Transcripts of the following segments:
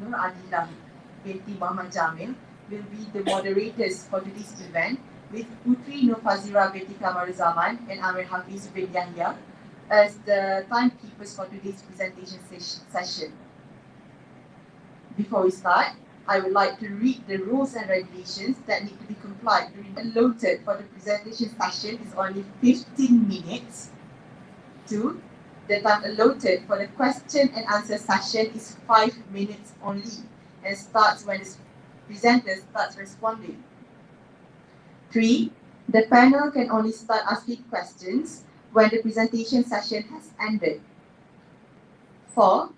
Nur Adilah binti Muhammad Jamil will be the moderators for today's event, with Putri Nur Fazira binti Kamaruzaman and Amir Hafiz bin Yahya as the timekeepers for today's presentation session. Before we start, I would like to read the rules and regulations that need to be complied with. Allotted for the presentation session is only 15 minutes. 2. The time allotted for the question and answer session is 5 minutes only and starts when the presenter starts responding. 3. The panel can only start asking questions when the presentation session has ended. 4.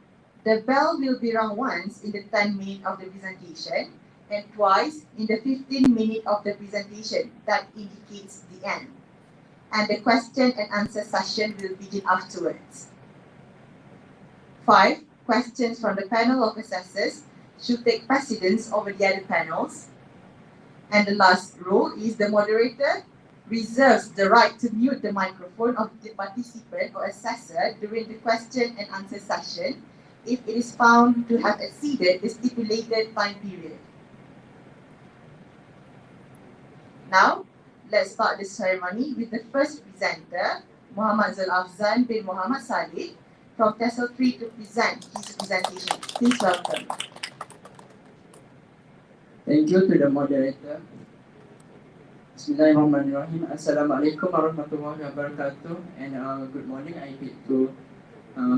The bell will be rung once in the 10 minutes of the presentation and twice in the 15 minutes of the presentation. That indicates the end. And the question and answer session will begin afterwards. 5. Questions from the panel of assessors should take precedence over the other panels. And the last rule is the moderator reserves the right to mute the microphone of the participant or assessor during the question and answer session if it is found to have exceeded the stipulated time period. Now, let's start the ceremony with the first presenter, Muhammad Zulafzan bin Muhammad Saleh from TESOL 3 to present his presentation. Please welcome. Thank you to the moderator. Bismillahirrahmanirrahim. Assalamualaikum warahmatullahi wabarakatuh. And good morning. I greet to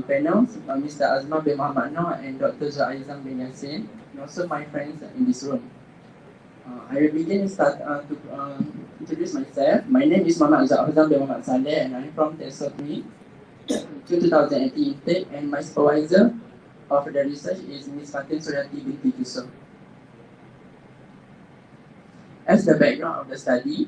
panels, Mr. Azman bin Muhammad Noor and Dr. Zaizam bin Yassin, and also my friends in this room. I will begin to introduce myself. My name is Muhammad Zulafzan bin Muhammad Saleh and I'm from TESOL 3 2018 intake, and my supervisor of the research is Ms. Fatin Suryati binti Yusuf. As the background of the study,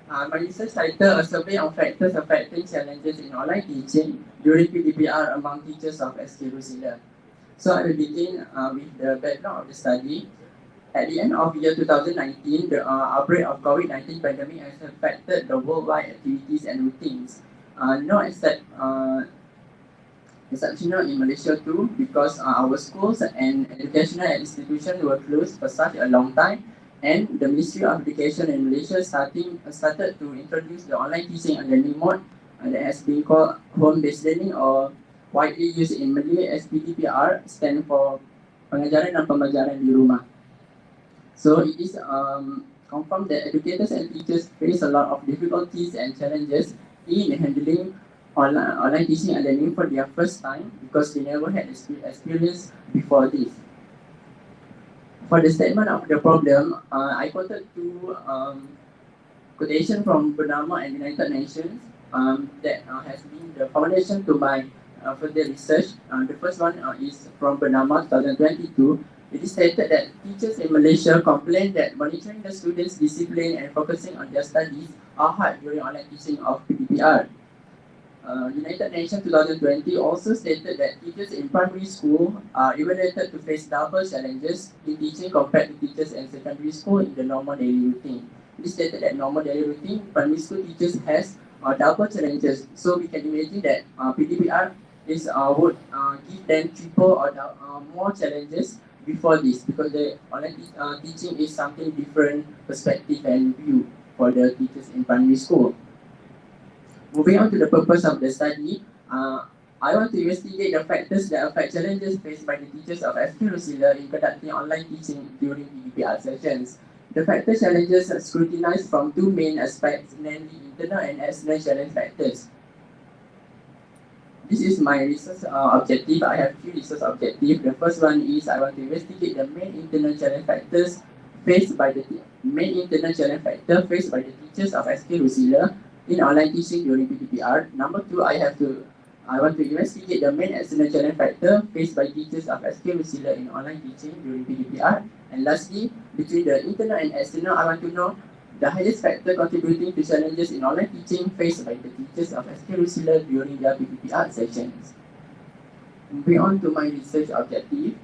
my research title, A Survey on Factors Affecting Challenges in Online Teaching During PDPR Among Teachers of SK Rusila. So I will begin with the background of the study. At the end of year 2019, the outbreak of COVID-19 pandemic has affected the worldwide activities and routines. No exceptional in Malaysia too, because our schools and educational institutions were closed for such a long time, and the Ministry of Education in Malaysia started to introduce the online teaching under new mode that has been called home-based learning, or widely used in Malay as PDPR, stand for Pengajaran dan Pembelajaran di Rumah. So it is confirmed that educators and teachers face a lot of difficulties and challenges in handling online teaching and learning for their first time, because they never had experience before this. For the statement of the problem, I quoted two quotation from Bernama and United Nations that has been the foundation to my further research. The first one is from Bernama 2022. It is stated that teachers in Malaysia complain that monitoring the students' discipline and focusing on their studies are hard during online teaching of PDPR. United Nations 2020 also stated that teachers in primary school are evaluated to face double challenges in teaching compared to teachers in secondary school in the normal daily routine. It is stated that normal daily routine, primary school teachers has double challenges. So we can imagine that PDPR would give them triple or more challenges before this, because the online teaching is something different perspective and view for the teachers in primary school. Moving on to the purpose of the study, I want to investigate the factors that affect challenges faced by the teachers of SK Rusila in conducting online teaching during PDPR sessions. The factor challenges are scrutinized from two main aspects, namely internal and external challenge factors. This is my research objective. I have three research objectives. The first one is I want to investigate the main internal challenge factors faced by the teachers of SK Rusila in online teaching during PDPR. Number two, I want to investigate the main external challenge factor faced by teachers of SK Rusila in online teaching during PDPR. And lastly, between the internal and external, I want to know the highest factor contributing to challenges in online teaching faced by the teachers of SK Rusila during their PDPR sessions. Moving on to my research objective.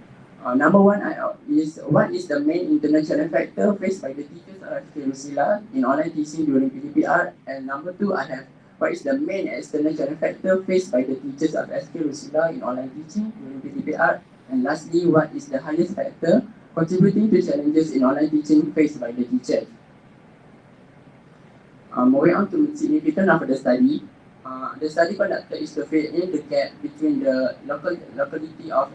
Number one is what is the main internal challenge factor faced by the teachers of SK Rusila in online teaching during PDPR, and number two, I have what is the main external challenge factor faced by the teachers of SK Rusila in online teaching during PTPR? And lastly, what is the highest factor contributing to challenges in online teaching faced by the teachers? Moving on to significance of the study. The study conducted is to fill in the gap between the locality of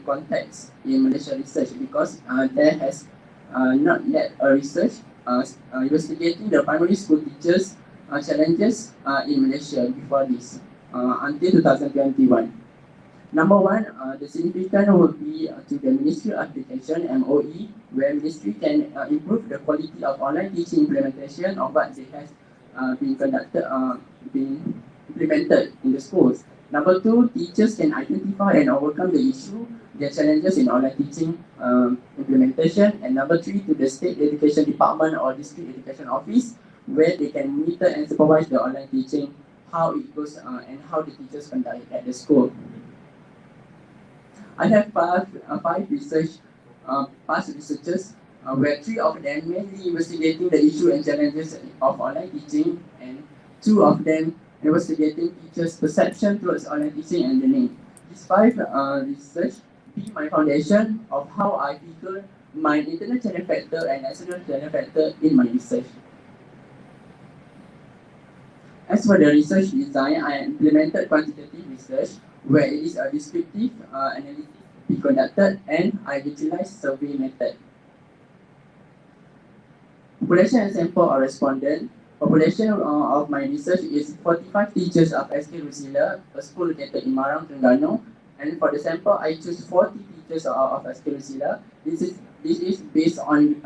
context in Malaysia research, because there has not yet a research investigating the primary school teachers' challenges in Malaysia before this, until 2021. Number one, the significance would be to the Ministry of Education, MOE, where Ministry can improve the quality of online teaching implementation of what they have been implemented in the schools. Number two, teachers can identify and overcome the issue, their challenges in online teaching implementation. And number three, to the State Education Department or District Education Office, where they can monitor and supervise the online teaching, how it goes and how the teachers conduct it at the school. I have five past researchers, where three of them mainly investigating the issue and challenges of online teaching, and two of them investigating teachers' perception towards online teaching and learning. These five research be my foundation of how I figure my internal challenge factor and external challenge factor in my research. As for the research design, I implemented quantitative research, where it is a descriptive analysis be conducted, and I utilize survey method. Population and sample or respondent. Population of my research is 45 teachers of SK Rusila, a school located in Marang, Terengganu. And for the sample, I choose 40 teachers of SK Rusila. This is based on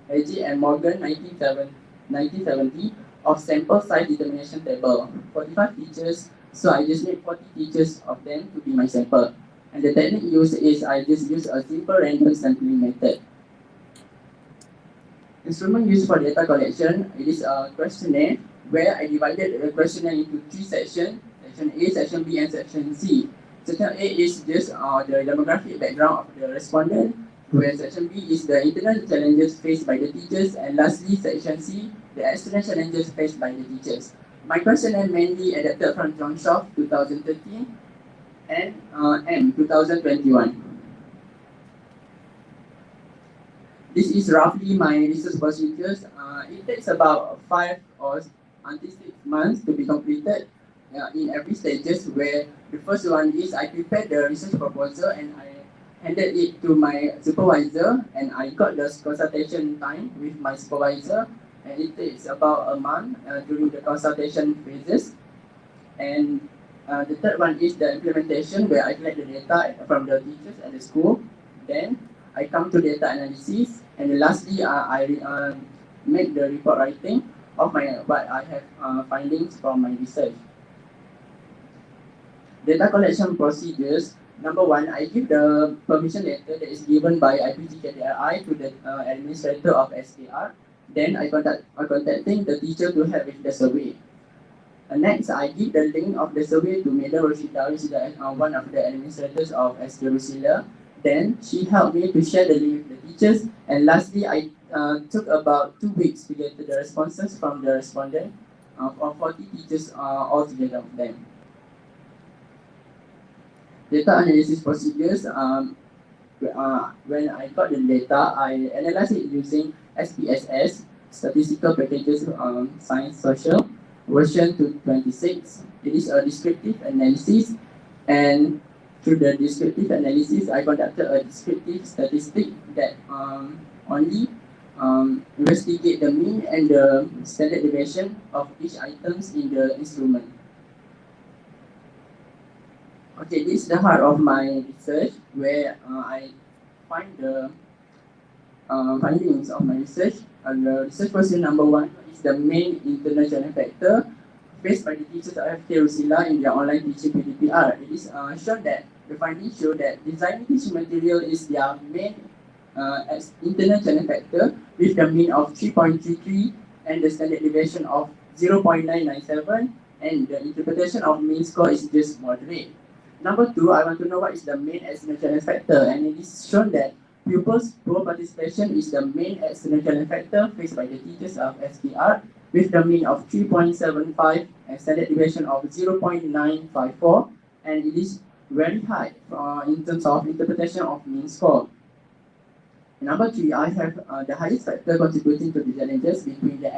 AG and Morgan 1970 of sample size determination table. 45 teachers, so I just need 40 teachers of them to be my sample. And the technique used is I just use a simple random sampling method. Instrument used for data collection, it is a questionnaire, where I divided the questionnaire into three sections: section A, section B, and section C. Section A is just the demographic background of the respondent, where section B is the internal challenges faced by the teachers, and lastly, section C, the external challenges faced by the teachers. My questionnaire mainly adapted from John Shaw 2013 and M 2021. This is roughly my research procedures. It takes about 5 or until 6 months to be completed in every stages, where the first one is I prepared the research proposal and I handed it to my supervisor, and I got the consultation time with my supervisor, and it takes about a month during the consultation phases. And the third one is the implementation, where I collect the data from the teachers at the school. Then I come to data analysis, and lastly, I make the report writing of what I have findings from my research. Data collection procedures. Number one, I give the permission letter that is given by IPGKDRI to the administrator of SKR. Then I contacting the teacher to help with the survey. Next, I give the link of the survey to Madam Roshida, one of the administrators of SK Rusila. Then she helped me to share the link with the teachers. And lastly, I took about 2 weeks to get the responses from the respondent of 40 teachers altogether of them. Data analysis procedures. When I got the data, I analyzed it using SPSS, Statistical Packages Science Social, version 226. It is a descriptive analysis, and through the descriptive analysis, I conducted a descriptive statistic that only investigate the mean and the standard deviation of each items in the instrument. Okay, this is the heart of my research, where I find the findings of my research. The research question number one is the main internal challenge factor faced by the teachers of FK Rusila in their online teaching PDPR. It is shown that the findings show that designing teaching material is their main internal challenge factor, with the mean of 3.33 and the standard deviation of 0.997, and the interpretation of mean score is just moderate. Number two, I want to know what is the main external challenge factor, and it is shown that pupils' poor participation is the main external challenge factor faced by the teachers of SKR, with the mean of 3.75 and standard deviation of 0.954, and it is very high in terms of interpretation of mean score. Number 3, I have the highest factor contributing to the challenges between the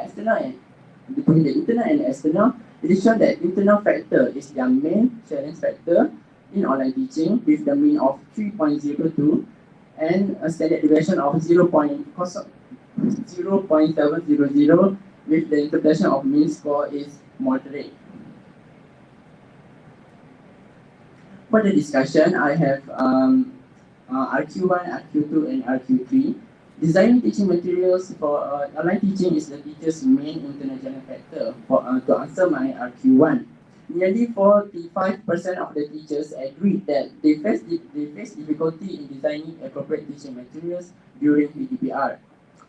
internal and external. It is shown that internal factor is their main challenge factor in online teaching with the mean of 3.02 and a standard deviation of 0.700 with the interpretation of mean score is moderate. For the discussion, I have RQ1, RQ2, and RQ3. Designing teaching materials for online teaching is the teacher's main internal challenge factor. To answer my RQ1, nearly 45% of the teachers agree that they face difficulty in designing appropriate teaching materials during PDPR.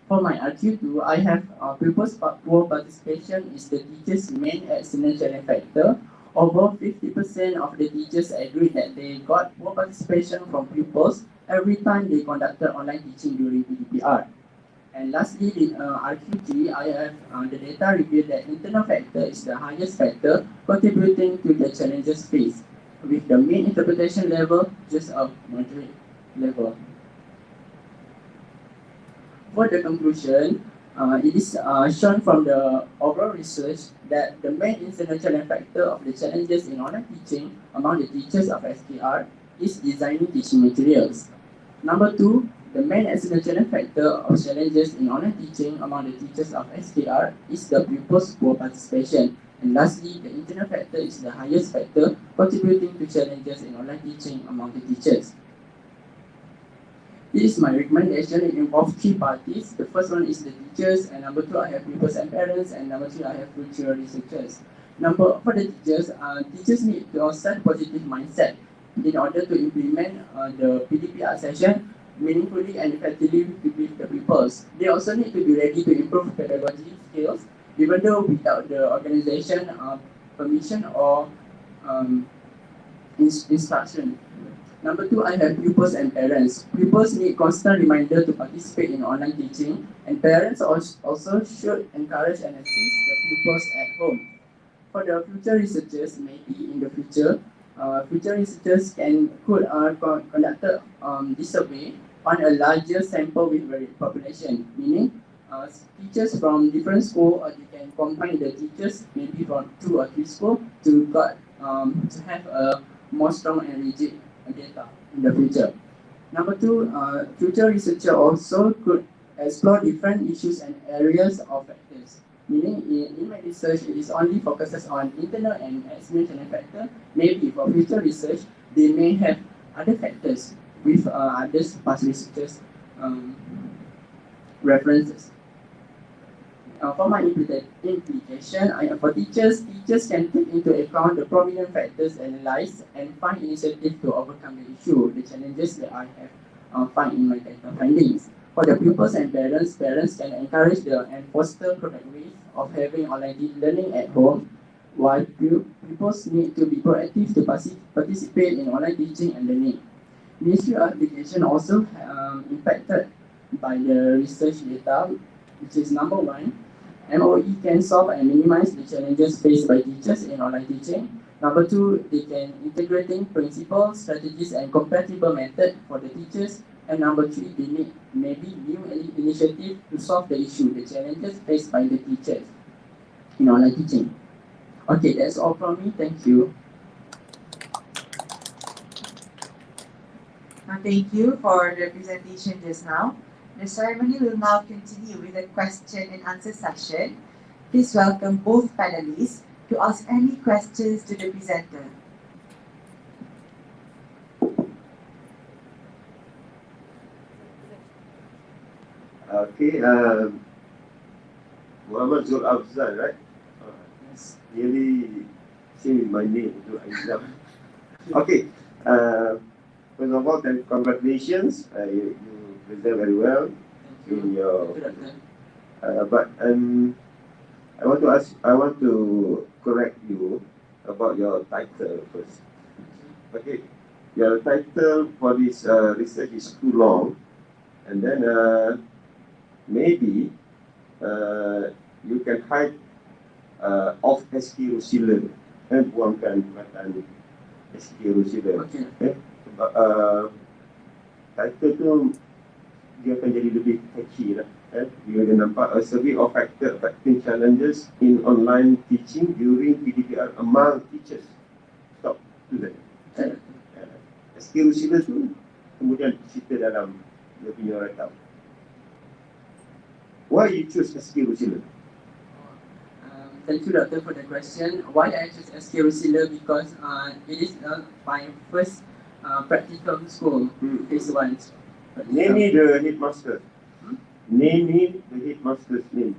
For my RQ2, I have pupils' poor participation is the teacher's main external challenge factor. Over 50% of the teachers agree that they got poor participation from pupils every time they conducted online teaching during PDPR. And lastly, in RQ3, I have the data revealed that internal factor is the highest factor contributing to the challenges faced, with the mean interpretation level just a moderate level. For the conclusion, it is shown from the overall research that the main internal challenge factor of the challenges in online teaching among the teachers of SKR is designing teaching materials. Number 2, the main external challenge factor of challenges in online teaching among the teachers of SKR is the pupils' poor participation. And lastly, the internal factor is the highest factor contributing to challenges in online teaching among the teachers. This is my recommendation. It involves 3 parties. The first one is the teachers, and number 2, I have pupils and parents, and number 3, I have future researchers. For the teachers, teachers need to set a positive mindset in order to implement the PDPR session meaningfully and effectively with the pupils. They also need to be ready to improve pedagogy skills, even though without the organization permission or instruction. Number 2, I have pupils and parents. Pupils need constant reminder to participate in online teaching, and parents also should encourage and assist the pupils at home. For the future researchers, maybe in the future, future researchers could conduct this survey on a larger sample with varied population, meaning teachers from different schools, or they can combine the teachers maybe from 2 or 3 schools to have a more strong and rigid data in the future. Number 2, future researcher also could explore different issues and areas of factors. Meaning, in my research, it is only focuses on internal and external challenge factor. Maybe for future research, they may have other factors with others past researchers references. For my implication, for teachers can take into account the prominent factors analyzed and find initiative to overcome the issue, the challenges that I have found in my data findings. For the pupils and parents can encourage and foster product ways of having online learning at home, while pupils need to be proactive to participate in online teaching and learning. Ministry of Education also impacted by the research data, which is number 1, MOE can solve and minimize the challenges faced by teachers in online teaching. Number 2, they can integrating principles, strategies, and compatible method for the teachers. And number 3, they need maybe new initiative to solve the issue, the challenges faced by the teachers in online teaching. Okay, that's all from me. Thank you. Thank you for the presentation just now. The ceremony will now continue with a question and answer session. Please welcome both panelists to ask any questions to the presenter. Okay, Muhammad Zul Afzal, right? Yes. Nearly same with my name, Zul Afzal. Okay, first of all, congratulations. You present very well in your. But I want to correct you about your title first. Okay, your title for this research is too long, and then maybe you can hide of SK Rusila. Buangkan perkataan SK Rusila. Sebab title tu dia akan jadi lebih catchy lah. Dia ada nampak a survey of factor affecting challenges in online teaching during PDPR among teachers. Stop. Tu saja. SK Rusila tu kemudian cerita dalam dia punya write-up. Why you choose SK Rusila? Thank you, Doctor, for the question. Why I choose SK Rusila? Because it is my first practical school, phase 1. Name me the headmaster. Name me the headmaster's name.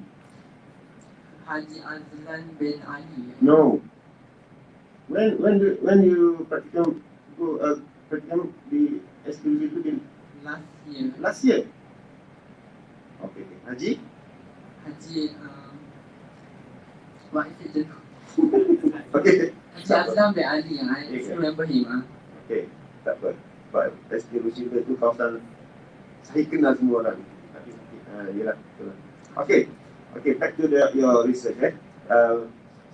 Haji Azlan bin Ali. No. When you practicum the SK Rusila Last year. Last year. Okay. Haji? Haji, what is it? Okay. Haji Azlan bin Ali. I still remember him. Okay. Tak apa. Sebab SK Rusila tu kawasan saya kenal semua orang. Yelah, betul. Okay, back to your research.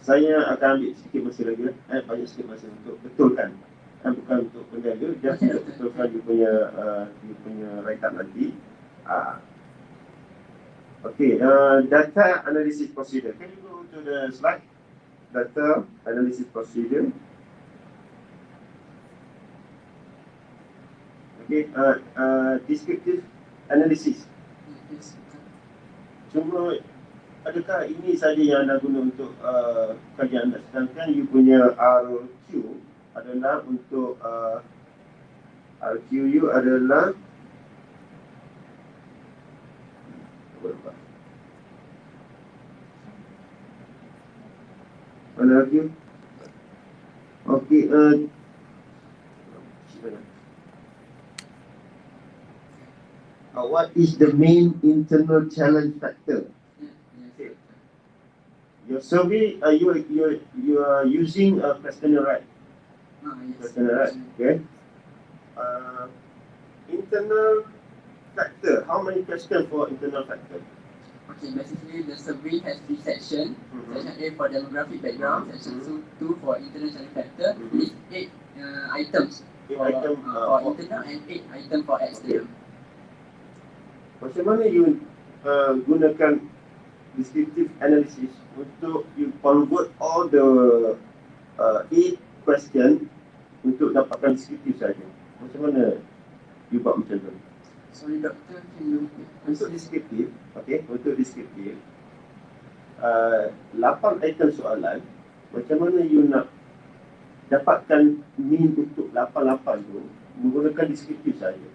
Saya akan ambil sedikit masa lagi, banyak sikit masa untuk betulkan, bukan untuk penjaga, just untuk betulkan you punya write-up nanti. Okay, data analysis procedure. Can you go to the slide? Data analysis procedure. Okay, descriptive analysis. Cuma adakah ini saja yang anda guna untuk kajian anda, sedangkan you punya RQ adalah untuk RQ you adalah mana RQ? Okay, what is the main internal challenge factor? Okay. Your survey, you are using a questionnaire, right? Yes. Questionnaire, right? Okay. Internal factor. How many questions for internal factor? Okay, basically the survey has 3 sections. Section A for demographic background, section 2 for internal challenge factor. It is 8 items for internal and 8 items for external. Macam mana you gunakan descriptive analysis untuk you convert all the 8 question untuk dapatkan descriptive saja? Macam mana you buat macam tu? Sorry, Doctor, can you untuk descriptive, okay, untuk descriptive 8 item soalan, macam mana you nak dapatkan mean untuk 8 tu menggunakan descriptive saja?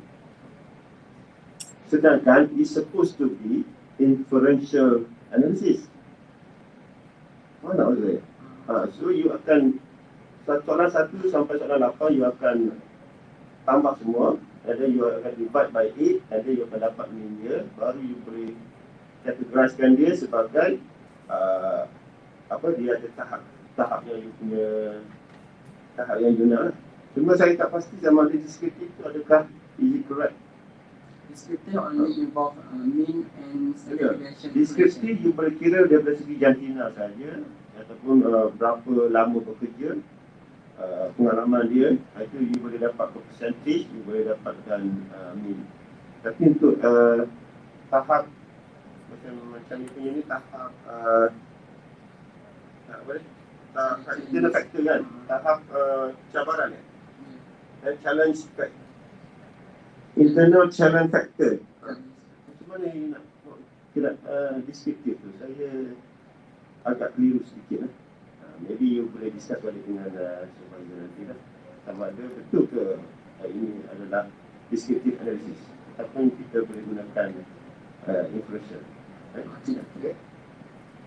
Sedangkan it's supposed to be inferential analysis. Mana boleh? So you akan soalan 1 sampai soalan 8 you akan tambah semua, and then you akan divide by 8, and then you akan dapat mean dia, baru you boleh categorizekan dia sebagai dia ada tahap yang you punya tahap yang you nak. Cuma saya tak pasti sama ada descriptive tu adakah is it correct. Descriptive only involve mean and standard deviation. Descriptive you boleh kira daripada segi jantina saja ataupun berapa lama bekerja, pengalaman dia, itu you boleh dapat percentage, you boleh dapatkan mean. Tapi untuk tahap macam ni punya ni tahap tahap internal factor kan, tahap cabaran kan, dan challenge factor. Internal challenge factor. Macam mana you nak kira descriptive tu? Saya agak keliru sedikit lah. Maybe you boleh discuss balik dengan supervisor nanti lah. Sama ada betul ke ini adalah descriptive analysis ataupun kita boleh gunakan inferential. Okay.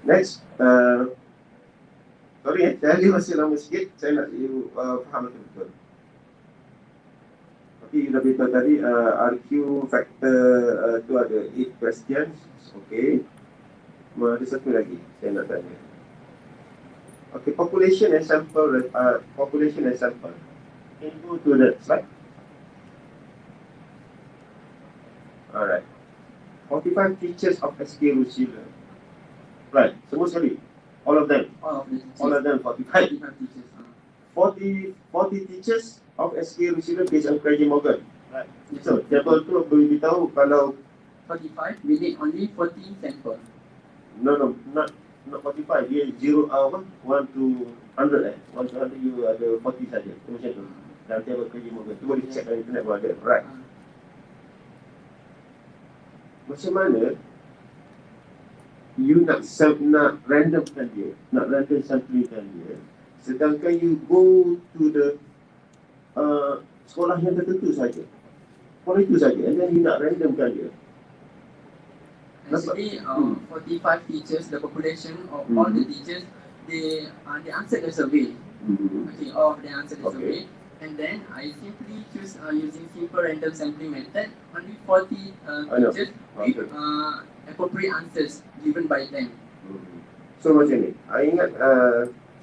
Next, sorry saya masih lama sikit. Saya nak you faham betul-betul. Okay, you dah beritahu tadi RQ factor tu ada 8 questions. Okay. Ada satu lagi saya nak tanya. Okay, population and sample. Can you go to that slide? Alright. 45 teachers of SK Rusila. Right, semua sekali. All of them. All of the teachers. All of them 45. 45 teachers. 40 teachers of SK Rusila based on Craig Morgan. Right. Yes, So, table tu boleh tahu kalau 45, we need only 40 samples. no, not 45. Dia 0 apa? 1 to 100 1 to 100 you ada 40 saja. Macam tu. Dalam table Craig Morgan. Tu boleh check dalam internet pun ada. Right. Macam mana you nak randomkan dia, nak random samplingkan dia, sedangkan you go to the sekolah yang tertentu saja. Sekolah itu saja, and then you nak randomkan dia. Actually, 45 teachers, the population of all the teachers, they answered the survey. Okay, all of them answered the survey. And then I simply choose using simple random sampling method, only 40 teachers with appropriate answers given by them. So macam ni, I ingat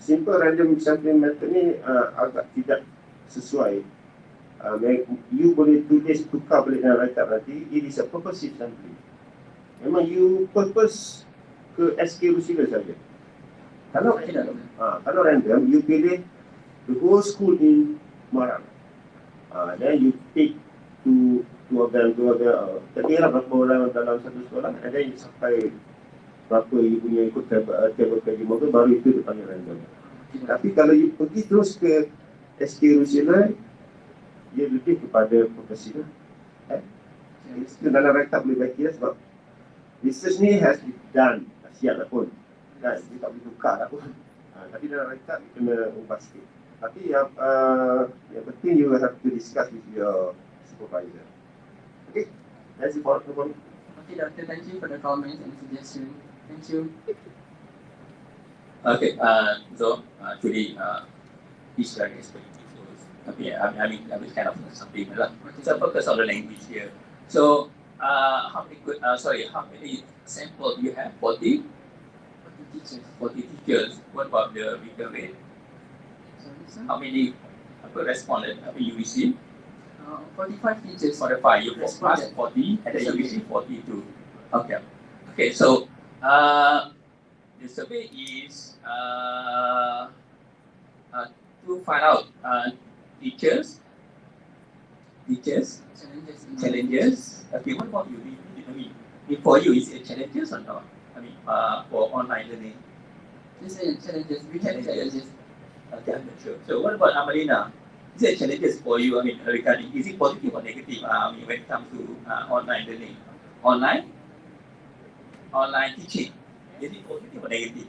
simple random sampling method ni agak tidak sesuai. You boleh tulis tukar balik dalam write-up nanti, it is a purposive sampling. Memang you purpose ke SK Rusila saja. Kalau random, you pilih the whole school in Marang. Then you pick two of them, terkira berapa orang dalam satu sekolah, and then you sampai berapa you punya ikut table kaji moga, baru itu dipanggil random. Tapi kalau you pergi terus ke SK Rusila, dia lebih kepada profesi lah. Itu dalam write-up boleh baiki lah, sebab research ni has been done, siap lah pun. Kan, dia tak boleh tukar lah pun. Tapi dalam write-up kena ubah sikit. Tapi yang penting you have to discuss with your supervisor. Okay, that's it for me. Okay, Doctor, thank you for the comments and suggestions. Thank you. Okay, so today each learning is very difficult. Okay, I mean kind of something lah. So focus on the language here. So how many sample do you have? 40 teachers. 40 teachers. What about the written rate? How many responded you received? 45 teachers. 45. You passed 40 and then you received 42. Okay. Okay. So the survey is to find out challenges. Okay. What about you? For you, is it challenges or not? I mean, for online learning. This is challenges. We have challenges. Okay, I'm not sure. So what about Amalina? Is there challenges for you? I mean, regarding, is it positive or negative? When it comes to online learning, online teaching, is it positive or negative?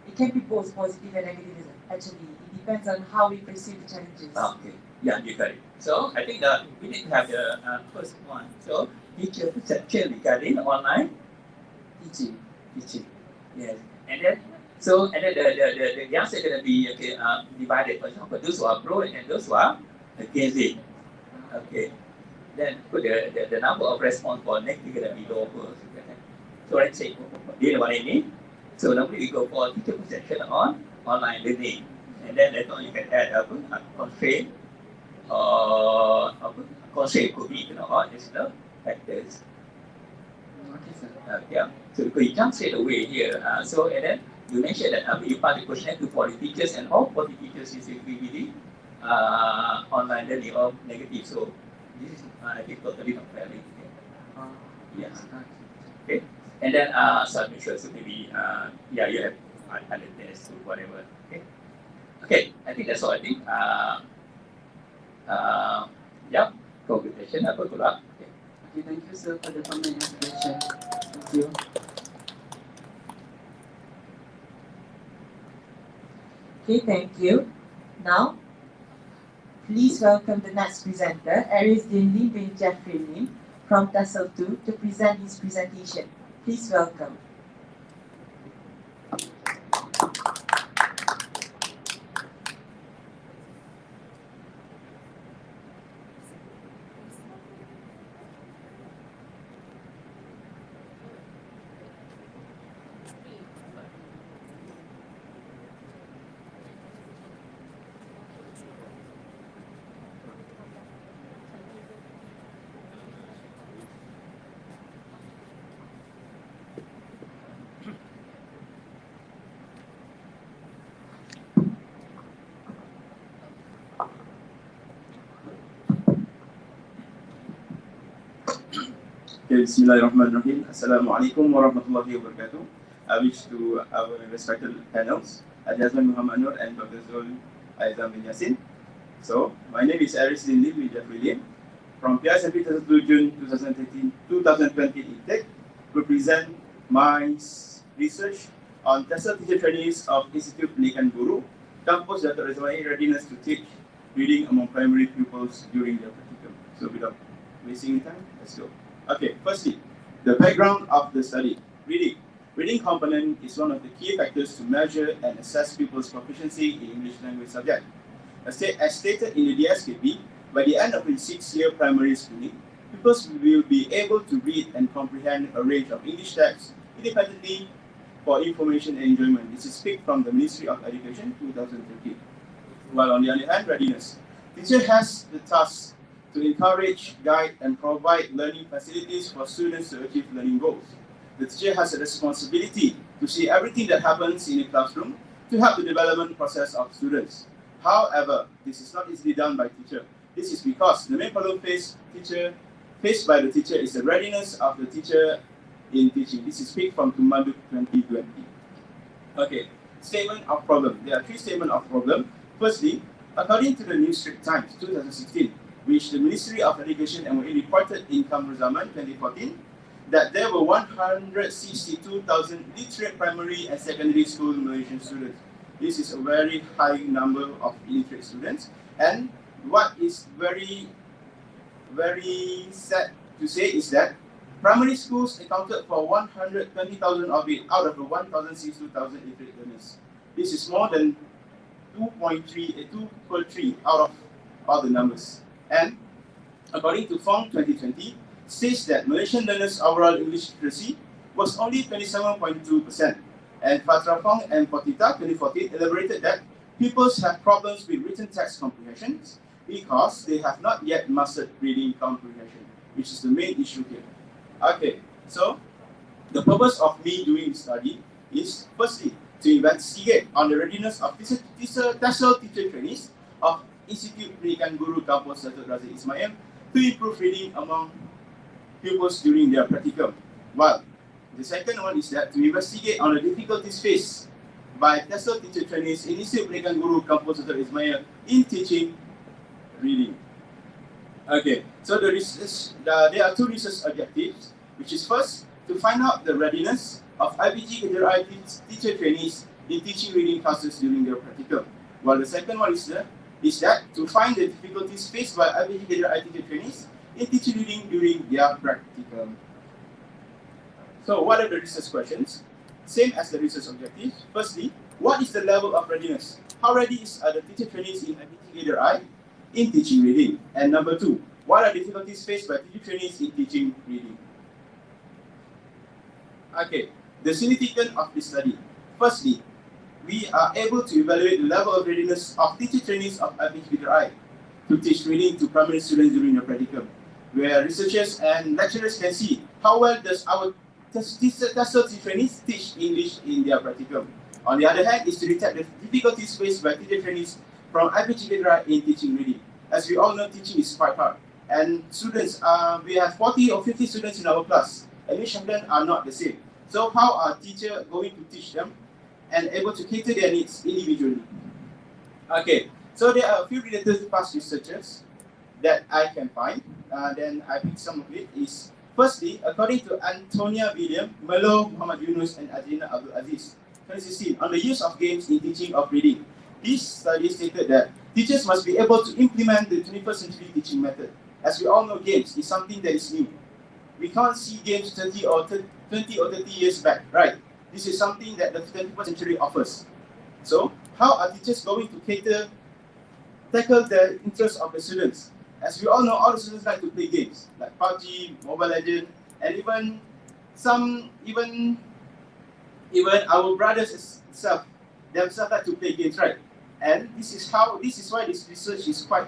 It can be both positive and negative. Actually, it depends on how we perceive the challenges. Okay, yeah, you got it. So I think that we need to have the first one. So teacher perception regarding online teaching. Yes, and then. So, and then the answer is going to be divided. For example, those who are pro and those who are against it. Okay. Then put the number of response for negative going to be lower. So let's say, do you know what I mean? So normally we go for teacher perception on online learning, and then later on you can add a constraint or constraint could be all additional factors. Okay, sir. Yeah. So because you can't straight away here. So and then. You mentioned that you pass the questionnaire to 40 teachers, and all 40 teachers is really online learning or negative. So this is, I think, totally not fair. Yes. Okay. And then submission. So maybe you have other tests or whatever. Okay. Okay. I think that's all. I think. Yeah. Congratulations. Good luck. Okay. Okay, thank you, sir, for the comment and suggestion. Thank you. Okay, thank you. Now, please welcome the next presenter, Aris Dinli bin Jeffrey Lim from TESOL 2 to present his presentation. Please welcome. Okay, Bismillahirrahmanirrahim. Assalamualaikum warahmatullahi wabarakatuh. I wish to our respected panels, Jasmine Muhammad Nur and Dr. Zul Aizam bin Yassin. So, my name is Aris Lindley William from PISMP 32 June 2020 intake to present my research on TESOL teacher trainees of Institute Pendidikan Guru, Campus Dato' Rezmai readiness to teach reading among primary pupils during their practicum. So without wasting time, let's go. Okay, firstly, the background of the study. Reading. Reading component is one of the key factors to measure and assess pupils' proficiency in English language subject. As stated in the DSKP, by the end of the 6-year primary schooling, pupils will be able to read and comprehend a range of English texts independently for information and enjoyment. This is picked from the Ministry of Education 2013. While on the other hand, readiness. Teacher has the task to encourage, guide, and provide learning facilities for students to achieve learning goals. The teacher has a responsibility to see everything that happens in a classroom to help the development process of students. However, this is not easily done by teacher. This is because the main problem faced by the teacher is the readiness of the teacher in teaching. This is picked from Tumadu 2020. Okay, statement of problem. There are 3 statements of problem. Firstly, according to the New Straits Times 2016, which the Ministry of Education and MOE reported in Kamruzaman 2014, that there were 162,000 literate primary and secondary school Malaysian students. This is a very high number of illiterate students, and what is very sad to say is that primary schools accounted for 120,000 of it out of the 1,062,000 illiterate learners. This is more than 2 per 3 out of all the numbers. And according to Fong 2020, says that Malaysian learners' overall English literacy was only 27.2%. And Fatra Fong and Potita 2014 elaborated that pupils have problems with written text comprehension because they have not yet mastered reading comprehension, which is the main issue here. Okay, so the purpose of me doing this study is firstly to investigate on the readiness of TESOL teacher trainees of Institute Pendidikan Guru Campus Dato' Razak Ismail to improve reading among pupils during their practicum. While the second one is that to investigate on the difficulties faced by TESOL teacher trainees in Institute Pendidikan Guru Campus Dato' Ismail in teaching reading. Okay, so there are 2 research objectives, which is first, to find out the readiness of IPG Kejuruteraan teacher trainees in teaching reading classes during their practicum. While the second one is that to find the difficulties faced by IPG Kejuruteraan teacher trainees in teaching reading during their practicum. So what are the research questions? Same as the research objectives. Firstly, what is the level of readiness? How ready are the teacher trainees in IPG Kejuruteraan in teaching reading? And number 2, what are difficulties faced by teacher trainees in teaching reading? Okay, the significance of this study. Firstly, we are able to evaluate the level of readiness of teacher trainees of IPG Kejuruteraan to teach reading to primary students during the practicum, where researchers and lecturers can see how well does our TESOL trainees teach English in their practicum. On the other hand, is to detect the difficulties faced by teacher trainees from IPG Kejuruteraan in teaching reading. As we all know, teaching is quite hard. And students, we have 40 or 50 students in our class, and each of them are not the same. So how are teachers going to teach them and able to cater their needs individually? Okay, so there are a few related past researchers that I can find. Then I picked some of it. Is firstly, according to Antonia William, Melo Muhammad Yunus, and Adrina Abdul Aziz, 2016, on the use of games in teaching of reading. This study stated that teachers must be able to implement the 21st century teaching method. As we all know, games is something that is new. We can't see games 20 or 30 years back, right? This is something that the 21st century offers. So, how are teachers going to tackle the interests of the students? As we all know, all the students like to play games like PUBG, Mobile Legends, and even our brothers themselves like to play games, right? And this is why this research is quite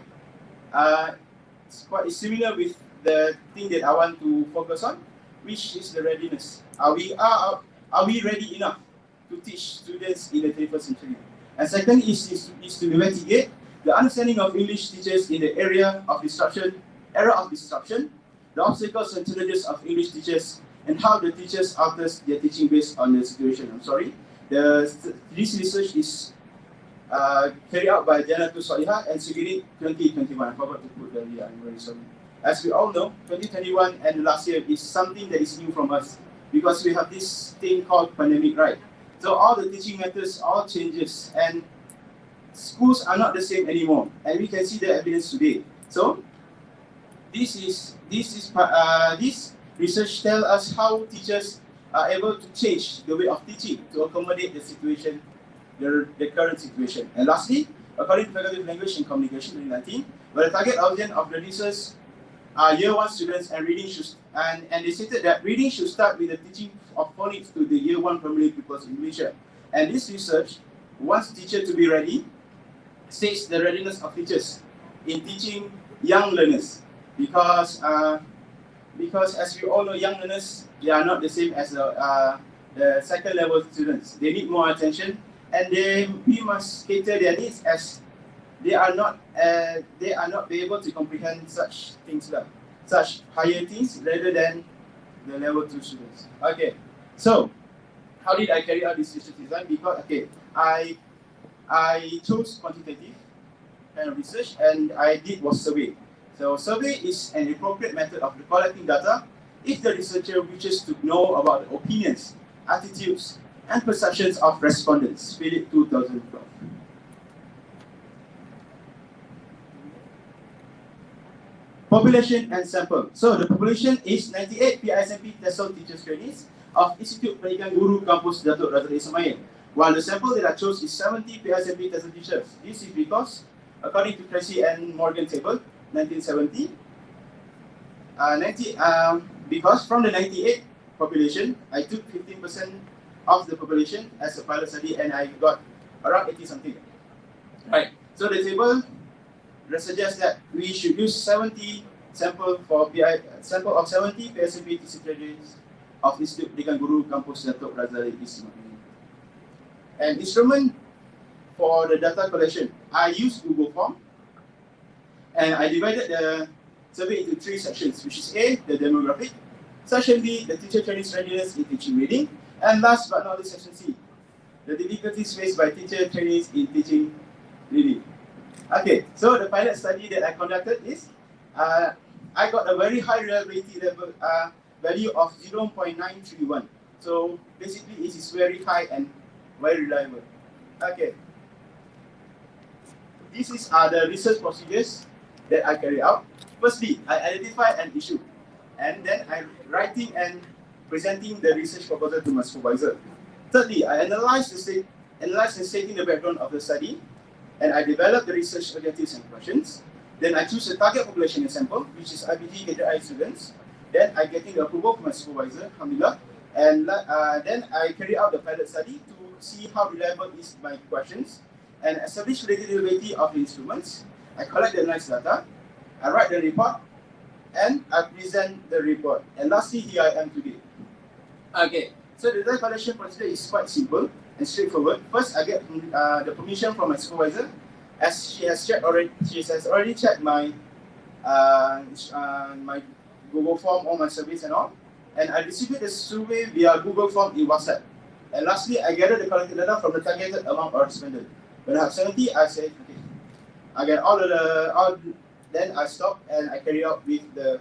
similar with the thing that I want to focus on, which is the readiness. Are we ready enough to teach students in the 21st century? And second is to investigate the understanding of English teachers in the era of disruption, the obstacles and challenges of English teachers, and how the teachers alters their teaching based on the situation. I'm sorry. This research is carried out by Janatu Soliha and Sigiri 2021. I forgot to put the year, I'm very sorry. As we all know, 2021 and last year is something that is new from us because we have this thing called pandemic, right? So all the teaching methods all changes and schools are not the same anymore, and we can see the evidence today. So this research tells us how teachers are able to change the way of teaching to accommodate the situation, the current situation. And lastly, according to Faculty of Language and Communication 2019, the target audience of the research are Year 1 students and reading should, and they stated that reading should start with the teaching of phonics to the Year 1 primary pupils in Malaysia. And this research wants teachers to be ready, states the readiness of teachers in teaching young learners because as we all know, young learners, they are not the same as the second level students. They need more attention, and we must cater their needs as they are not be able to comprehend such things, such higher things rather than the level 2 students. Okay, so how did I carry out this research design? Because I chose quantitative kind of research, and I did was survey. So survey is an appropriate method of collecting data if the researcher wishes to know about the opinions, attitudes, and perceptions of respondents. Bilik 2012. Population and sample. So the population is 98 PISMP TESOL teachers trainees of Institute Pendidikan Guru Kampus Datuk Razak Ismail, while the sample that I chose is 70 PISMP TESOL teachers. This is because, according to Cressy and Morgan table, 1970, because from the 98 population, I took 15% of the population as a pilot study, and I got around 80 something. Right. So the table suggests that we should use 70 sample of 70 PSMP teachers of Institute Pendidikan Guru Kampus Datuk Razak Ismail. And instrument for the data collection, I used Google Form, and I divided the survey into 3 sections, which is A, the demographic, section B, the teacher trainees readiness in teaching reading, and last but not least, section C, the difficulties faced by teacher trainees in teaching reading. Okay, so the pilot study that I conducted is, I got a very high reliability level value of 0.931. So basically, it is very high and very reliable. Okay, this is the research procedures that I carry out. Firstly, I identify an issue, and then I'm writing and presenting the research proposal to my supervisor. Thirdly, I analyze and stating the background of the study, and I develop the research objectives and questions. Then I choose the target population and sample, which is IBG Cadet I students. Then I getting the approval from my supervisor, Alhamdulillah, and then I carry out the pilot study to see how reliable is my questions, and establish reliability of the instruments. I collect the nice data, I write the report, and I present the report. And lastly, here I am today. Okay, so the data collection procedure is quite simple and straightforward. First, I get the permission from my supervisor, as she has already checked my my Google form, all my surveys and all, and I distribute the survey via Google form in WhatsApp. And lastly, I gather the collected data from the targeted amount of respondents. When I have 70, I say, okay, I get then I stop and I carry out with the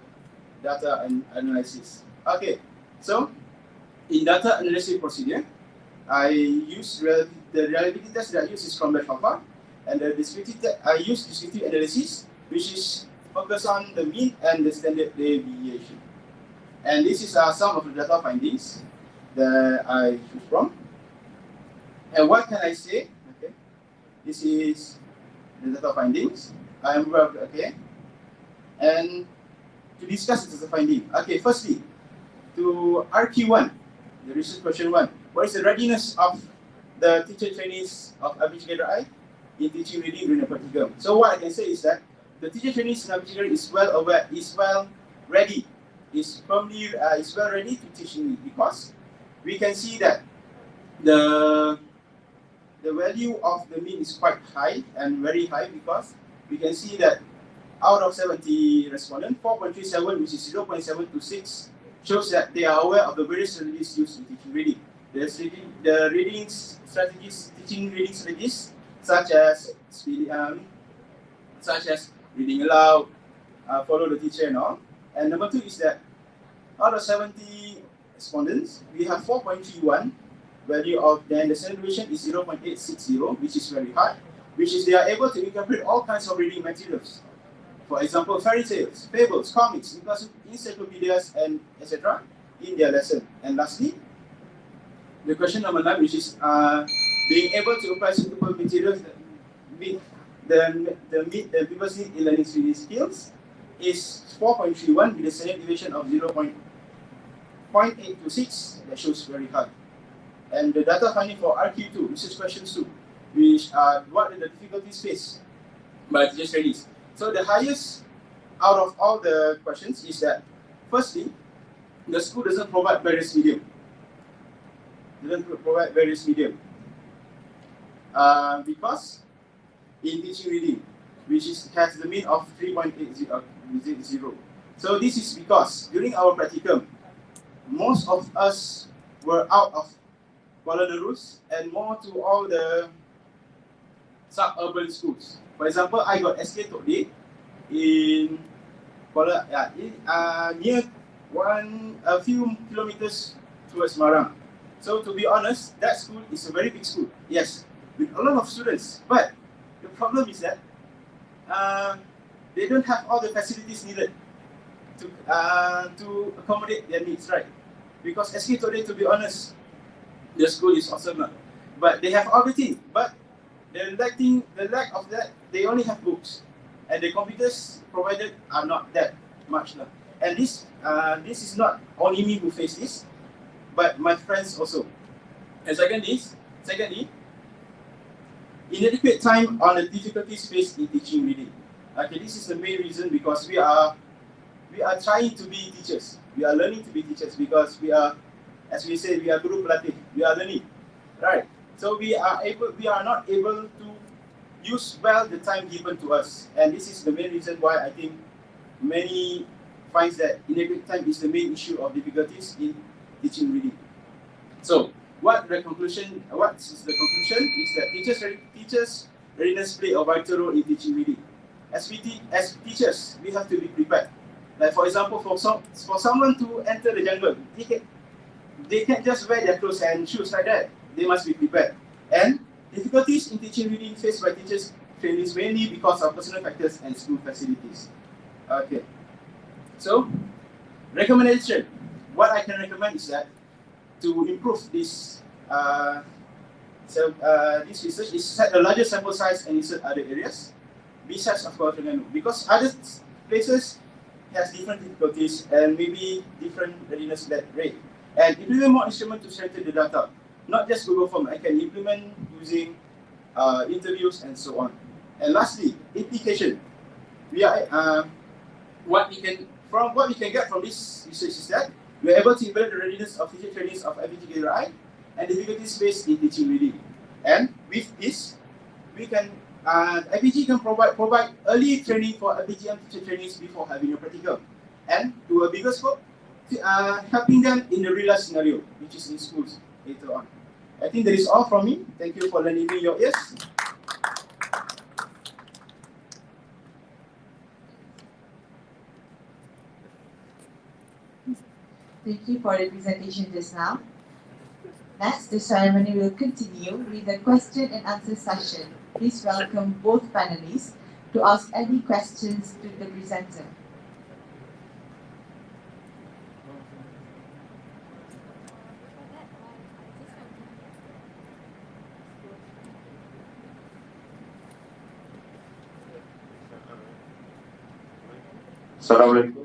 data and analysis. Okay, so in data analysis procedure, I use the reliability test that I use is from the Alpha, and the descriptive I use descriptive analysis, which is focused on the mean and the standard deviation. And this is some of the data findings that I choose from. And what can I say? Okay, this is the data findings. I am okay. And to discuss this as a finding. Okay, firstly, to RQ1, the research question 1. What is the readiness of the teacher trainees of ABCDRI in teaching reading during the practicum? So what I can say is that the teacher trainees in ABCDRI is well aware, is well ready, is well ready to teach reading, because we can see that the value of the mean is quite high and very high, because we can see that out of 70 respondents, 4.37, which is 0.726, shows that they are aware of the various strategies used in teaching reading. The reading strategies, teaching reading strategies, such as reading aloud, follow the teacher and all. And number 2 is that out of 70 respondents, we have 4.31 value of, then the standard deviation is 0.860, which is very high, which is they are able to incorporate all kinds of reading materials. For example, fairy tales, fables, comics, encyclopedias, and etc. in their lesson. And lastly, the question number 9, which is being able to apply suitable materials that meet the people's need in learning reading skills, is 4.31 with a standard deviation of 0.826, that shows very high. And the data finding for RQ2, research questions 2, which are what are the difficulties faced by teachers trainees. So the highest out of all the questions is that, firstly, the school doesn't provide various medium. Because in teaching reading, which has the mean of 3.80. So this is because during our practicum, most of us were out of Kuala Nerus and more to all the suburban schools. For example, I got SK Tokde in Kuala, near a few kilometers towards Marang. So to be honest, that school is a very big school, yes, with a lot of students. But the problem is that they don't have all the facilities needed to accommodate their needs, right? Because SK Tokde, to be honest, the school is awesome, but they have everything. But the lack of that, they only have books, and the computers provided are not that much. And this is not only me who face this, but my friends also. And secondly, inadequate time on the difficulties faced in teaching reading. Okay, this is the main reason, because we are trying to be teachers. We are learning to be teachers because we are, as we say, we are guru pelatih. We are learning, right? So we are not able to use well the time given to us, and this is the main reason why I think many finds that inadequate time is the main issue of difficulties in teaching reading. So what's the conclusion? Is that teachers' readiness play a vital role in teaching reading. As teachers, we have to be prepared. Like for example, for someone to enter the jungle, they can't just wear their clothes and shoes like that. They must be prepared. And difficulties in teaching reading faced by teachers trainees mainly because of personal factors and school facilities. Okay. So, recommendation. What I can recommend is that to improve this this research is set a larger sample size and insert other areas besides of course because other places has different difficulties and maybe different readiness rate. And implement more instruments to strengthen the data. Not just Google Form. I can implement using interviews and so on. And lastly, implication. We are what we can get from this research is that we are able to evaluate the readiness of teacher trainees of IPG and difficulties faced in teaching reading. And with this, we can IPG can provide early training for IPGM teacher trainees before having a practical, and to a bigger scope, helping them in the real life scenario, which is in schools later on. I think that is all from me. Thank you for lending me your ears. Thank you for the presentation just now. Next, the ceremony will continue with a question and answer session. Please welcome both panelists to ask any questions to the presenter. Assalamualaikum.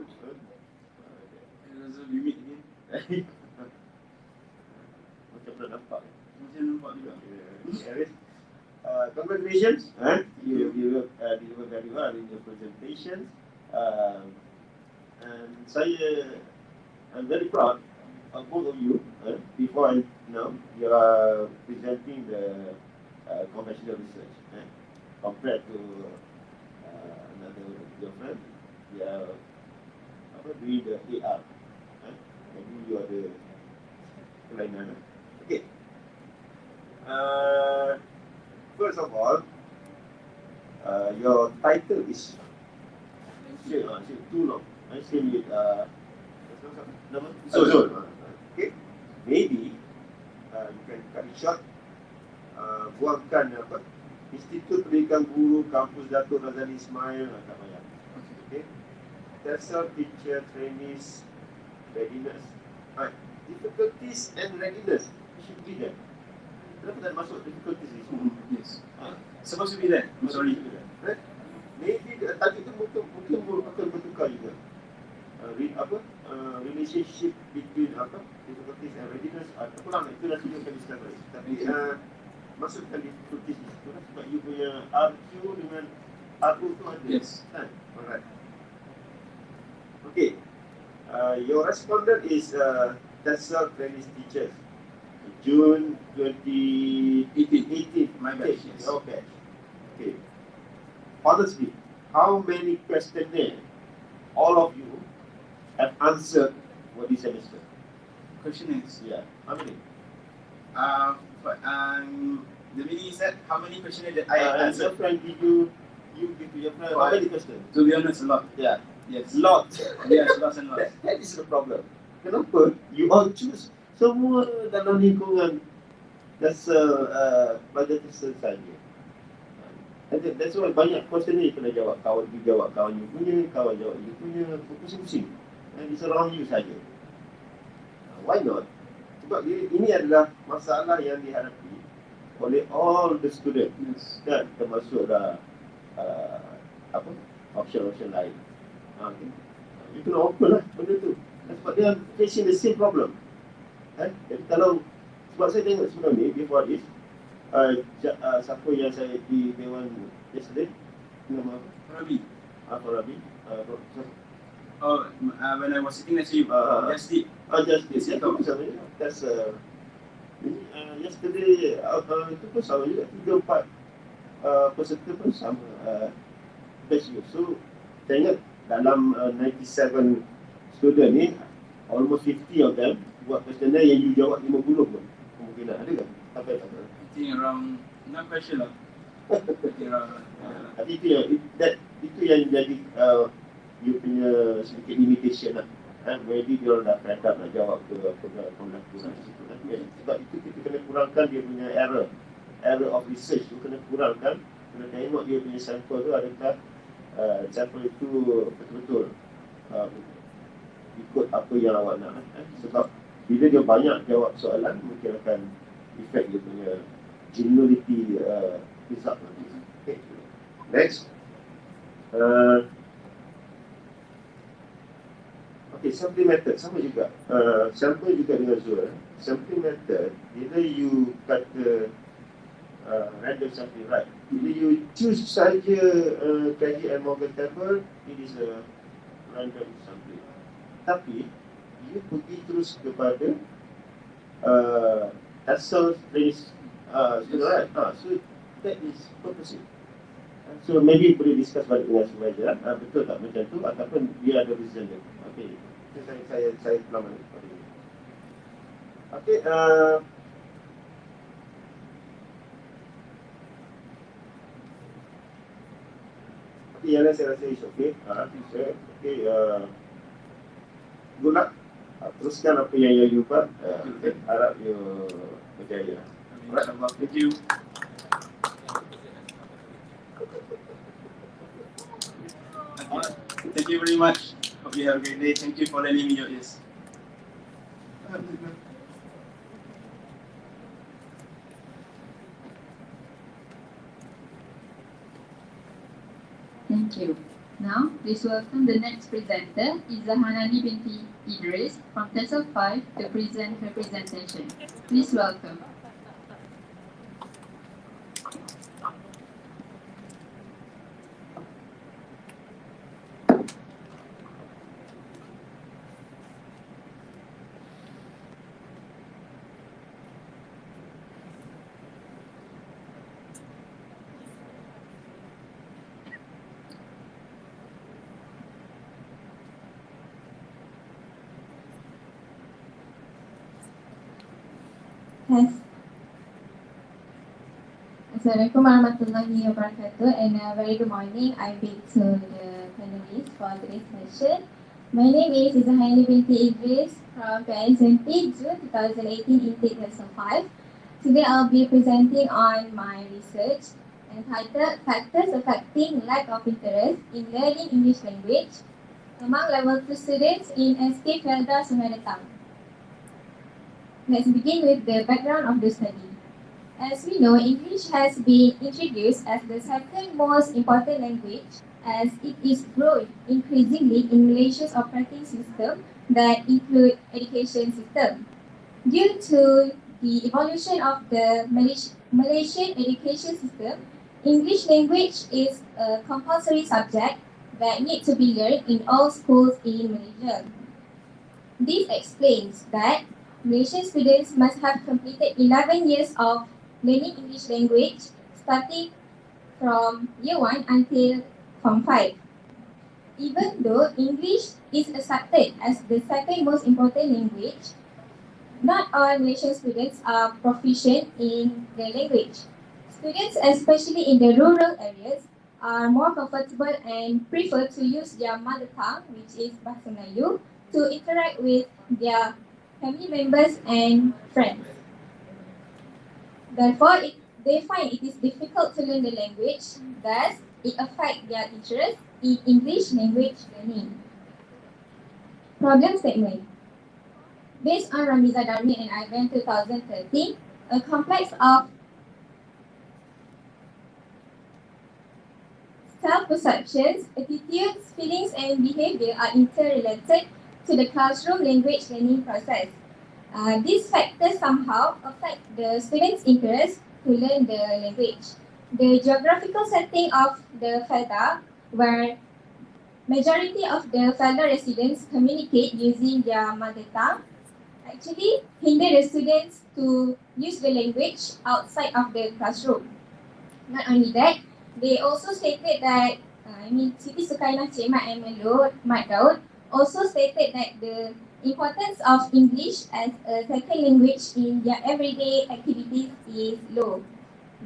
Macam pernah nampak. Congratulations. You deliver very well in your presentation. And I'm very proud of both of you. Before and now, you are presenting the conventional research compared to another your friend, they are doing the AR. Maybe you are the kelainan. Okay. First of all, your title is too long. I say with Zul. Okay. Maybe you can cut it short. Buangkan Institut Pendidikan Guru Kampus Datuk Razali Ismail, tak payah. Okay. Telsel teacher trainees readiness. Difficulties and readiness should be there. Kenapa tak masuk difficulties ni semua? Yes. Supposed to be there. I'm sorry. Right? Maybe tajuk tu mungkin akan bertukar juga. Relationship between difficulties and readiness. Kurang itu nanti you akan discuss lagi. Tapi masukkan difficulties di situ sebab you punya RQ dengan RU tu ada. Yes. Alright. Okay. Your respondent is Telsel Trainees teachers. June 2018. My batch. Yes. Your batch. Okay. Honestly, how many questionnaires all of you have answered for this semester? Questionnaires. Yeah. How many? The meaning is that how many questionnaires that I answered? Your friend give you give to your friend. How many questions? To be honest, a lot. Yeah. Yes. Lot. Yes, lots and lots. That is the problem. Kenapa? You all choose semua dalam lingkungan pelajar tersebut saja. That's why banyak question ni kena jawab. Kawan you jawab kawan you punya, kawan jawab you punya, pusing-pusing. It's around you saja. Why not? Sebab ini adalah masalah yang dihadapi oleh all the students. Yes. Dan termasuklah option lain. You kena open lah benda tu. Sebab dia facing the same problem. Jadi kalau, sebab saya tengok sebenarnya before this, siapa yang saya di Dewan yesterday, nama apa? Rabi. Rabi. When I was sitting next to you, just did. Just this. Ya, kamu sama ni. That's yesterday, itu pun sama juga. 3-4 peserta pun sama. Batch you. So, saya ingat dalam 97 student ni, almost 50 of them buat questionnaire yang you jawab 50 pun. Kemungkinan ada kan? Tak apa. I think around 6 question lah. Tapi itu yang jadi you punya sedikit limitation lah. Maybe dia orang dah fed up nak jawab ke apa kurang situ kan. Sebab itu kita kena kurangkan dia punya error of research tu kena kurangkan. Kena tengok dia punya sampel tu adakah sampel itu betul-betul ikut apa yang awak nak. Sebab bila dia banyak jawab soalan mungkin akan effect dia punya generality result nanti. Okay. Next. Okay, sampling method sama juga. Sampling juga dengan Zul. Sampling method, bila you kata random sampling, right? Bila you choose saja kaji and Morgan table, it is a random sampling. Tapi, you pergi terus kepada Telsel Trainees, right? So, that is purposive. So, maybe boleh discuss balik dengan semua betul tak macam tu, ataupun dia ada reason dia. Okay, saya lama ni. Okay, yang lain saya rasa is okay. Okay, good luck. Teruskan apa yang you buat. Harap you berjaya. Alright, thank you. Thank you very much. Hope you have a great day. Thank you for lending me your ears. Thank you. Now, please welcome the next presenter, Izzahanani binti Idris from Telsel 5 to present her presentation. Please welcome. Test. Assalamualaikum warahmatullahi wabarakatuh, and a very good morning. I bid to the panelists for today's session. My name is Zahani binti Idris from PISMP, June 2018 intake lesson 5. Today I'll be presenting on my research entitled Factors Affecting Lack of Interest in Learning English Language among Level 2 students in SK Felda Sungai. Let's begin with the background of the study. As we know, English has been introduced as the second most important language as it is growing increasingly in Malaysia's operating system that include education system. Due to the evolution of the Malaysian education system, English language is a compulsory subject that needs to be learned in all schools in Malaysia. This explains that Malaysian students must have completed 11 years of learning English language starting from year 1 until form 5. Even though English is accepted as the second most important language, not all Malaysian students are proficient in the language. Students, especially in the rural areas, are more comfortable and prefer to use their mother tongue, which is Bahasa Melayu, to interact with their family members and friends. Therefore, they find it is difficult to learn the language, thus it affects their interest in English language learning. Problem statement. Based on Ramiza Darmi and Ivan 2013, a complex of self-perceptions, attitudes, feelings, and behavior are interrelated to the classroom language learning process. These factors somehow affect the students' interest to learn the language. The geographical setting of the Felda, where majority of the Felda residents communicate using their mother tongue, actually hinder the students to use the language outside of the classroom. Not only that, they also stated that, Siti Sukainah Cik Mat and Mat Daud also stated that the importance of English as a second language in their everyday activities is low.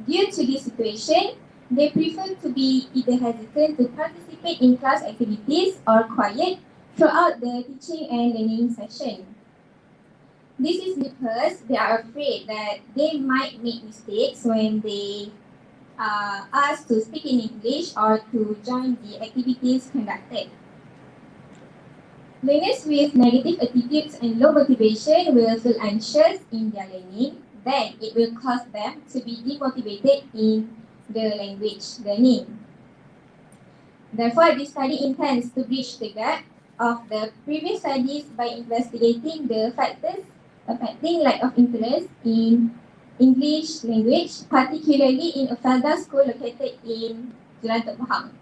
Due to this situation, they prefer to be either hesitant to participate in class activities or quiet throughout the teaching and learning session. This is because they are afraid that they might make mistakes when they are asked to speak in English or to join the activities conducted. Learners with negative attitudes and low motivation will feel anxious in their learning, then it will cause them to be demotivated in the language learning. Therefore, this study intends to bridge the gap of the previous studies by investigating the factors affecting lack of interest in English language, particularly in a Felda school located in Jelantok Pahang.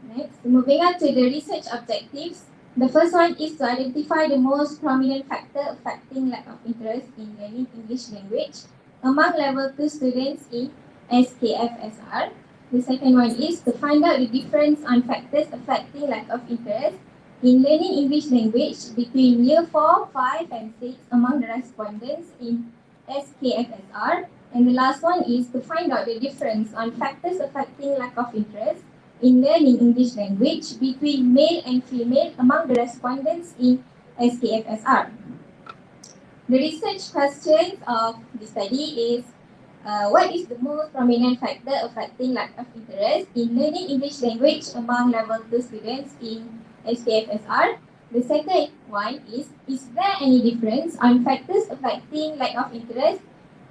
Next, moving on to the research objectives. The first one is to identify the most prominent factor affecting lack of interest in learning English language among level 2 students in SKFSR. The second one is to find out the difference on factors affecting lack of interest in learning English language between year 4, 5, and 6 among the respondents in SKFSR. And the last one is to find out the difference on factors affecting lack of interest in learning English language between male and female among the respondents in SKFSR. The research questions of the study is, what is the most prominent factor affecting lack of interest in learning English language among level 2 students in SKFSR? The second one is there any difference on factors affecting lack of interest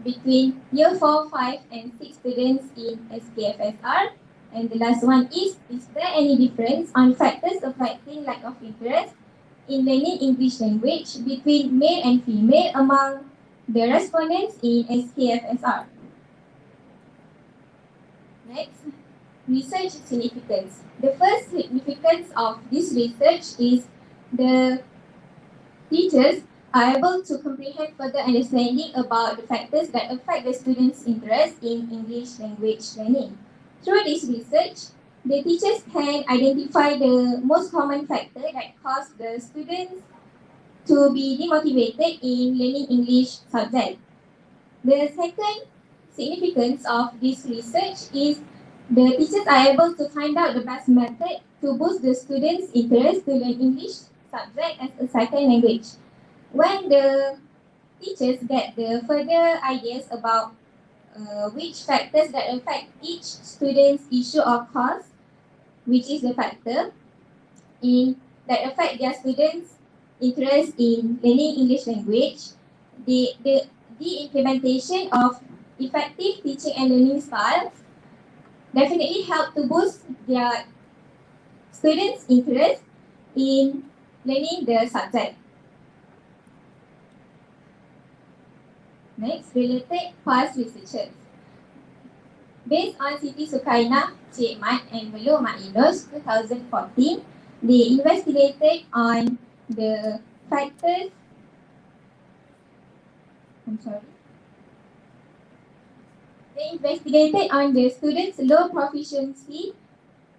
between year 4, 5, and 6 students in SKFSR? And the last one is there any difference on factors affecting lack of interest in learning English language between male and female among the respondents in SKFSR? Next, research significance. The first significance of this research is the teachers are able to comprehend further understanding about the factors that affect the students' interest in English language learning. Through this research, the teachers can identify the most common factor that cause the students to be demotivated in learning English subject. The second significance of this research is the teachers are able to find out the best method to boost the students' interest to learn English subject as a second language. When the teachers get the further ideas about which factors that affect each student's issue of course, which is the factor that affect their students' interest in learning English language, the implementation of effective teaching and learning styles definitely help to boost their students' interest in learning the subject. Next, related past researchers. Based on Siti Sukaina, Cik Mat and Melu Mak Inus 2014, they investigated on the factors They investigated on the students' low proficiency,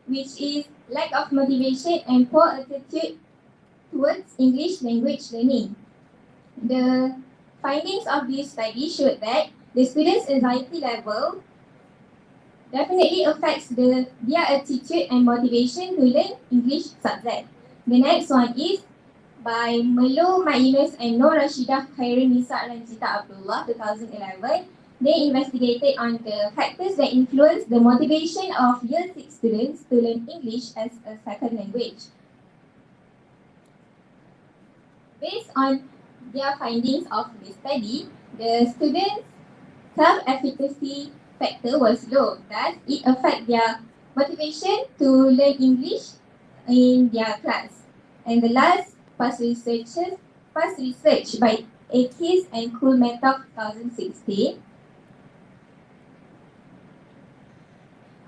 which is lack of motivation and poor attitude towards English language learning. The findings of this study showed that the students' anxiety level definitely affects their attitude and motivation to learn English subject. The next one is by Melu Mak Yunus and Nur Rashidah Khairul Nisa Ranjita Abdullah 2011. They investigated on the factors that influence the motivation of Year 6 students to learn English as a second language. Based on their findings of the study, the students' self-efficacy factor was low, thus it affects their motivation to learn English in their class. And the last past research by Akis and Kulmetov 2016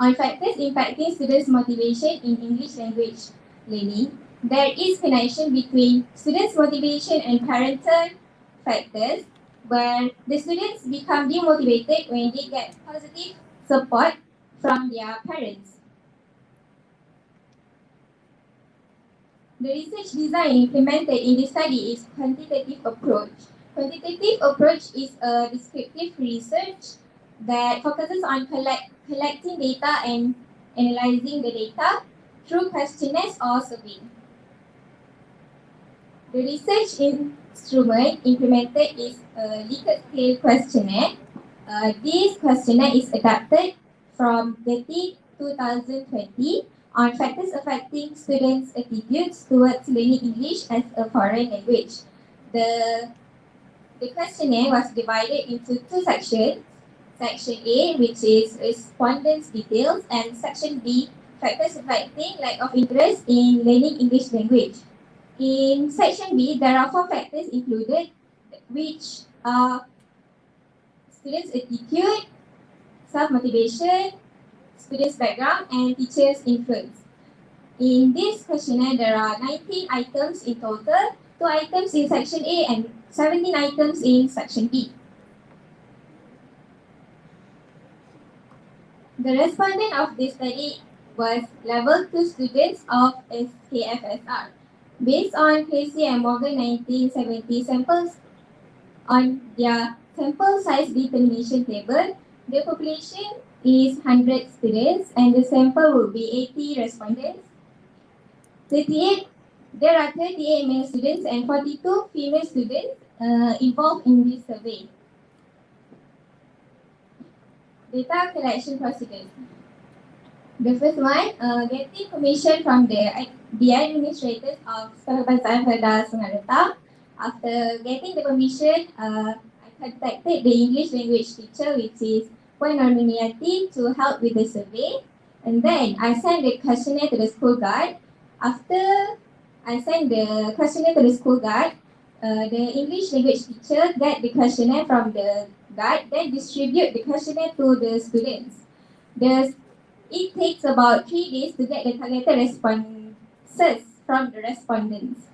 on factors impacting students' motivation in English language learning. There is connection between students' motivation and parental factors, where the students become demotivated when they get positive support from their parents. The research design implemented in this study is quantitative approach. Quantitative approach is a descriptive research that focuses on collecting data and analyzing the data through questionnaires or survey. The research instrument implemented is a Likert scale questionnaire. This questionnaire is adapted from DETI 2020 on factors affecting students' attitudes towards learning English as a foreign language. The questionnaire was divided into two sections. Section A, which is respondents' details, and Section B, factors affecting lack of interest in learning English language. In Section B, there are 4 factors included, which are students' attitude, self-motivation, students' background, and teachers' influence. In this questionnaire, there are 19 items in total, 2 items in Section A and 17 items in Section B. The respondent of this study was Level 2 students of SKFSR. Based on Casey and Morgan 1970 samples on their sample size determination table, the population is 100 students and the sample will be 80 respondents. There are 38 male students and 42 female students involved in this survey. Data collection procedures. The first one, getting permission from the administrators of Sekolah Bahasa Farda Sungai. After getting the permission, I contacted the English language teacher, which is Puan Norminiati, to help with the survey. And then I sent the questionnaire to the school guard. After I sent the questionnaire to the school guard, the English language teacher got the questionnaire from the guard, then distribute the questionnaire to the students. It takes about 3 days to get the targeted responses from the respondents.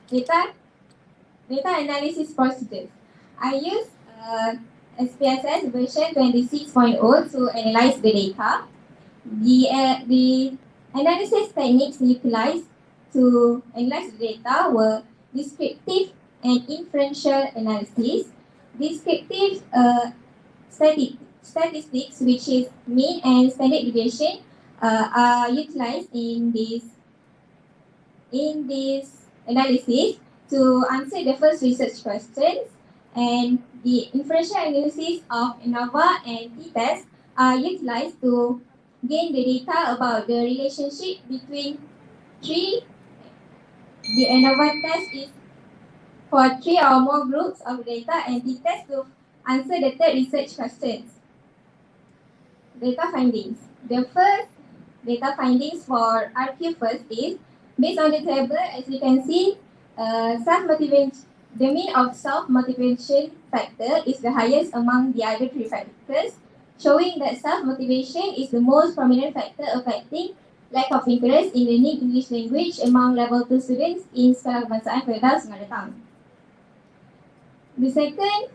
Data analysis procedures. I use SPSS version 26.0 to analyze the data. The Analysis techniques utilized to analyze the data were descriptive and inferential analysis. Descriptive statistics, which is mean and standard deviation, are utilized in this analysis to answer the first research questions, and the inferential analysis of ANOVA and t-test are utilized to gain the data about the relationship between three. The ANOVA test is for 3 or more groups of data, and t-test to answer the third research questions. Data findings. The first data findings for RQ first is, based on the table, as you can see, self-motivation, the mean of self-motivation factor is the highest among the other 3 factors, showing that self-motivation is the most prominent factor affecting lack of interest in learning English language among level 2 students in Sekolah Kebangsaan Kedah Sungai Datang. The second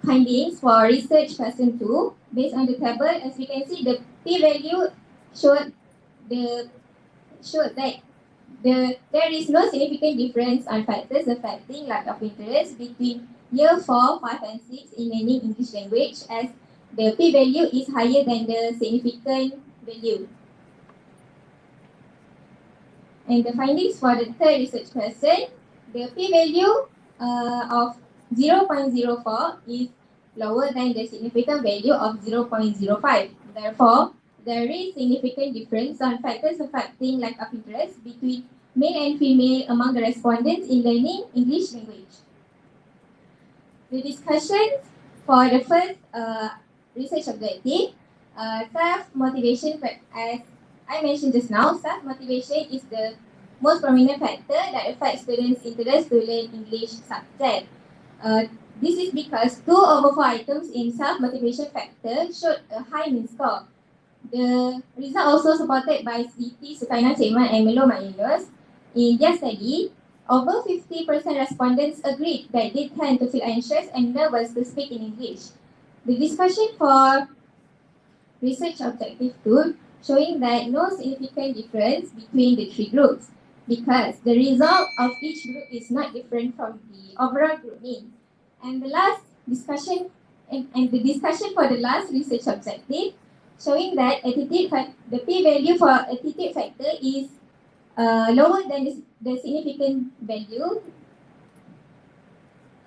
findings for research question 2, based on the table, as we can see, the p-value showed that there is no significant difference on factors affecting lack of interest between year 4, 5 and 6 in learning English language, as the p-value is higher than the significant value. And the findings for the third research question, the p-value of 0.04 is lower than the significant value of 0.05. Therefore, there is significant difference on factors affecting lack of interest between male and female among the respondents in learning English language. The discussions for the first research objective, self-motivation, as I mentioned just now, self-motivation is the most prominent factor that affects students' interest to learn English subject. This is because 2 over 4 items in self-motivation factor showed a high mean score. The result also supported by Siti Sukaina Chekman and Melo Mak. In their study, over 50% respondents agreed that they tend to feel anxious and nervous to speak in English. The discussion for research objective 2 showing that no significant difference between the 3 groups, because the result of each group is not different from the overall group mean. And the last discussion, and the discussion for the last research objective, showing that the p-value for attitude factor is lower than the significant value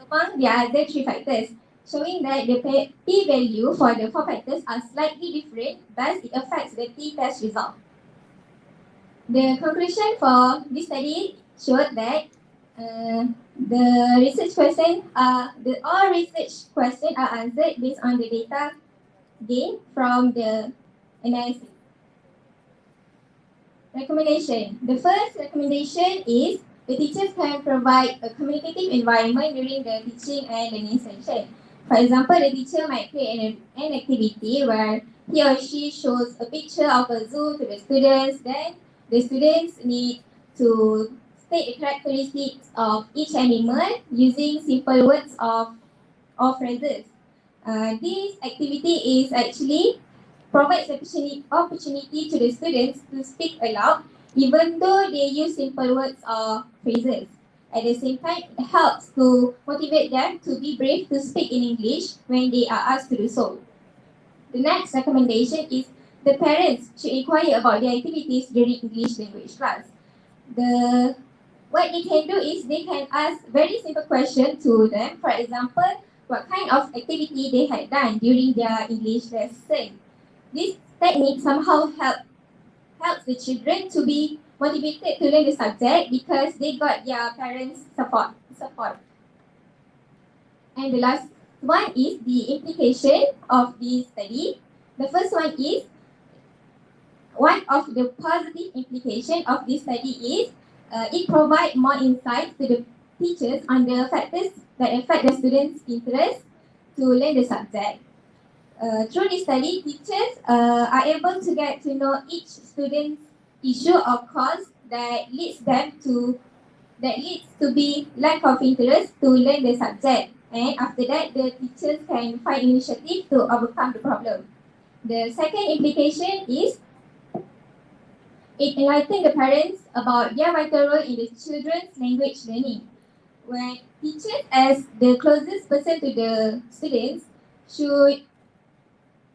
among the other 3 factors, showing that the p-value for the 4 factors are slightly different, thus it affects the t-test result. The conclusion for this study showed that the research question, all research questions are answered based on the data gained from the analysis. Recommendation. The first recommendation is the teachers can provide a communicative environment during the teaching and learning session. For example, the teacher might create an activity where he or she shows a picture of a zoo to the students. Then the students need to state the characteristics of each animal using simple words or phrases. This activity is actually provides opportunity to the students to speak aloud, even though they use simple words or phrases. At the same time, it helps to motivate them to be brave to speak in English when they are asked to do so. The next recommendation is the parents should inquire about the activities during English language class. What they can do is they can ask very simple questions to them. For example, what kind of activity they had done during their English lesson. This technique somehow helps the children to be motivated to learn the subject because they got their parents' support. And the last one is the implication of this study. The first one is, one of the positive implications of this study is it provides more insight to the teachers on the factors that affect the students' interest to learn the subject. Through this study, teachers are able to get to know each student's issue or cause that leads to be lack of interest to learn the subject. And after that, the teachers can find initiative to overcome the problem. The second implication is It enlightens the parents about their vital role in the children's language learning, where teachers, as the closest person to the students, should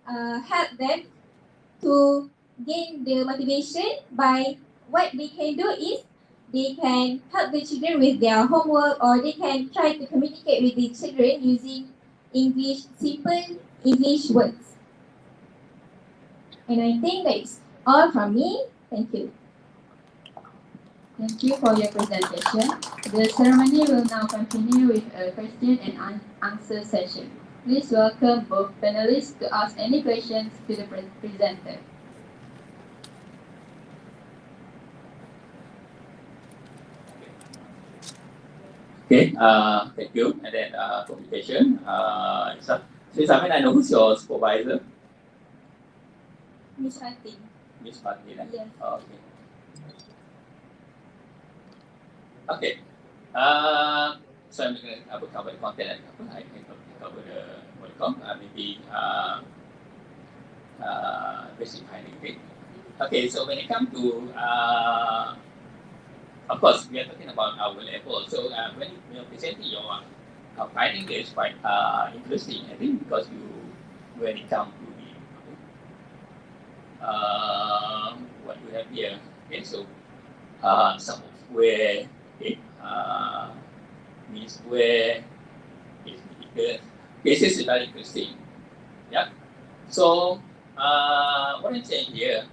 help them to gain the motivation by what they can do is they can help the children with their homework, or they can try to communicate with the children using simple English words. And I think that's all from me. Thank you. Thank you for your presentation. The ceremony will now continue with a question and answer session. Please welcome both panelists to ask any questions to the presenter. Okay, thank you. And then communication. Since I know who's your supervisor? Miss Fatih. Miss Fatih. Yes. Okay. Okay. So I'm going to cover the content and I can cover the maybe basic finding. Okay. So when it comes to of course, we are talking about our level. So when you are presenting your finding, is quite interesting. I think because when it comes to the what you have here, okay. So some of where means where is the cases is very interesting. Yeah. So what I'm saying here.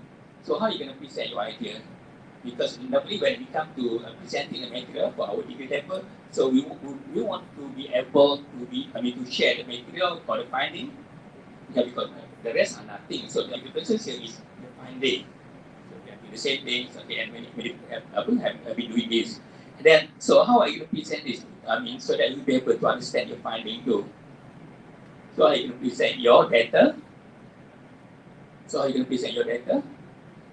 So how are you going to present your idea? Because normally when we come to presenting a material for our degree paper, so we want to be able to share the material for the finding, because the rest are nothing. So the differences here is the finding. So we have to do the same things, okay, and when we have been doing this. And then, so how are you going to present this? So that you'll be able to understand your finding too. So how are you going to present your data?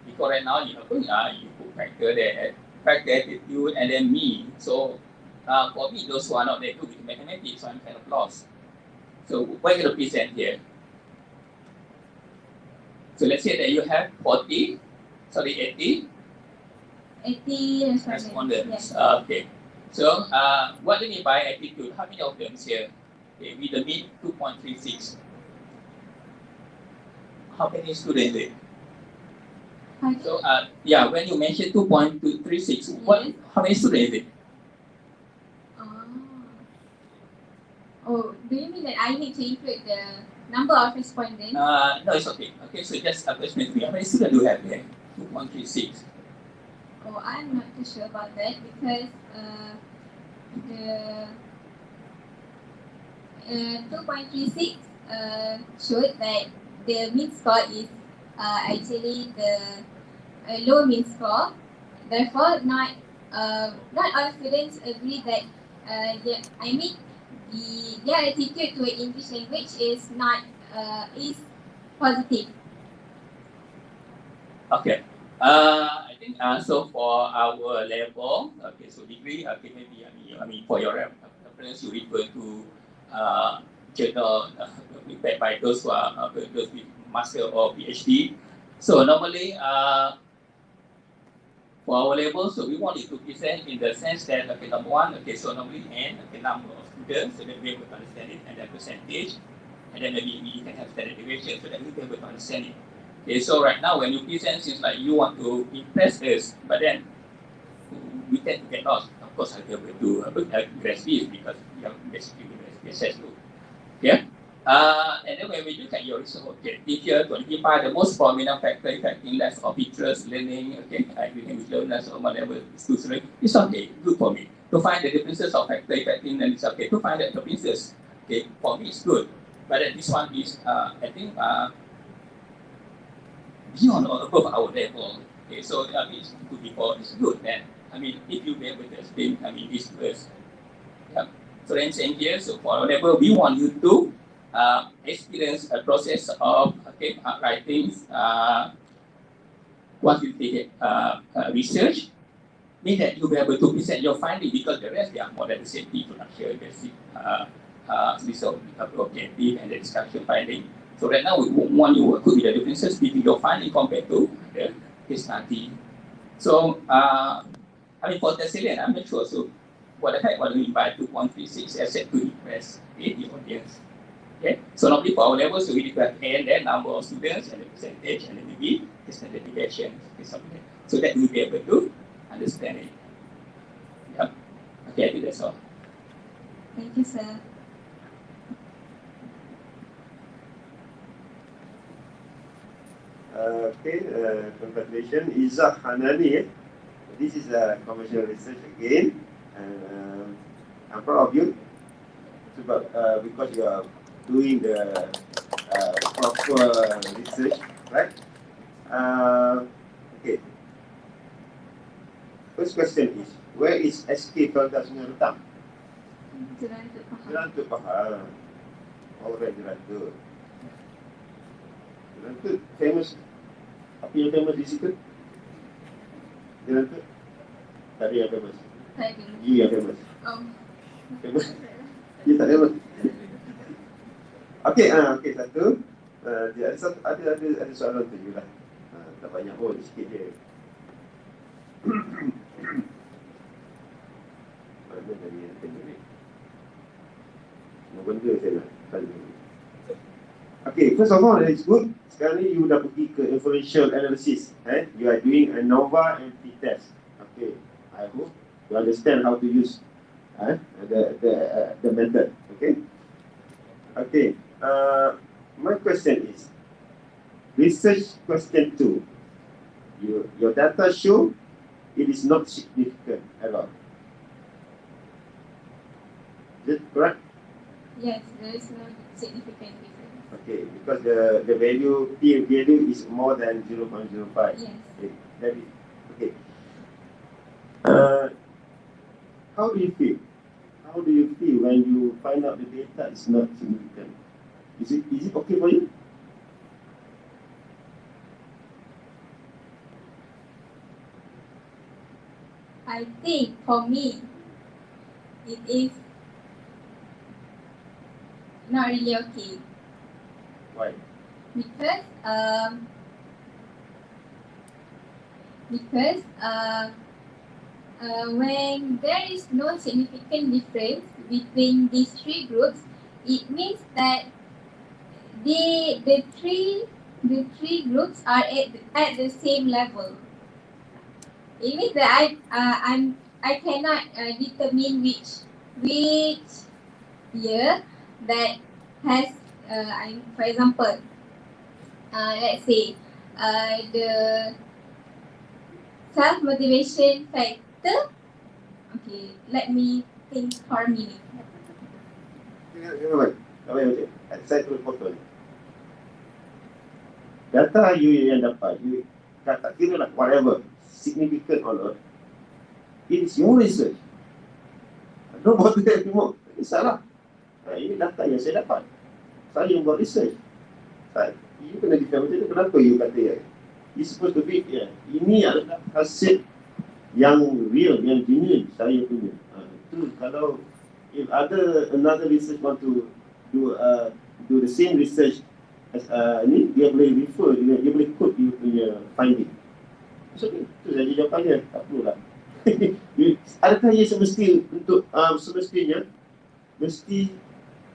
Because right now, you put factor there, fact, attitude, and then me. So for me, those who are not that good with mathematics, so I'm kind of lost. So what are you going to present here? So let's say that you have 80 respondents. Yes. Okay. So what do you mean by attitude? How many of them here? Okay, with the mean 2.36. How many students there? So when you mention 2.236, how many students is it? Oh, do you mean that I need to include the number of respondents? No, it's okay. Okay, so just a question to me. How many students do you have there? 2.36. Oh, I'm not too sure about that because the 2.36 showed that the mean score is actually the low mean score. Therefore, not all students agree that their attitude to English language is positive. Okay. I think so for our level, okay, so degree, okay, maybe for your reference, you refer to journal prepared by those who are those with master or PhD. So normally, for our level, so we wanted to present in the sense that, okay, number one, okay, so normally N, okay, number of students, so that we able to understand it, and then percentage, and then maybe we can have standard deviation, so that we be able to understand it. Okay, so right now when you present, seems like you want to impress us, but then we tend to get lost. Of course, I'll be able to grasp this because we are basically assessed to. Yeah. And then when we look at your research objective here, to identify the most prominent factor affecting less of interest, learning, okay, language learners or whatever students, it's okay, good for me. To find the differences of factor affecting learning, it's okay. To find the differences, okay, for me it's good. But this one is, I think, beyond or above our level. Okay, so it's good before it's good. Then, if you be able to explain, this to us. Yeah. So then saying here, so for our level, we want you to experience a process of writing quantitative research, mean that you'll be able to present your finding because the rest they are more than the same introduction, basic research objective and the discussion finding. So right now we want you to work with the differences between your finding compared to the case study So, I mean, for Tessillian, I'm not sure. So, what the heck, what do we mean by 2.36 asset to request in the audience? Okay, so normally for our levels, so we declare N, then number of students, and the percentage, and then maybe the standard deviation, something like that. So that we'll be able to understand it. Yep. Okay, I think that's all. Thank you, sir. Congratulations, Izzah Hanani. This is a commercial research again. I'm proud of you because you are doing the proper research, right? Okay. First question is, where is SK Fakultas Sungai Rotan? Jerantuk Pahang. Alright, Jerantuk. Jerantuk famous. Apa yang famous di situ? Jerantuk? Tadi yang famous. You yang famous. Famous. You tak famous. Okay, satu. Ada soalan tu juga. Tak banyak pun, sikit je. Mana tadi yang tengok ni? Semua benda saya nak tanya. Okay, first of all, it's good. Sekarang ni you dah pergi ke inferential analysis. You are doing ANOVA and t-test. Okay, I hope you understand how to use the method. Okay. Okay. My question is, research question 2. Your data show it is not significant at all. Is it correct? Yes, there is no significant difference. Okay, because the value P value is more than 0.05. Yes. Okay. That is, okay. How do you feel? How do you feel when you find out the data is not significant? Is it okay for you? I think for me, it is not really okay. Why? Because when there is no significant difference between these three groups, it means that the three groups are at the same level. It means that I cannot determine which year that has for example, let's say the self-motivation factor. Okay, let me think for a minute. Saya terus potong. Data you yang dapat, you tak kira lah whatever, significant or not, it is your research. Don't bother anymore. Ini salah. Ini data yang saya dapat. Saya yang buat research. You kena defend macam tu. Kenapa you kata ya? You supposed to be, ini adalah hasil yang real, yang genuine saya punya. Itu kalau if another research want to do the same research as ni, dia boleh refer, dia boleh quote you punya finding. So itu saja jawapannya. Tak perlulah. Adakah ia semestinya mesti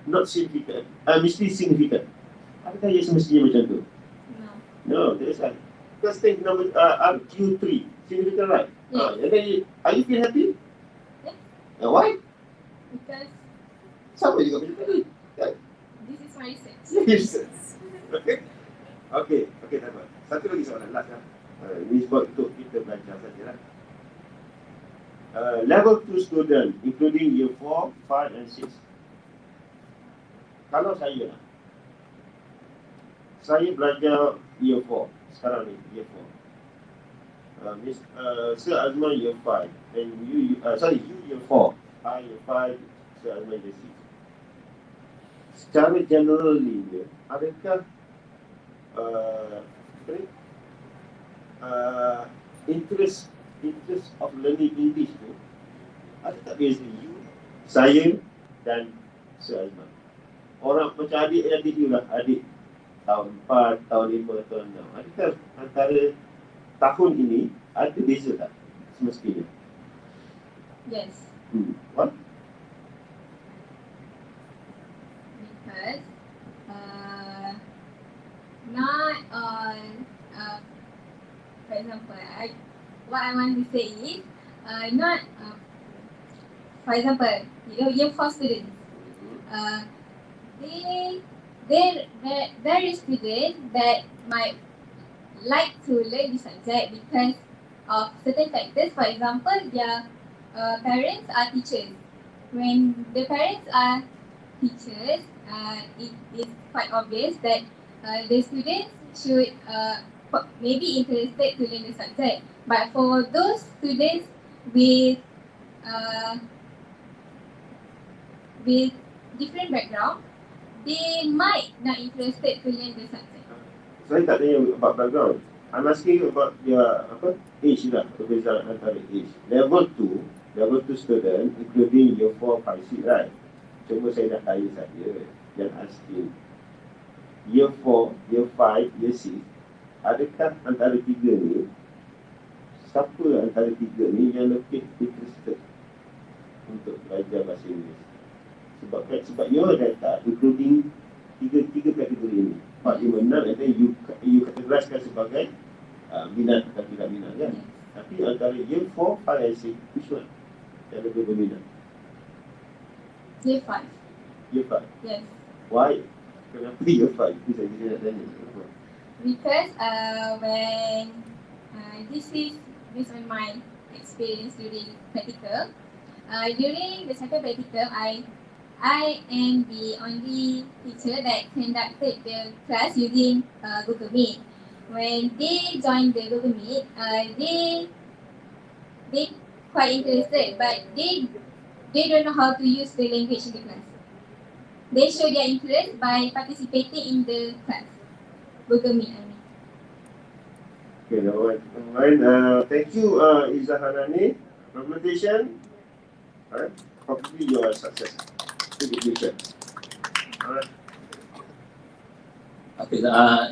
not significant, mesti significant? Adakah ia semestinya macam tu? No, that's right. First thing number RQ3, significant, right? Yes. And then are you feel happy? Yes. Why? Because Sama juga macam tadi. this is my research. Yes. Okay, tak apa. Satu lagi soalan last lah. Ini sebab untuk kita belajar sajalah. Level 2 student, including year 4, 5 and 6. Kalau saya lah, saya belajar year 4 sekarang ni, year 4. Sir Azman year 5 and you year 4, I year 5, Sir Azman year 6. Secara generally dia, adakah interest of learning English tu ada tak beza you, saya dan Sir Azman? Orang macam adik you lah, adik tahun 4, tahun 5, tahun 6. Adakah antara tahun ini Ada beza tak semestinya? Yes. What? Because not all, for example, what I want to say is not, for example, year 4 students, there is students that might like to learn this subject because of certain factors. For example, their parents are teachers. When the parents are teachers, it is quite obvious that the students should maybe interested to learn the subject. But for those students with different background, they might not interested to learn the subject. Saya tak tanya about background. I'm asking about their age lah, perbezaan antara age. Level 2 student including year 4, 5, 6, right? Cuma saya dah tanya saja dan asking. Year 4, year 5, year 6, adakah antara tiga ni, siapa antara tiga ni yang lebih interested untuk belajar bahasa Inggeris? Sebab your data including tiga kategori ini. 4, 5, 6, and then you kategoriskan sebagai minat atau tidak minat kan? Tapi antara year 4, 5 and 6, which one yang lebih berminat? Year 5. Year 5? Yes. Why? Kenapa year 5? Itu saya nak tanya. Because when this is based on my experience during practical. During the second practical, I am the only teacher that conducted the class using Google Meet. When they joined the Google Meet, they quite interested, but they don't know how to use the language in the class. They show their interest by participating in the class. Google Meet, I mean. Okay, alright. Thank you, Izahanani. Presentation. Alright, hopefully you are success. Education. Alright. Okay,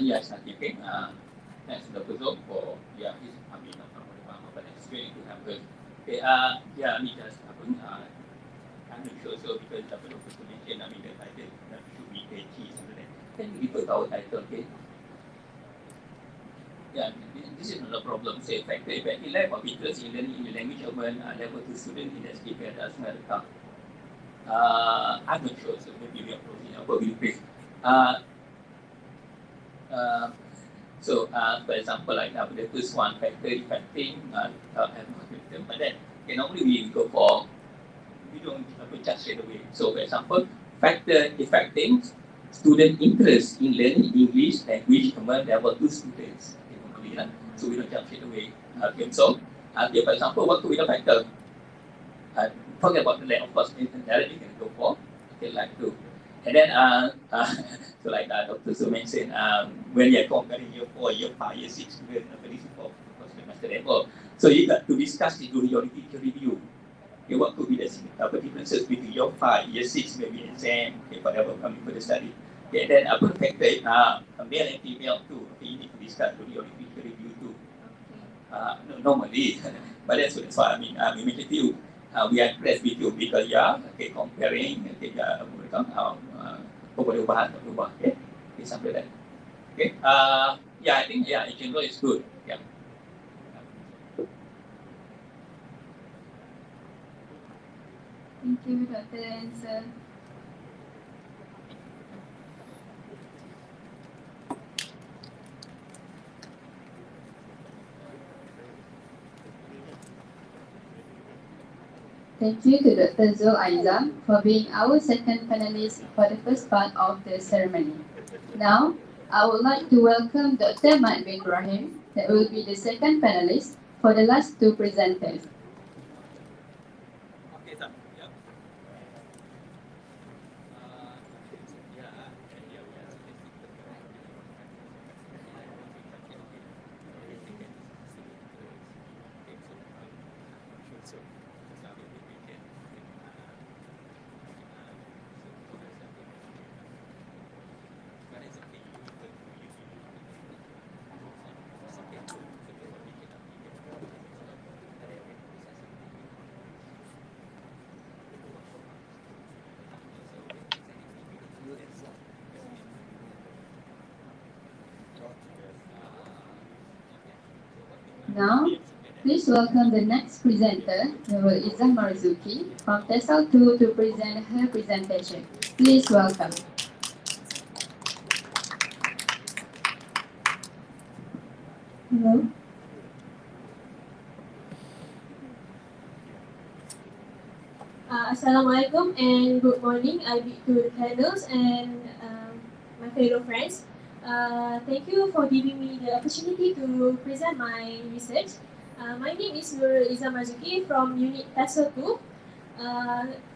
yes, okay. Thanks to the person for his experience to have good. Okay, me just I'm not sure so because the person mentioned, the title that should be key something like that. Can you refer to our title, okay? Yeah, this is not a problem. Say, factor effective lack of interest in learning in the language of level 2 student in the speaker as well. I'm not sure, so maybe we are probably please. For example, like the first one, factor affecting, but then normally we go for, we don't just straight away. So, for example, factor affecting student interest in learning English language among level 2 students. So we don't jump straight away. For example, what could be the factor? Forget about the lack, of course, directly can go for, like to. And then, so like Dr. Su mentioned, when you're comparing year 4, year 5, year 6 students, for master level, so you got to discuss it during your literature review. Okay, what could be the differences between year 5, year 6, maybe exam, whatever coming for the study. Okay, then factor, male and female too. Okay, you need to discuss during your literature review too. Normally, but that's why we mentioned to you. We are impressed with you because comparing, something like that. Okay, I think in general it's good. Yeah. Thank you, Dr. Ansel. Thank you to Dr. Zul Aizam for being our second panelist for the first part of the ceremony. Now, I would like to welcome Dr. Mat bin Ibrahim, that will be the second panelist for the last two presenters. Okay, sir. Now, please welcome the next presenter, Nurul Izzah Marzuki from TESOL 2 to present her presentation. Please welcome. Hello. Assalamualaikum and good morning. I bid to the panels and my fellow friends. Thank you for giving me the opportunity to present my research. My name is Nurul Izzah Marzuki from Unit TESOL 2.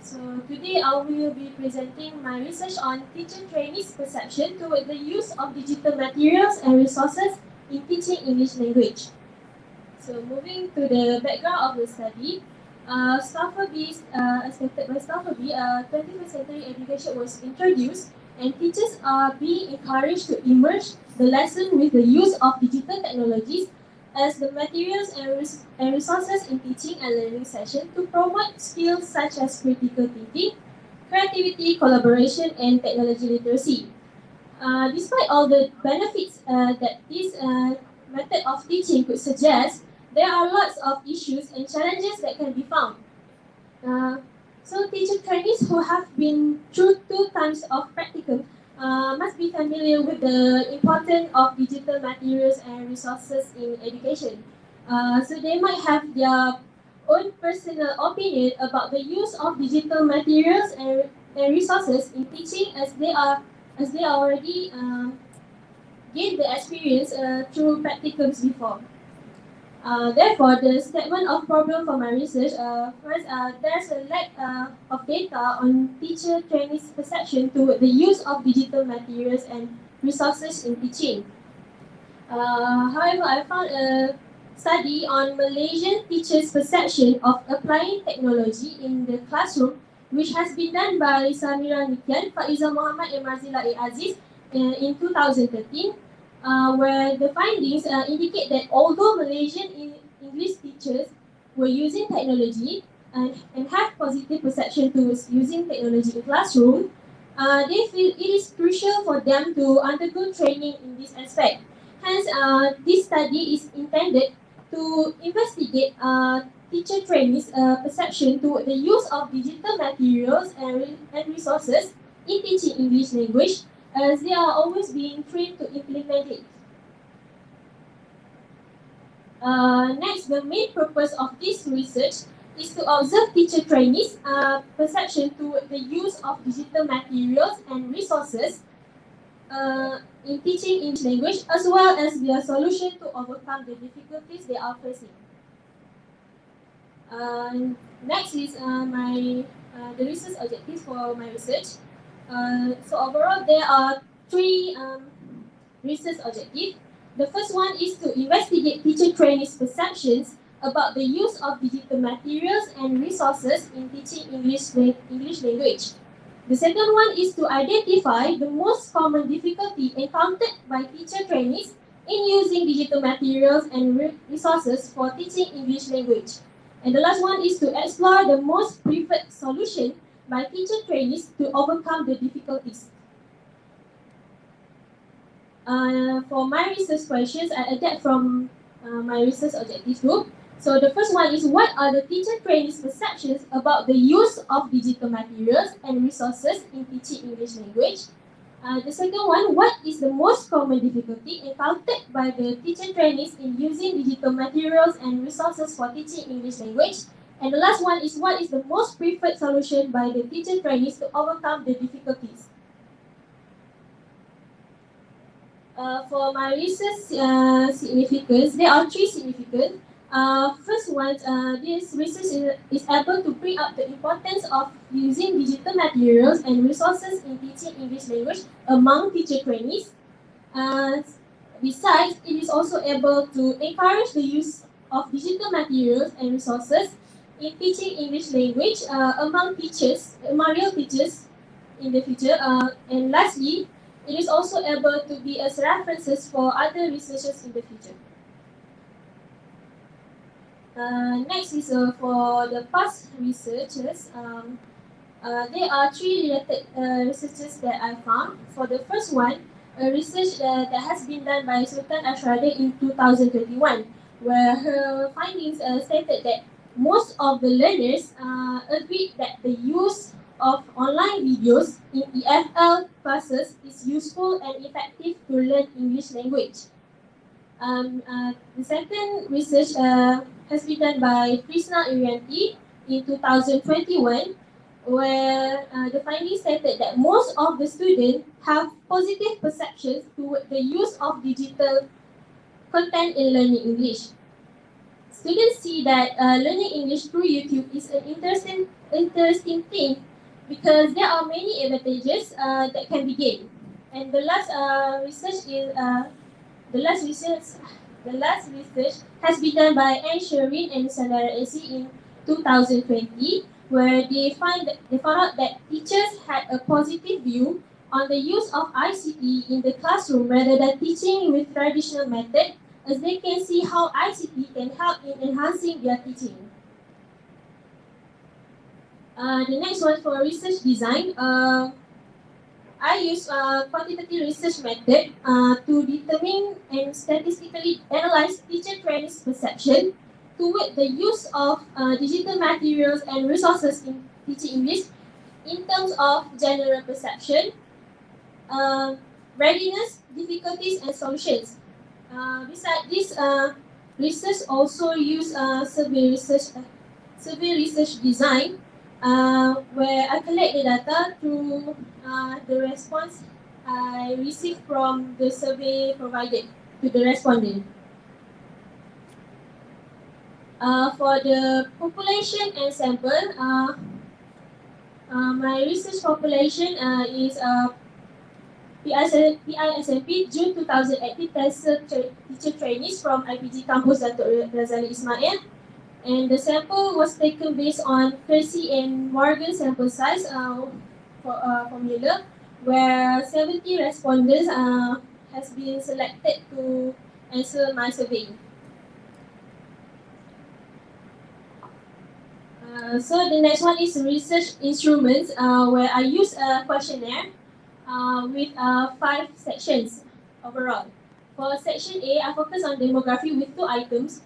So today I will be presenting my research on teacher trainees' perception toward the use of digital materials and resources in teaching English language. So moving to the background of the study, expected by Stafford, 21st century education was introduced and teachers are being encouraged to immerse the lesson with the use of digital technologies as the materials and resources in teaching and learning session to promote skills such as critical thinking, creativity, collaboration, and technology literacy. Despite all the benefits that this method of teaching could suggest, there are lots of issues and challenges that can be found. So teacher trainees who have been through 2 times of practicum must be familiar with the importance of digital materials and resources in education. So they might have their own personal opinion about the use of digital materials and resources in teaching as they already gained the experience through practicums before. Therefore, the statement of problem for my research, first, there's a lack of data on teacher trainees' perception toward the use of digital materials and resources in teaching. However, I found a study on Malaysian teachers' perception of applying technology in the classroom, which has been done by Samira Nikian, Faizal Muhammad, and Marzila A. Aziz in 2013. Where the findings indicate that although Malaysian English teachers were using technology and have positive perception towards using technology in classroom, they feel it is crucial for them to undergo training in this aspect. Hence, this study is intended to investigate teacher trainees' perception toward the use of digital materials and resources in teaching English language, as they are always being trained to implement it. Next, the main purpose of this research is to observe teacher trainees' perception toward the use of digital materials and resources in teaching English language, as well as their solution to overcome the difficulties they are facing. Next is the research objectives for my research. So overall, there are 3 research objectives. The first one is to investigate teacher trainees' perceptions about the use of digital materials and resources in teaching English language. The second one is to identify the most common difficulty encountered by teacher trainees in using digital materials and resources for teaching English language. And the last one is to explore the most preferred solution by teacher trainees to overcome the difficulties. For my research questions, I adapt from my research objectives group. So the first one is, what are the teacher trainees' perceptions about the use of digital materials and resources in teaching English language? The second one, what is the most common difficulty encountered by the teacher trainees in using digital materials and resources for teaching English language? And the last one is, what is the most preferred solution by the teacher trainees to overcome the difficulties? For my research significance, there are 3 significant. First one, this research is able to bring up the importance of using digital materials and resources in teaching English language among teacher trainees. Besides, it is also able to encourage the use of digital materials and resources in teaching English language among real teachers in the future. And lastly, it is also able to be as references for other researchers in the future. Next is for the past researchers. There are 3 related researches that I found. For the first one, a research that has been done by Sultan Ashrade in 2021, where her findings stated that most of the learners agreed that the use of online videos in EFL classes is useful and effective to learn English language. The second research has been done by Krishna Irianti in 2021, where the findings stated that most of the students have positive perceptions toward the use of digital content in learning English. Students see that learning English through YouTube is an interesting thing because there are many advantages that can be gained. And the last research has been done by Anne Sherwin and Sandara AC in 2020, where they found out that teachers had a positive view on the use of ICT in the classroom rather than teaching with traditional method, as they can see how ICT can help in enhancing their teaching. The next one for research design. I use quantitative research method to determine and statistically analyze teacher trainees' perception toward the use of digital materials and resources in teaching English in terms of general perception, readiness, difficulties, and solutions. Besides this, research also use survey research design, where I collect the data through the response I received from the survey provided to the respondent. For the population and sample, my research population is PISMP June 2018 teacher trainees from IPG Campus Datuk Razali Ismail. And the sample was taken based on Kersey and Morgan sample size formula, where 70 respondents has been selected to answer my survey. So the next one is research instruments, where I use a questionnaire with 5 sections overall. For section A, I focus on demography with 2 items.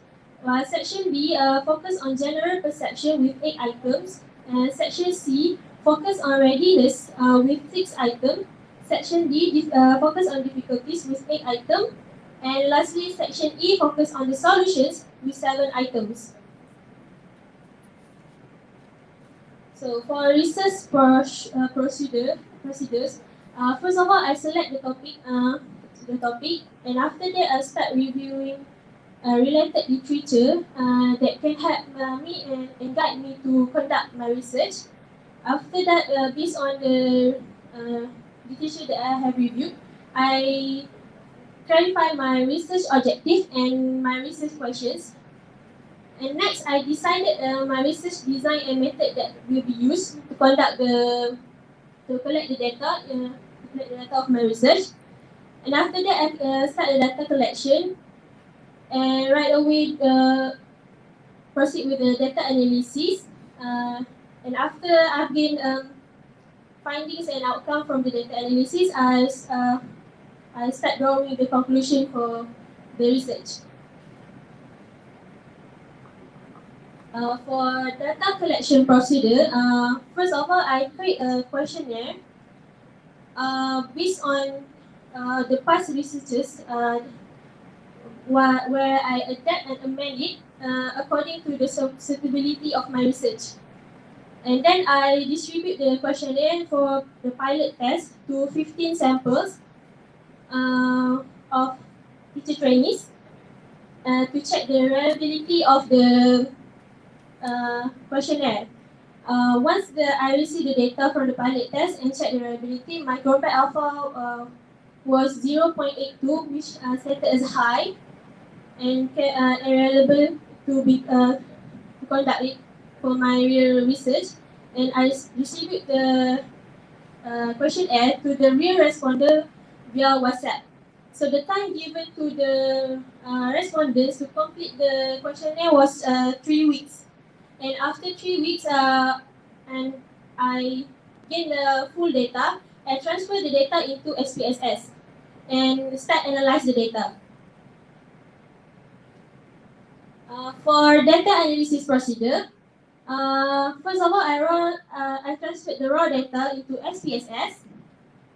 Section B focus on general perception with 8 items, and section C focus on readiness with 6 items. Section D focus on difficulties with 8 items, and lastly section E focus on the solutions with 7 items. So for research procedures, first of all I select the topic, and after that I start reviewing related literature that can help me and guide me to conduct my research. After that, based on the literature that I have reviewed, I clarify my research objective and my research questions. And next, I decided my research design and method that will be used to collect the data of my research. And after that, I start the data collection, and right away proceed with the data analysis. And after I've gained findings and outcome from the data analysis, I start drawing the conclusion for the research. For data collection procedure, first of all, I create a questionnaire based on the past researches, where I adapt and amend it according to the suitability of my research. And then I distribute the questionnaire for the pilot test to 15 samples of teacher trainees to check the reliability of the questionnaire. Once I receive the data from the pilot test and check the reliability, my compact alpha was 0.82, which stated as high and reliable to be to conduct it for my real research. And I distribute the questionnaire to the real responder via WhatsApp. So the time given to the respondents to complete the questionnaire was 3 weeks. And after 3 weeks, and I gain the full data, I transfer the data into SPSS and start analyze the data. For data analysis procedure, first of all, I transferred the raw data into SPSS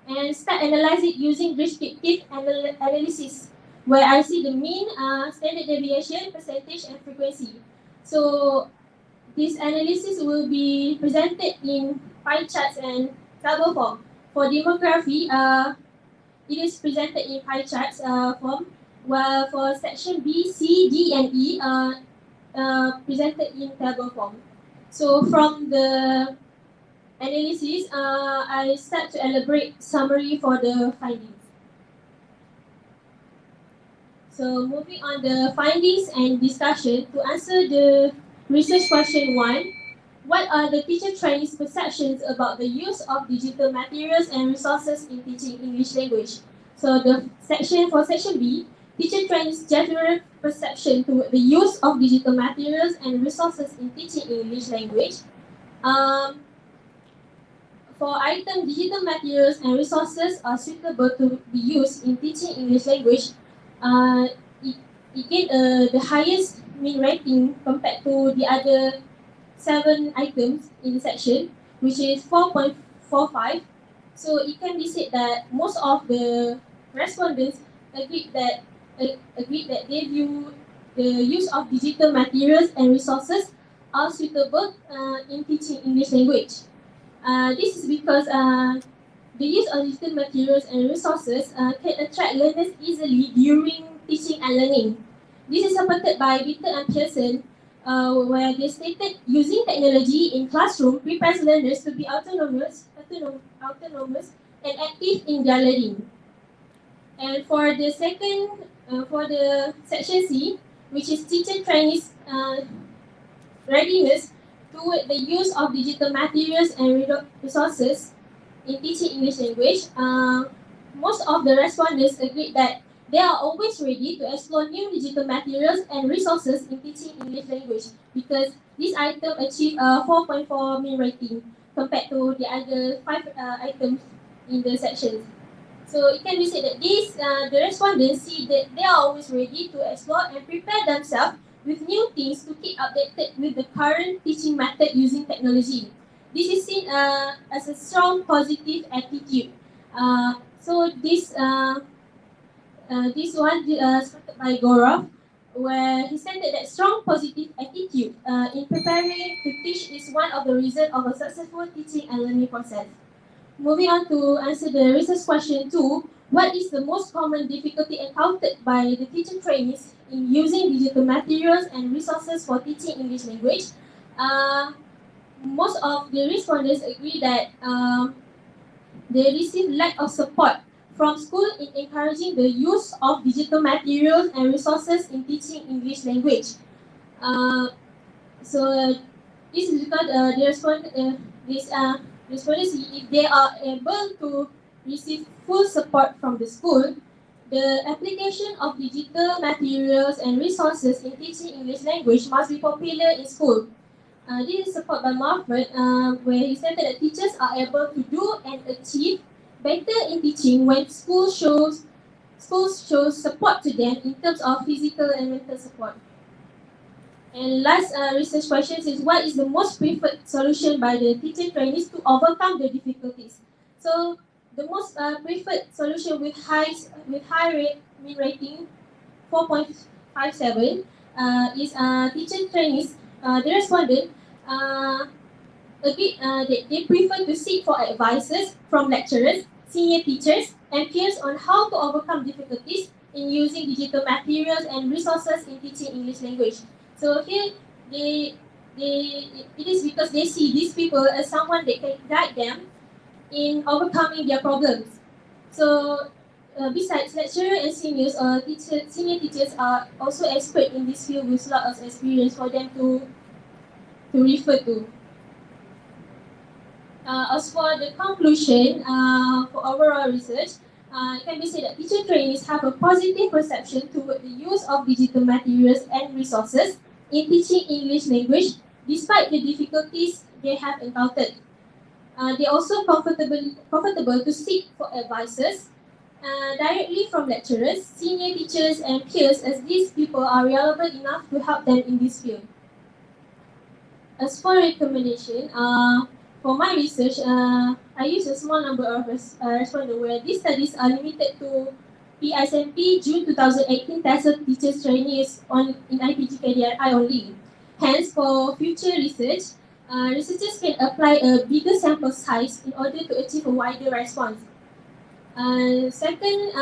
and start analyze it using descriptive analysis, where I see the mean, standard deviation, percentage, and frequency. So this analysis will be presented in pie charts and table form. For demography, it is presented in pie charts form, while for section B, C, D, and E, presented in table form. So from the analysis, I start to elaborate summary for the findings. So moving on the findings and discussion, to answer the research question 1, what are the teacher trainees' perceptions about the use of digital materials and resources in teaching English language? So the section for section B, teacher trainees' general perception to the use of digital materials and resources in teaching English language. For item digital materials and resources are suitable to be used in teaching English language, it get the highest mean rating compared to the other 7 items in the section, which is 4.45. So it can be said that most of the respondents agreed that they view the use of digital materials and resources are suitable in teaching English language. This is because the use of digital materials and resources can attract learners easily during teaching and learning. This is supported by Bitter and Pearson, where they stated using technology in classroom prepares learners to be autonomous and active in their learning. And for the section C, which is teacher trainees readiness toward the use of digital materials and resources in teaching English language, most of the respondents agreed that they are always ready to explore new digital materials and resources in teaching English language, because this item achieved a 4.4 mean rating compared to the other 5 items in the sections. So it can be said that the respondents see that they are always ready to explore and prepare themselves with new things to keep updated with the current teaching method using technology. This is seen as a strong positive attitude. So this one started by Gaurav, where he stated that strong positive attitude in preparing to teach is one of the reasons of a successful teaching and learning process. Moving on to answer the research question 2, what is the most common difficulty encountered by the teacher trainees in using digital materials and resources for teaching English language? Most of the respondents agree that they receive lack of support from school in encouraging the use of digital materials and resources in teaching English language. So this is because the respondents, if they are able to receive full support from the school, the application of digital materials and resources in teaching English language must be popular in school. This is supported by Marford, where he said that teachers are able to do and achieve better in teaching when schools show support to them in terms of physical and mental support. And last research question is, what is the most preferred solution by the teacher trainees to overcome the difficulties? So the most preferred solution with high mean rating 4.57 is teacher trainees. The respondent agreed that they prefer to seek for advices from lecturers, senior teachers, and peers on how to overcome difficulties in using digital materials and resources in teaching English language. So here, it is because they see these people as someone that can guide them in overcoming their problems. So besides lecturers and seniors, senior teachers are also expert in this field with lots of experience for them to refer to. As for the conclusion for overall research, it can be said that teacher trainees have a positive perception toward the use of digital materials and resources in teaching English language, despite the difficulties they have encountered. They are also comfortable to seek for advices directly from lecturers, senior teachers, and peers, as these people are reliable enough to help them in this field. As for recommendation, for my research, I use a small number of respondents where these studies are limited to PISMP June 2018 TESOL teachers trainees in IPG KDRI only. Hence, for future research, researchers can apply a bigger sample size in order to achieve a wider response. Second,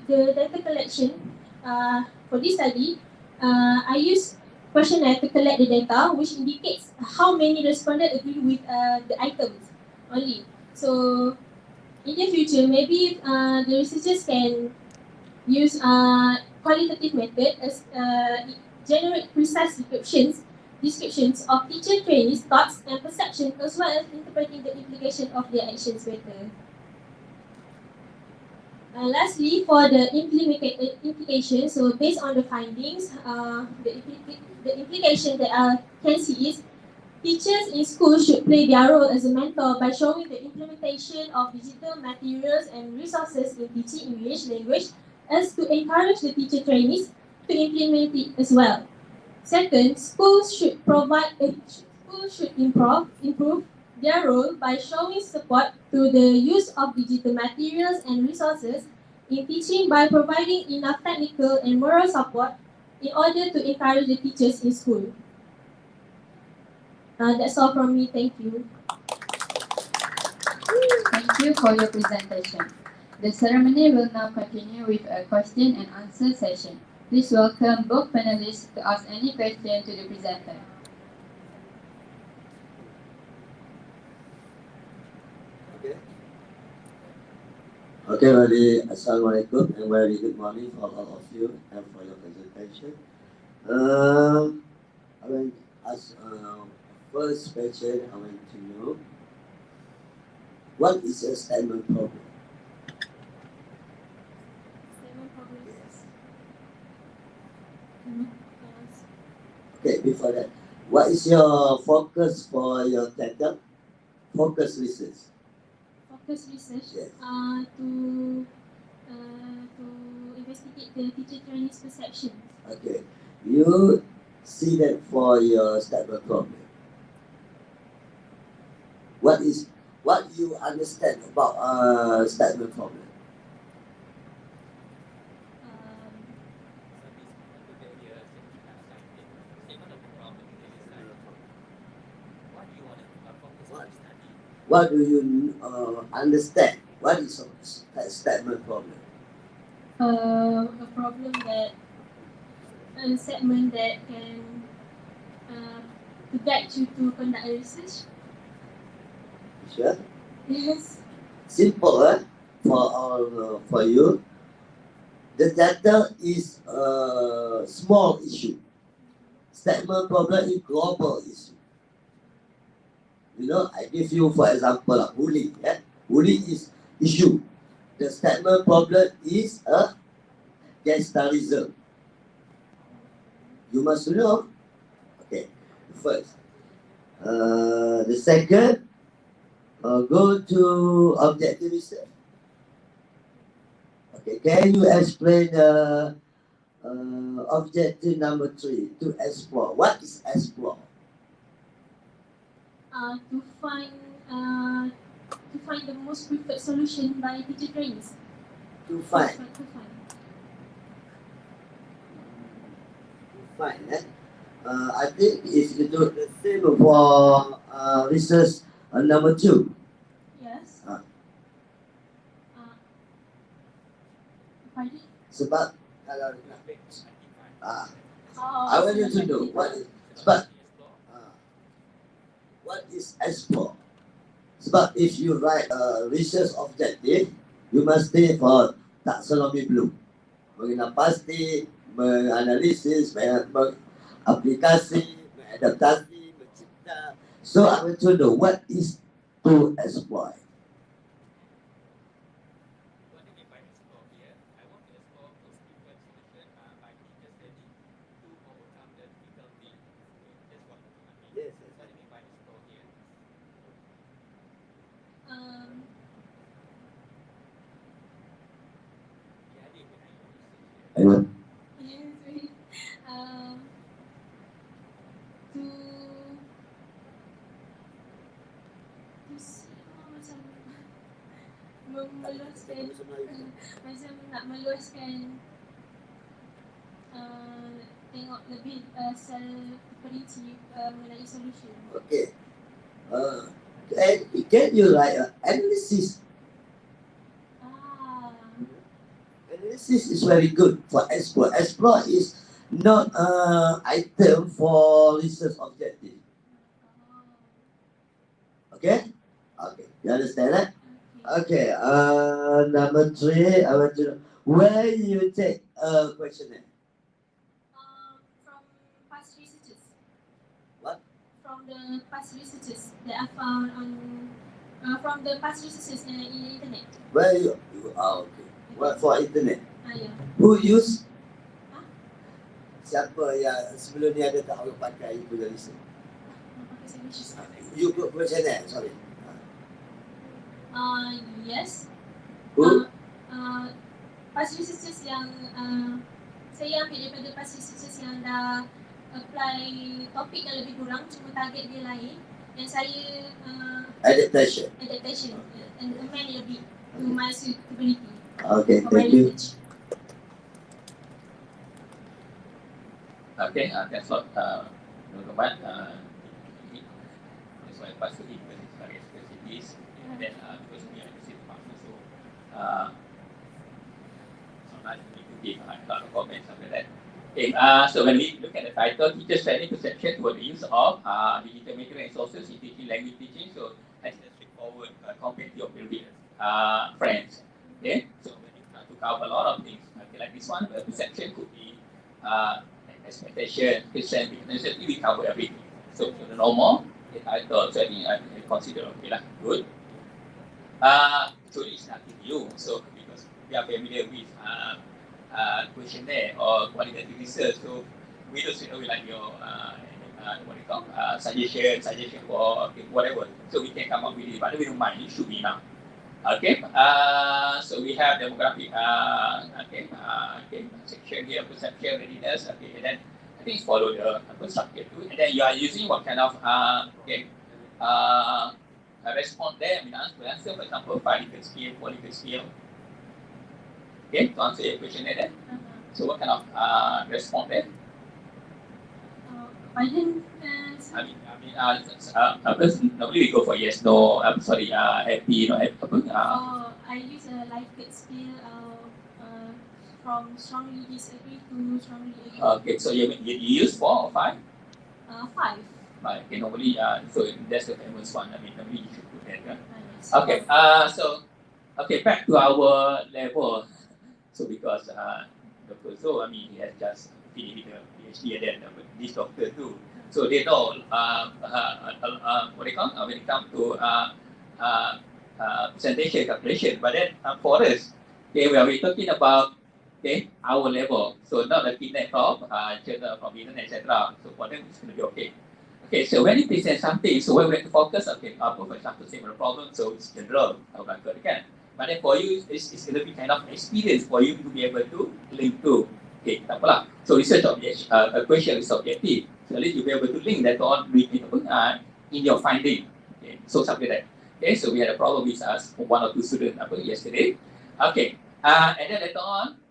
the data collection for this study, I use questionnaire to collect the data, which indicates how many respondents agree with the items only. So in the future, maybe the researchers can use qualitative method as generate precise descriptions of teacher trainees' thoughts and perceptions, as well as interpreting the implication of their actions better. Lastly, for the implication, so based on the findings, the implication that I can see is teachers in schools should play their role as a mentor by showing the implementation of digital materials and resources in teaching English language as to encourage the teacher trainees to implement it as well. Second, schools should improve their role by showing support to the use of digital materials and resources in teaching by providing enough technical and moral support in order to encourage the teachers in school. That's all from me. Thank you. Thank you for your presentation. The ceremony will now continue with a question and answer session. Please welcome both panelists to ask any question to the presenter. Okay, very Assalamualaikum and very good morning for all of you and for your presentation. I will ask first question. I want to know what is a statement problem? Statement problem. Yes. Yes. Okay, before that, what is your focus for your title? Focus research. Focus research. Yes. To investigate the teacher trainees' perceptions. Okay, you see that for your statement problem. What you understand about statement problem? What do you understand? What is a statement problem? A problem that a segment that can to guide you to conduct a research. Sure. Yes. Simple, for you. The data is a small issue. Statement problem is global issue. You know, I give you for example bullying. Yeah? Bullying is issue. The statement problem is a gangsterism. You must know. Okay, first. The second, go to objective research. Okay, can you explain objective number 3 to explore? What is explore? To find the most preferred solution by teacher trainees. To find. To find. Fine. I think it's the same for research number 2. Yes. Ah. Pardon? Sebab kalau I I want you to know what is explore. Sebab if you write a research objective, you must stay for taxonomy blue. Mengenal pasti, menganalisis, mengaplikasi, mengadaptasi, mencipta. So I want to know what is to exploit. macam meluaskan macam nak meluaskan tengok lebih secara perinci mengenai solution. Okay. Can you write analysis? Analysis is very good for explore. Explore is not item for research objective. Okay? Okay. You understand that? Okay. Number 3, I want to know where you take a questionnaire. From past researches. What? From the past researches that I found on from the past researches in the internet. Where you okay. What for internet? Yeah. Who use? Huh? Siapa yang sebelum ni ada tak orang pakai itu dari sini? You put questionnaire, sorry. Yes. Who? Past researchers yang saya ambil daripada past researchers yang dah apply topik yang lebih kurang, cuma target dia lain, yang saya adaptation and amend a bit to my suitability. Okay, thank you. Okay, that's what Tempat. That's why past week because it's very specialties, and then because we are the same partner, so sometimes we need to give a lot of comments after that. Okay, so when we look at the title, teachers' training perception for the use of digital material and sources in teaching language teaching. So that's straightforward compared to your previous friends. Okay, so when you have to cover a lot of things, okay, like this one, the perception could be expectation, percent, we cover everything. So for the normal, the title, so I think I consider okay lah, good. Actually it's nothing new. So because we are familiar with questionnaire or qualitative research, so we don't know we like your what do you call suggestion for okay, whatever. So we can come up with it, but we don't mind. It should be enough. Okay. So we have demographic. Section here, perception, readiness. Okay, and then I think it's follow the structure too. And then you are using what kind of response there. I mean, answer for example, political skill, political skill. Okay, to answer your question there. So what kind of response there? Normally we go for yes, no. Sorry, happy, no happy. I use a life skill from strongly disagree to strongly agree. Okay, so you use 4 or 5? 5. Okay, normally, so that's the famous one. I mean, normally you should put that. Yes. Okay, okay, back to our level. So because Dr. Zo, I mean, he has just finished a PhD and then this doctor too. So they know what they call when it comes to presentation calculation. But then for us, okay, we are talking about our level. So not the internet from journal from internet, etc. So for them, it's going to be okay. Okay, so when you present something, so when we have to focus, okay, for example, similar problem, so it's general, but then for you, it's going to be kind of experience for you to be able to link to. Okay, tak apalah. So research object, a question is objective. So at least you'll be able to link that on in your finding. Okay, so something like that. Okay, so we had a problem with us, 1 or 2 students yesterday. Okay, and then later on,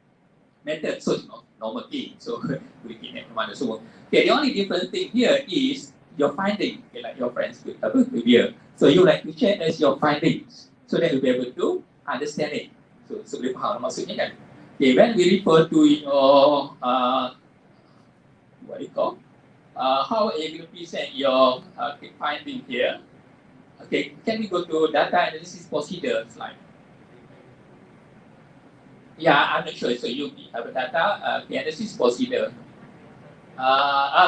method, so it's not normal thing. So we can have one so. Okay, the only different thing here is your finding. Okay, like your friends with here. So you like to share as your findings, so that you'll be able to understand it. So boleh faham maksudnya kan. Okay, when we refer to your what do you call? How are you going to present your finding here? Okay, can we go to data analysis procedure slide? Yeah, I'm not sure. So you have a data analysis procedure.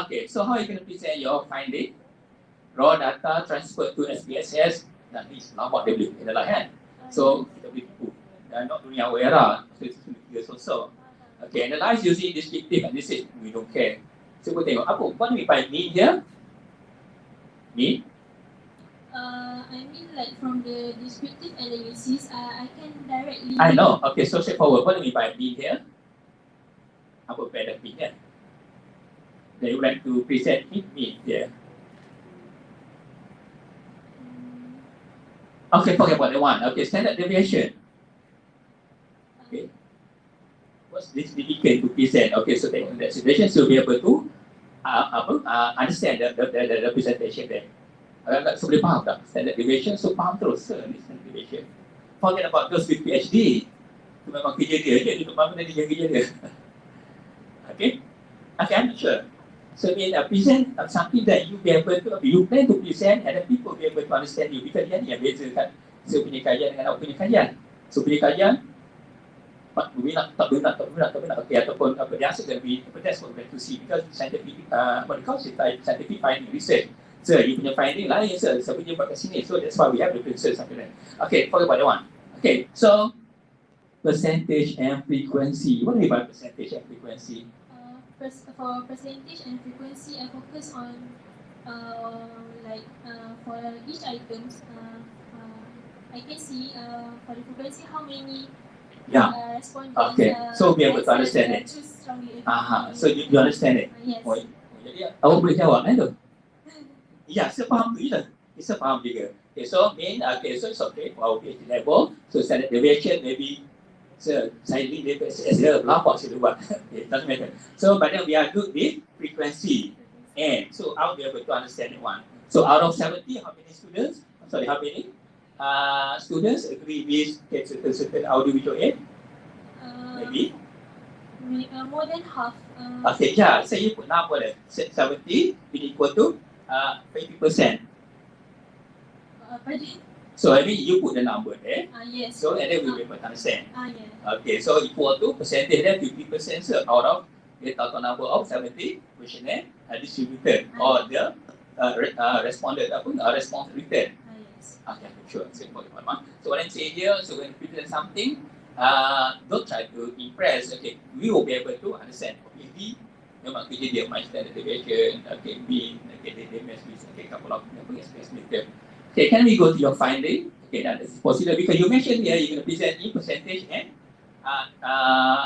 Okay, so how are you going to present your finding? Raw data transferred to SPSS. Dan ni nampak dia boleh adalah kan. So kita boleh tipu. Dan not dunia our era. So it's also. Okay, analyze using descriptive analysis. We don't care. So kita tengok apa? What do we mean by mean here? Mean? I mean like from the descriptive analysis, I can directly. I know. Okay, so straightforward. What do we mean by mean here? Apa beda mean kan? that you would like to present it in there? Okay, forget about that one. Okay, standard deviation. Okay. What's this indicator to present? Okay, so taking that situation, so be able to understand the presentation there. So boleh faham tak standard deviation? So faham terus standard deviation. Forget about those with PhD. Itu memang kerja dia, dia duduk mana dia kerja dia. Okay, I'm not sure. So present something that you be able to, you plan to present and then people be able to understand you. Because dia ni yang bezakan saya punya kajian dengan awak punya kajian. So punya kajian tak berminat, okay, ataupun the answer that that's what we have to see because scientific, what we call it, scientific finding research. So you punya finding lain, saya punya buat kat sini. So that's why we have the research something like that. Okay, forget about that one. Okay, so percentage and frequency. What do you mean by percentage and frequency? For percentage and frequency, I focus on for each items. I can see for the frequency how many respondents. Okay, so be able to understand it. So you understand it. Yes. Jadi awak boleh jawab kan tu? Ya, saya faham tu je. Saya faham juga. Okay, so so it's okay for our PhD level. So standard deviation maybe. So saya ni dia lapar saya buat. Okay, doesn't matter. So but then we are good with frequency. And so I'll be able to understand that one. So out of 70, how many students? How many students agree with certain audiovisual aid? Maybe? More than half. Okay, yeah, saya put number there. 70 will equal to 50%. So I mean you put the number there. Yes. So and then we will be able to understand. Yes. Okay, so equal to percentage there 50%. So out of the total number of 70 questionnaire distributed or the responded response written. Yes. Okay, sure. So what I'm saying here, so when you present something, don't try to impress. Okay, we will be able to understand. Okay, memang kerja dia my standard deviation. Okay, B, okay, they must be okay, couple of experience meter. Okay, can we go to your finding? Okay, that is possible because you mentioned here you're going to present in percentage and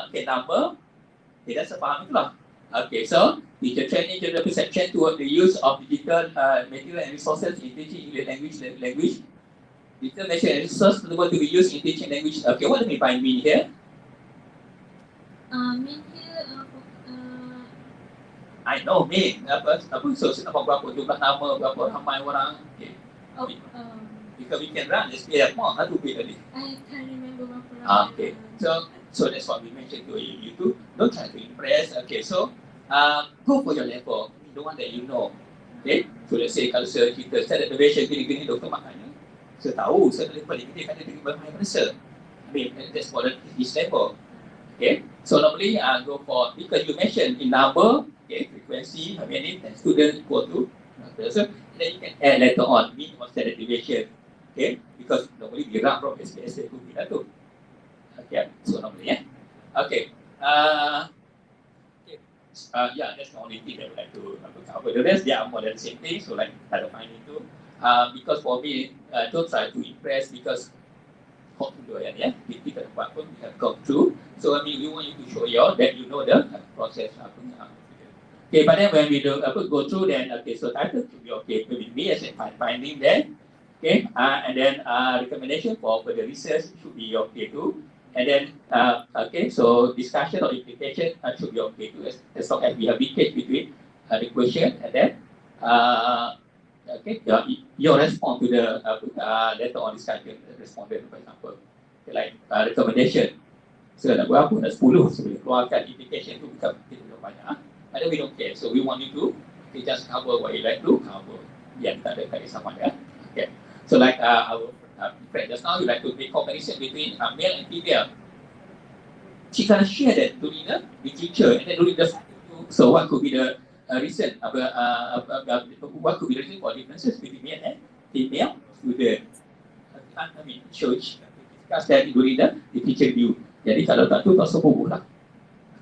okay, number. Okay, that's a faham itulah. Okay, so teacher training general perception toward the use of digital material and resources in teaching English language. Digital material and resources suitable to be used in teaching language. Okay, what do you mean by mean here? Mean here, I know mean. So berapa jumlah nama, berapa ramai orang. Okay. Because we can run, just be more. How to be tadi? I can't remember berapa. Okay, so that's what we mentioned to you. You too. Don't try to impress. Okay, so go for your level. The one that you know. Okay, so let's say kalau saya cerita standard deviation gini-gini doktor maknanya saya tahu saya paling gede kan dia tinggi berapa persen. I mean that's for this level. Okay, so normally go for because you mentioned in number, okay, frequency, how many students equal to. So then you can add later on mean or standard deviation. Okay, because normally we run from SPS to kita tu. Okay, so normally okay. Yeah, that's the only thing that we like to cover. The rest, they are more than the same thing. So like I don't find it too. Because for me, don't try to impress because kita dapat pun we have gone through. So I mean, we want you to show you that you know the process. Okay, but then when we do go through, then okay, so title should be okay with me as a finding then. Okay, and then recommendation for further research should be okay too. And then, okay, so discussion or implication should be okay too, as long as we have linkage between the question and then, okay, your response to the letter on discussion, respondent, for example, okay, like recommendation. So, nak buat apa? Nak 10, so boleh keluarkan implication tu bukan kita banyak. And then we don't care, so we want you to okay, just cover what you like to cover. Yang tak ada kait sama ya. Okay, so like our friend just now, you like to make comparison between male and female. She can share that during the literature and then during the so what could be the reason? What could be the reason for differences between male and female student? I mean, discuss that during the literature review. Jadi kalau tak tu tak semua lah.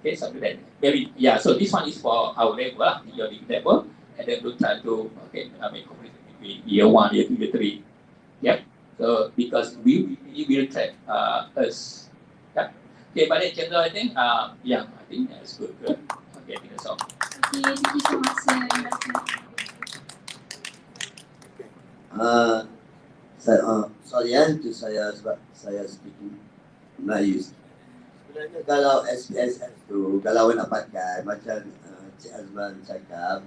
Okay, something like that. Maybe yeah. So this one is for our level lah, your level, and then we'll try to okay make comparison between year 1, year 2, year 3. Yeah. So because we will track us. Yeah. Okay, but in general, I think yeah, I think that's good. Okay, I think that's all. Okay, thank you so much, Ambassador. Sorry itu saya sebab saya speaking Melayu. Sebenarnya kalau SPSS tu, kalau nak pakai macam Cik Azman cakap,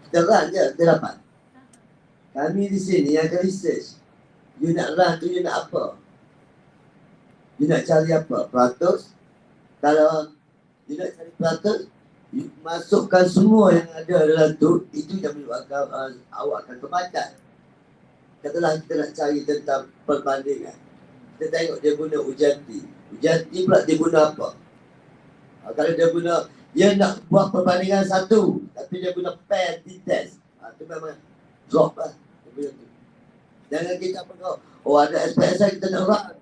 kita run je, kita dapat. Kami di sini ada research. You nak run tu, you nak apa? You nak cari apa? Peratus? Kalau you nak cari peratus, you masukkan semua yang ada dalam tu, itu yang menyebabkan awak akan kebacan. Katalah kita nak cari tentang perbandingan. Kita tengok dia guna ujian T. Ujian T pula dia guna apa? Kalau dia nak buat perbandingan satu, tapi dia guna pair t-test. Itu memang drop lah. Jangan kita pegang, oh ada SPSS kita nak run.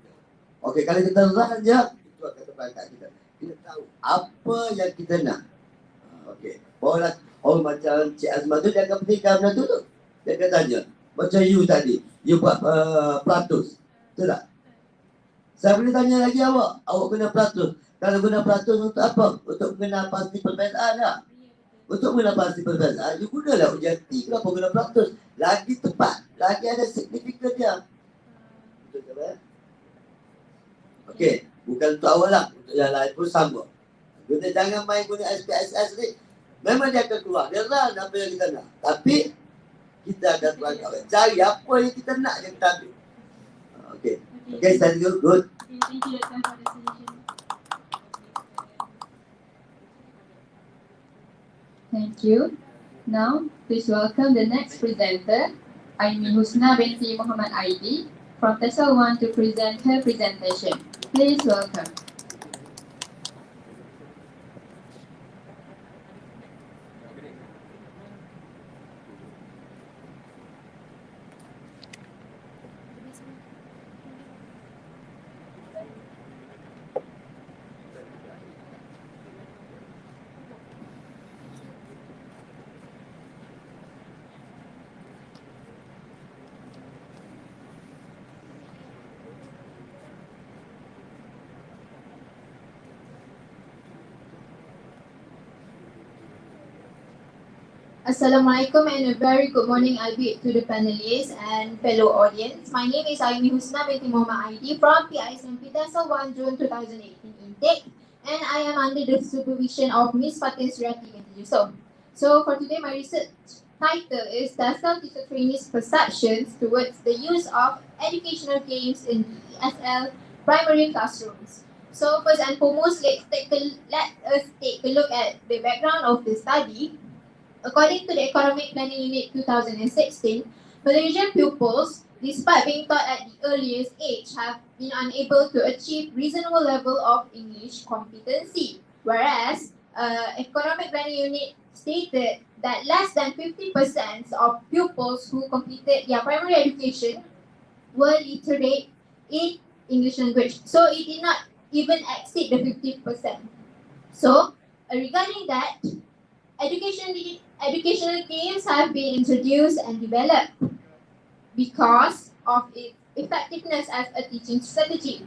Okey, kalau kita run je, itu akan terbangkat kita. Kita tahu apa yang kita nak. Okey, macam Cik Azman tu, dia akan petikan benda tu. Dia akan tanya, macam you tadi, you buat peratus. Betul tak? Saya boleh tanya lagi awak guna peratus. Kalau guna peratus untuk apa? Untuk mengenal pasti perbezaan tak? Untuk mengenal pasti perbezaan, you gunalah ujian T. Kenapa guna peratus? Lagi tepat, lagi ada signifikan dia. Betul tak? Okey, bukan untuk awak lah, untuk yang lain pun sama. Kita jangan main guna SPSS ni. Memang dia akan keluar, dia run apa yang kita nak. Tapi, kita akan cari apa yang kita nak yang kita ambil. Okey, thank you, good. Okay, thank you, Dr. for the solution. Thank you. Now, please welcome the next presenter, Aimi Husna binti Muhammad Aidi, from TESOL 1 to present her presentation. Please welcome. Assalamualaikum and a very good morning albeit to the panelists and fellow audience. My name is Aimi Husna binti Muhammad Aidi from PISMP TESOL 1 June 2018 intake, and I am under the supervision of Miss Fatin Surati binti Yusof. So for today, my research title is TESOL Teacher Trainees Perceptions Towards the Use of Educational Games in ESL Primary Classrooms. So first and foremost, let us take a look at the background of the study. According to the Economic Planning Unit 2016, Malaysian pupils, despite being taught at the earliest age, have been unable to achieve reasonable level of English competency. Whereas, Economic Planning Unit stated that less than 50% of pupils who completed their primary education were literate in English language. So it did not even exceed the 50%. So, regarding that, educational games have been introduced and developed because of its effectiveness as a teaching strategy.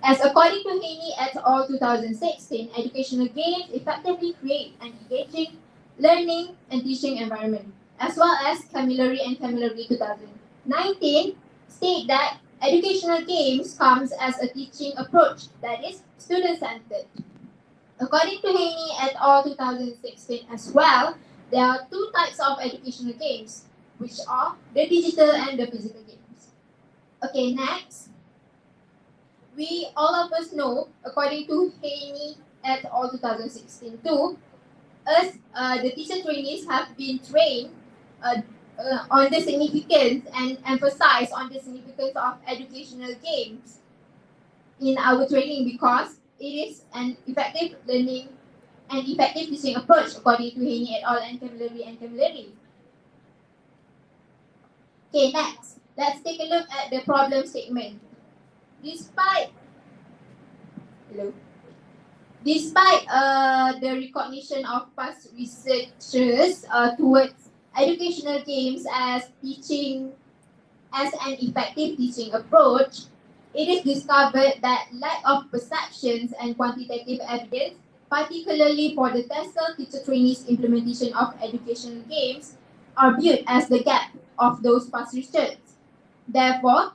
As according to Haney et al. 2016, educational games effectively create an engaging learning and teaching environment, as well as Camilleri and Camilleri 2019 state that educational games comes as a teaching approach that is student-centered. According to Haney et al. 2016 as well, there are two types of educational games, which are the digital and the physical games. Okay, next. We all of us know, according to Haney et al. 2016 too, us, the teacher trainees have been trained on the significance and emphasize on the significance of educational games in our training because it is an effective learning and effective teaching approach according to Haney et al. And Camilleri. Okay, next, let's take a look at the problem statement. Despite the recognition of past researchers towards educational games as an effective teaching approach, it is discovered that lack of perceptions and quantitative evidence particularly for the TESOL teacher trainees implementation of educational games, are viewed as the gap of those past research. Therefore,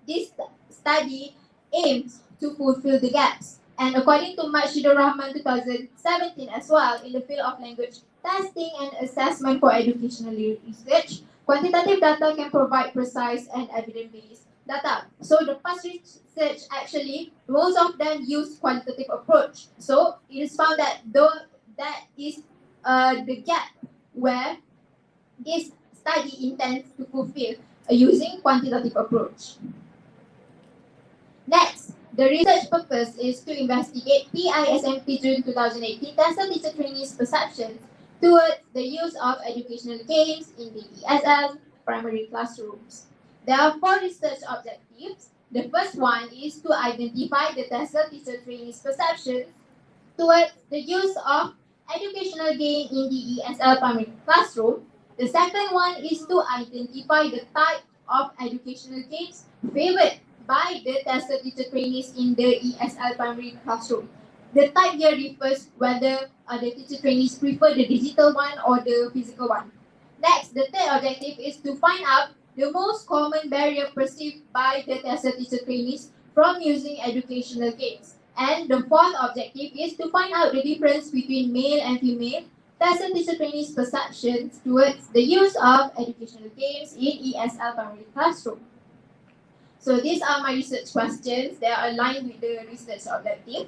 this study aims to fulfill the gaps. And according to Mashidur Rahman 2017 as well, in the field of language testing and assessment for educational research, quantitative data can provide precise and evidence-based data. So the past research actually, most of them use quantitative approach. So it is found that that is the gap where this study intends to fulfill using quantitative approach. Next, the research purpose is to investigate PISMP June 2018 TESOL teacher trainees' perceptions towards the use of educational games in the ESL primary classrooms. There are 4 research objectives. The first one is to identify the TESOL teacher trainees' perceptions towards the use of educational game in the ESL primary classroom. The second one is to identify the type of educational games favored by the TESOL teacher trainees in the ESL primary classroom. The type here refers whether the teacher trainees prefer the digital one or the physical one. Next, the third objective is to find out the most common barrier perceived by the TESOL teacher trainees from using educational games. And the fourth objective is to find out the difference between male and female TESOL teacher trainees' perceptions towards the use of educational games in ESL primary classroom. So these are my research questions. They are aligned with the research objective.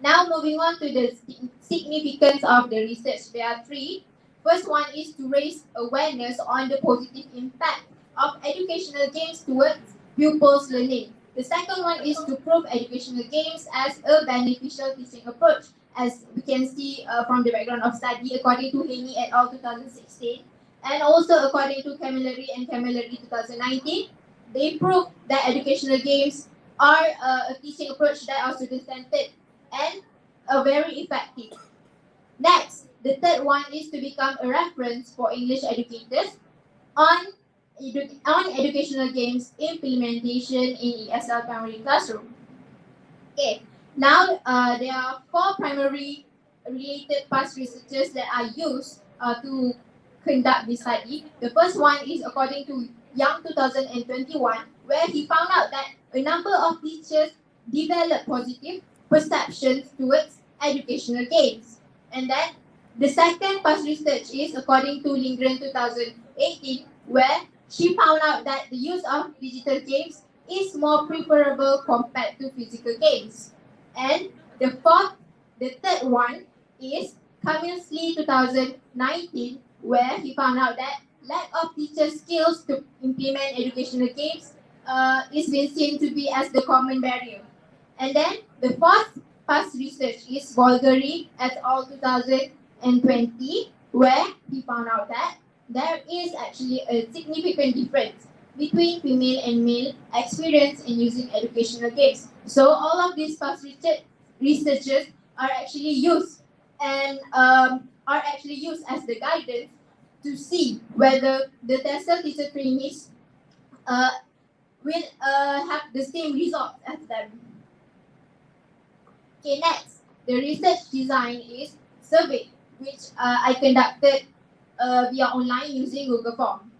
Now moving on to the significance of the research. There are 3. First one is to raise awareness on the positive impact of educational games towards pupils' learning. The second one is to prove educational games as a beneficial teaching approach. As we can see from the background of study, according to Haney et al. 2016, and also according to Camilleri and Camilleri 2019, they prove that educational games are a teaching approach that are student-centered and very effective. Next, the third one is to become a reference for English educators on educational games implementation in ESL primary classroom. Okay, now there are 4 primary related past researches that are used to conduct this study. The first one is according to Young 2021, where he found out that a number of teachers develop positive perceptions towards educational games. And then the second past research is according to Lindgren 2018, where she found out that the use of digital games is more preferable compared to physical games. And the third one is Camilleri 2019, where he found out that lack of teacher skills to implement educational games is been seen to be as the common barrier. And then the fourth past research is Bulgari et al. 2020, where he found out that there is actually a significant difference between female and male experience in using educational games. So all of these past researches are actually used and are actually used as the guidance to see whether the TESOL teacher trainees will have the same results as them. Okay, next, the research design is survey, which I conducted via online using Google Form.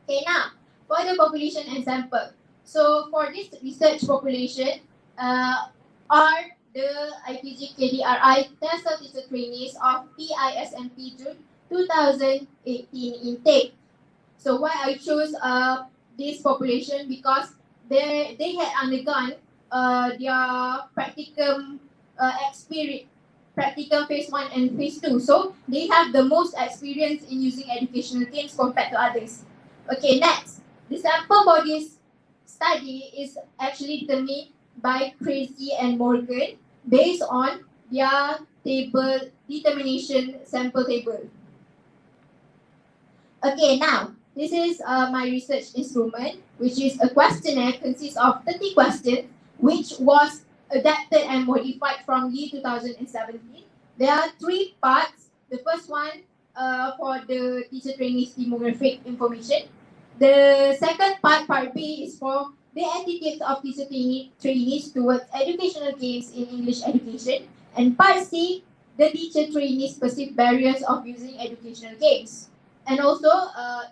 Okay, now for the population and sample. So for this research population are the IPG KDRI TESOL teacher trainees of PISMP June 2018 intake. So why I chose this population, because they had undergone their practicum experience, practicum phase 1 and phase 2. So they have the most experience in using educational games compared to others. Okay, next, the sample bodies study is actually determined by Crazy and Morgan based on their table determination sample table. Okay, now this is my research instrument, which is a questionnaire consists of 30 questions, which was adapted and modified from Lee 2017. There are 3 parts. The first one for the teacher trainees demographic information. The second part, part B, is for the attitudes of teacher trainees towards educational games in English education, and part C, the teacher trainees perceived barriers of using educational games. And also,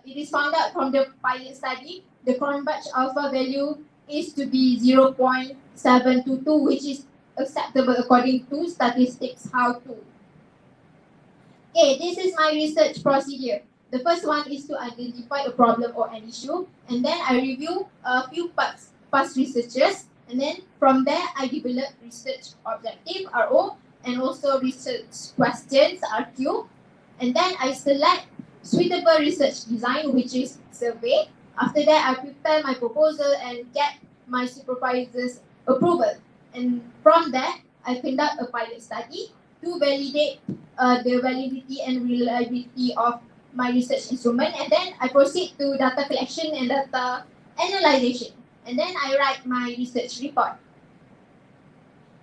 it is found out from the pilot study, the Cronbach alpha value is to be 0.722, which is acceptable according to statistics how to. Okay, this is my research procedure. The first one is to identify a problem or an issue, and then I review a few past researchers, and then from there I develop research objective (RO) and also research questions (RQ), and then I select suitable research design, which is survey. After that, I prepare my proposal and get my supervisor's approval, and from that I conduct a pilot study to validate the validity and reliability of my research instrument, and then I proceed to data collection and data analyzation, and then I write my research report.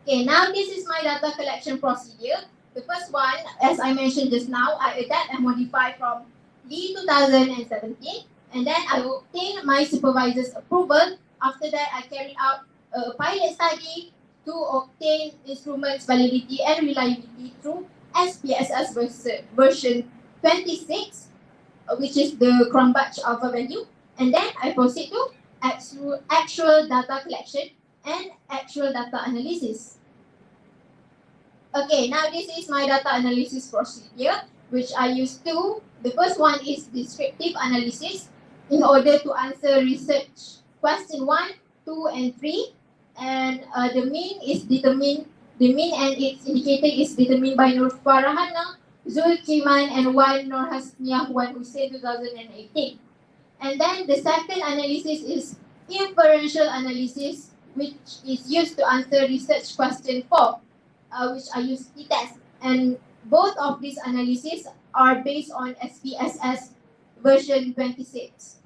Okay, now this is my data collection procedure. The first one, as I mentioned just now, I adapt and modify from the 2017, and then I obtain my supervisor's approval. After that, I carry out a pilot study to obtain instruments validity and reliability through SPSS version 26, which is the Cronbach alpha value, and then I proceed to actual data collection and actual data analysis. Okay, now this is my data analysis procedure, which I use two. The first one is descriptive analysis in order to answer research question 1, 2, and 3, and the mean and its indicator is determined by Nur Farahana, Zul Kiman, and Wan Nur Hasniah Wan Hussein 2018. And then the second analysis is inferential analysis, which is used to answer research question 4, which I use t-test. And both of these analyses are based on SPSS version 26.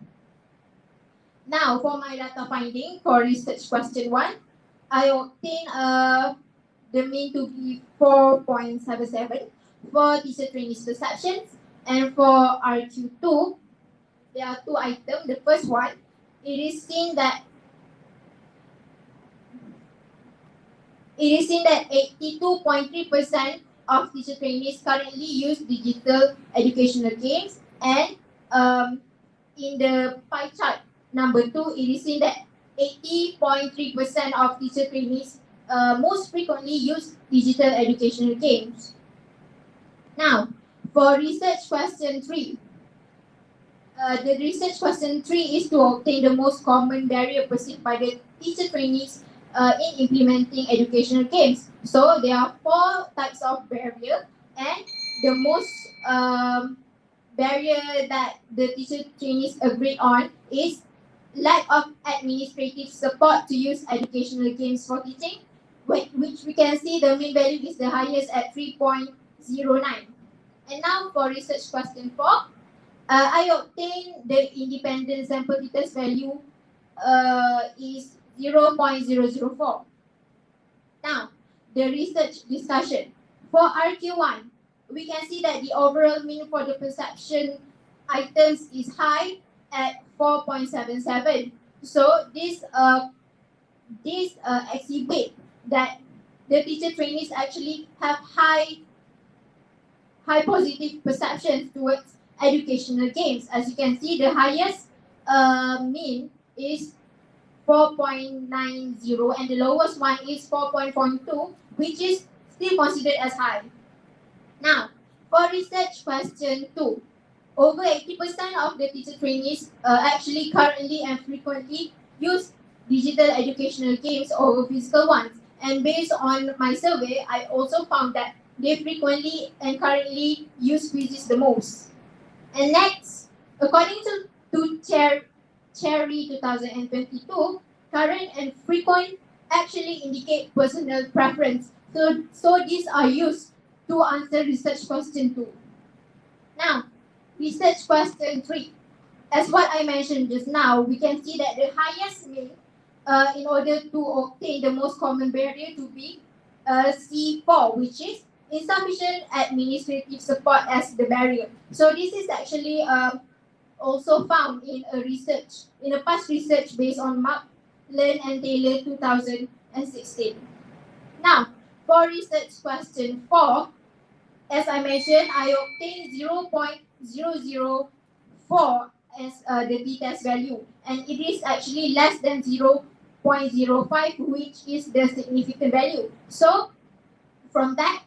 Now, for my data finding for research question 1, I obtain the mean to be 4.77 for teacher trainees perceptions, and for RQ2, there are two items. The first one, it is seen that 82.3% of teacher trainees currently use digital educational games, and in the pie chart number 2, it is seen that 80.3% of teacher trainees most frequently use digital educational games. Now, for research question 3, the research question 3 is to obtain the most common barrier perceived by the teacher trainees in implementing educational games. So there are 4 types of barrier, and the most barrier that the teacher trainees agreed on is lack of administrative support to use educational games for teaching, which we can see the mean value is the highest at 3.09. And now for research question 4, I obtained the independent sample t-test value is 0.004. Now, the research discussion. For RQ1, we can see that the overall mean for the perception items is high at 4.77. So this exhibit that the teacher trainees actually have high positive perceptions towards educational games. As you can see, the highest mean is 4.90, and the lowest one is 4.42, which is still considered as high. Now, for research question 2, over 80% of the teacher trainees actually currently and frequently use digital educational games over physical ones. And based on my survey, I also found that they frequently and currently use quizzes the most. And next, according to Cherry 2022, current and frequent actually indicate personal preference. So these are used to answer research question 2. Now, research question 3. As what I mentioned just now, we can see that the highest mean in order to obtain the most common barrier to be C4, which is insufficient administrative support as the barrier. So this is actually also found in a past research based on Learn and Taylor 2016. Now, for research question 4, as I mentioned, I obtained 0.004 as the t-test value, and it is actually less than 0.05, which is the significant value. So, from that,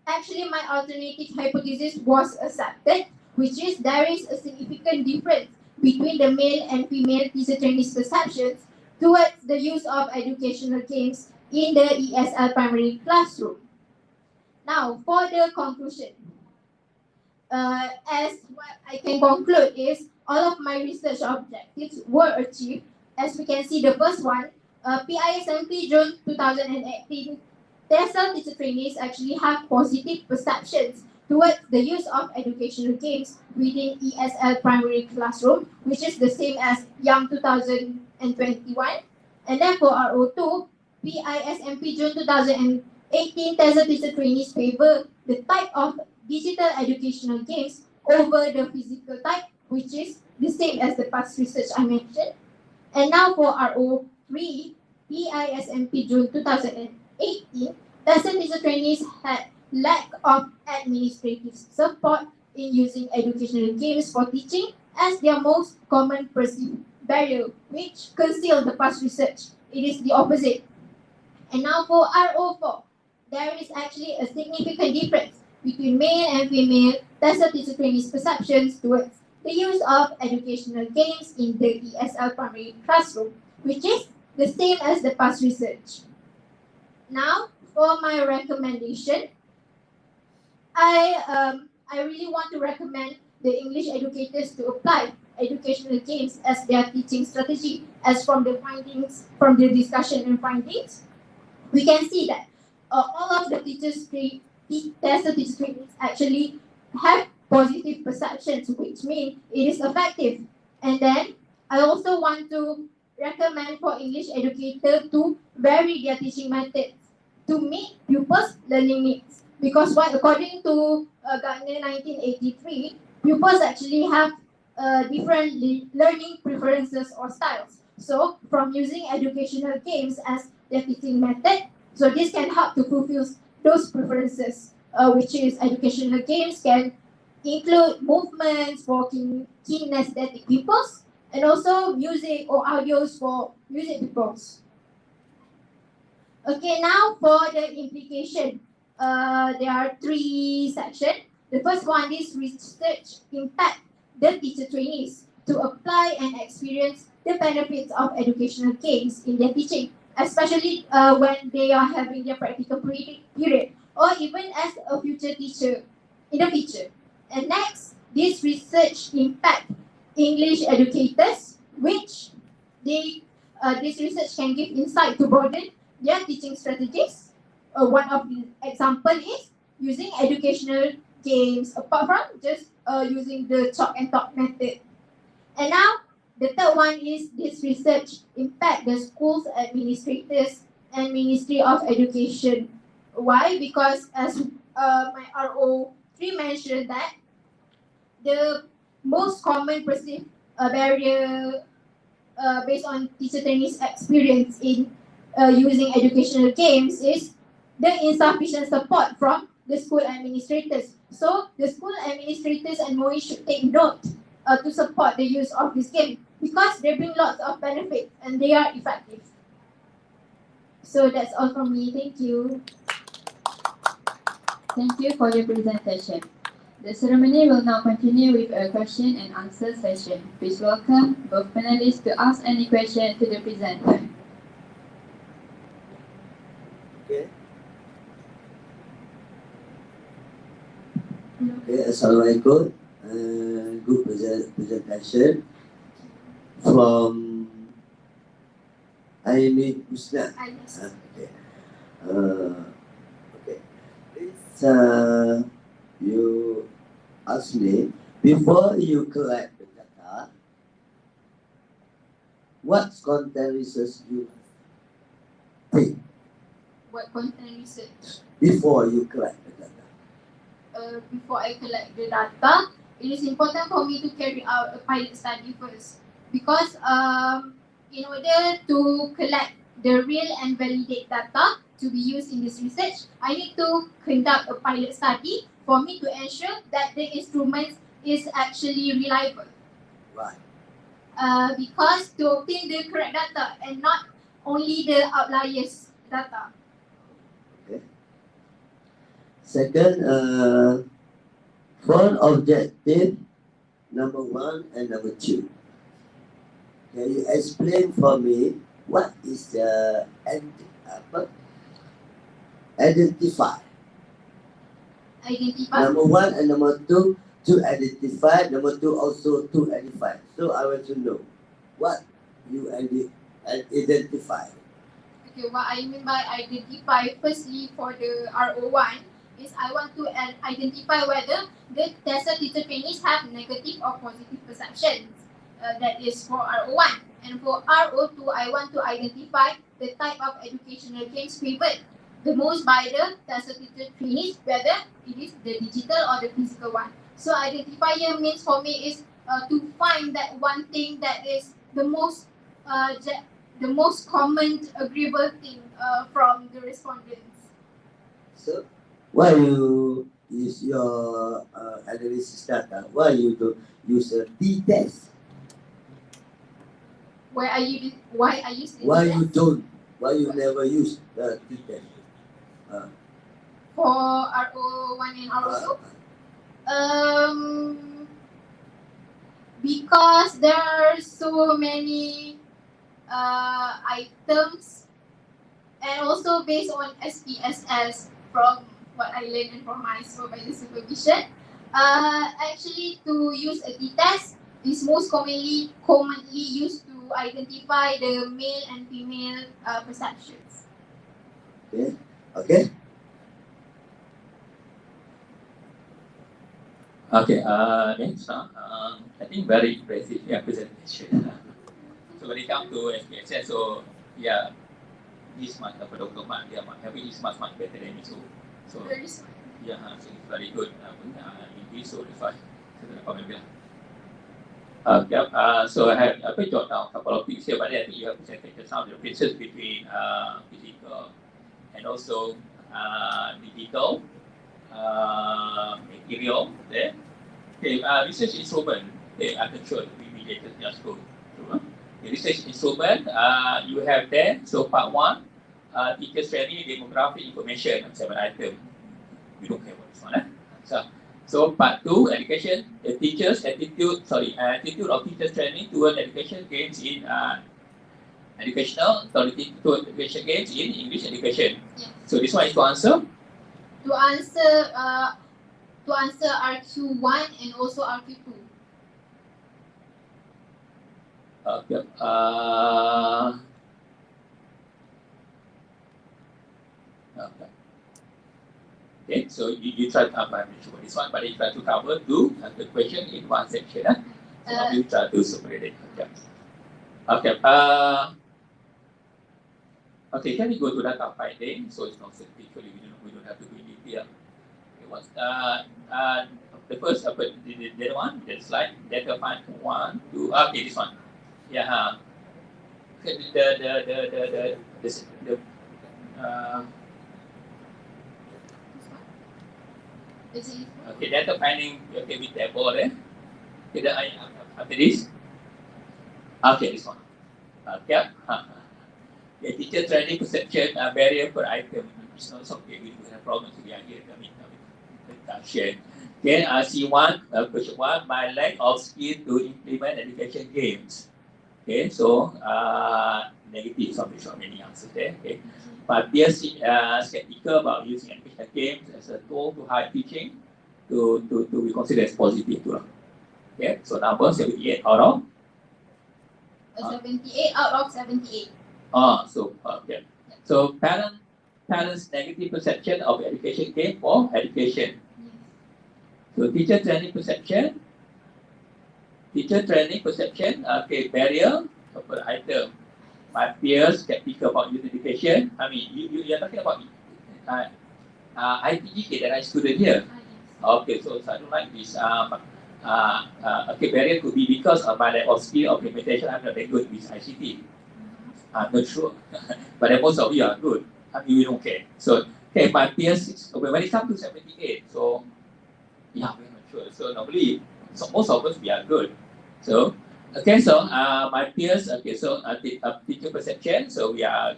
actually my alternative hypothesis was accepted, which is there is a significant difference between the male and female teacher trainees perceptions towards the use of educational games in the ESL primary classroom. Now, for the conclusion, as what I can conclude is all of my research objectives were achieved. As we can see, the first one, PISMP June 2018, TESOL teacher trainees actually have positive perceptions towards the use of educational games within ESL primary classroom, which is the same as Young 2021. And then for RO2, PISMP June 2018, TESOL teacher trainees favor the type of digital educational games over the physical type, which is the same as the past research I mentioned. And now for RO3, PISMP June 2018, TESOL teacher trainees had lack of administrative support in using educational games for teaching as their most common perceived barrier, which concealed the past research. It is the opposite. And now for RO4, there is actually a significant difference between male and female TESOL teacher trainees' perceptions towards the use of educational games in the ESL primary classroom, which is the same as the past research. Now, for my recommendation, I really want to recommend the English educators to apply educational games as their teaching strategy. As from the findings, from the discussion and findings, we can see that all of the TESOL teacher trainees actually have positive perceptions, which means it is effective. And then I also want to recommend for English educators to vary their teaching methods to meet pupils' learning needs. Because according to Gartner 1983, pupils actually have different learning preferences or styles. So from using educational games as their teaching method, so this can help to fulfill those preferences, which is educational games can include movements for kinesthetic pupils and also music or audios for music pupils. Okay, now for the implication, there are 3 sections. The first one is research impact the teacher trainees to apply and experience the benefits of educational games in their teaching, especially when they are having their practical period or even as a future teacher in the future. And next, this research impact English educators, which this research can give insight to broaden their teaching strategies. One of the example is using educational games apart from just using the chalk and talk method. And now, the third one is this research impact the school's administrators and Ministry of Education. Why? Because as my RO3 mentioned that the most common perceived barrier based on teacher trainees' experience in using educational games is the insufficient support from the school administrators. So the school administrators and MOE should take note to support the use of this game because they bring lots of benefits and they are effective. So that's all from me. Thank you. Thank you for your presentation. The ceremony will now continue with a question and answer session. Please welcome both panelists to ask any question to the presenter. Okay. Okay, Assalamualaikum. Good presentation from Aini Husna. Okay. Okay. It's you ask me before you collect the data, what content research you take What content research? before you collect the data? Before I collect the data, it is important for me to carry out a pilot study first because in order to collect the real and validate data to be used in this research, I need to conduct a pilot study for me to ensure that the instrument is actually reliable. Right. Because to obtain the correct data and not only the outliers data. Okay. Second, for objective number 1 and number 2. Can you explain for me what is the identify? Identify. Number 1 and number 2 to identify. Number 2 also to identify. So I want to know what you identify. Okay, what I mean by identify, firstly for the RO1 is I want to identify whether the tested teacher trainees have negative or positive perceptions. That is for RO1. And for RO2, I want to identify the type of educational games favored the most by the tested teacher trainees, whether it is the digital or the physical one. So identifier means for me is to find that one thing that is the most common agreeable thing from the respondents. So, why you use your analysis data? Why you don't use a t-test? Why are you Why you don't? Why you never use the t-test? For RO1 and RO2? Because there are so many items, and also based on SPSS from what I learned and from my supervision, actually to use a t-test is most commonly used to identify the male and female perceptions. Okay. Okay. Okay, next, I think very impressive presentation. So when it comes to SPSS, so yeah, this much of a Dr. Mat, yeah, having is much better than me. So Very smart. yeah, so it's very good. In this, so that's why saya comment bilang. So I have jot down a couple of things here, but I think you have presented some of the differences between physical and also digital material there. Okay, research instrument. Okay, I can show we related just go through. The research instrument you have there. So part 1, teachers training, demographic information, 7 items. We don't care about this one. So part 2, education, the teachers attitude of teachers training toward education gains in educational authority toward education gains in English education. Yeah. So this one is to answer. To answer RQ1 and also RQ2. Okay. Okay, so you try to I'm not sure this one, but you try to cover the question in one section. So you try to separate it. Okay. Okay, can we go to data finding? So it's not specifically we don't have to go in detail. Okay, what's the first the one, the slide, data find 1, 2. Okay, this one. Yeah. Okay, okay, data finding. Okay, with table there. Okay, after this. Okay, this one. Okay. Okay, teacher training perception barrier per item. It's not okay. We don't have problems to be here. I mean, share. Okay, C1, question 1. My lack of skill to implement education games. Okay, so negative. So many answers there. Okay, but they are skeptical about using educational games as a tool to high teaching. To be considered as positive too. Okay, so number 78 out of 78 out of 78. So okay. So parents' negative perception of education game for education. Yes. So teacher training perception. Okay, barrier per item. My peers skeptical about youth education. I mean, you are talking about ITG that I student here. Okay, so I don't like this. Okay, barrier could be because of my lack of skill of implementation. I'm not that good with ICT. I'm not sure. But then most of you are good. I mean, we don't care. So, okay, my peers, when it comes to 78, so, yeah, we're not sure. So, normally, so most of us, we are good. So, okay, so, my peers, okay, so, teacher perception, so we are,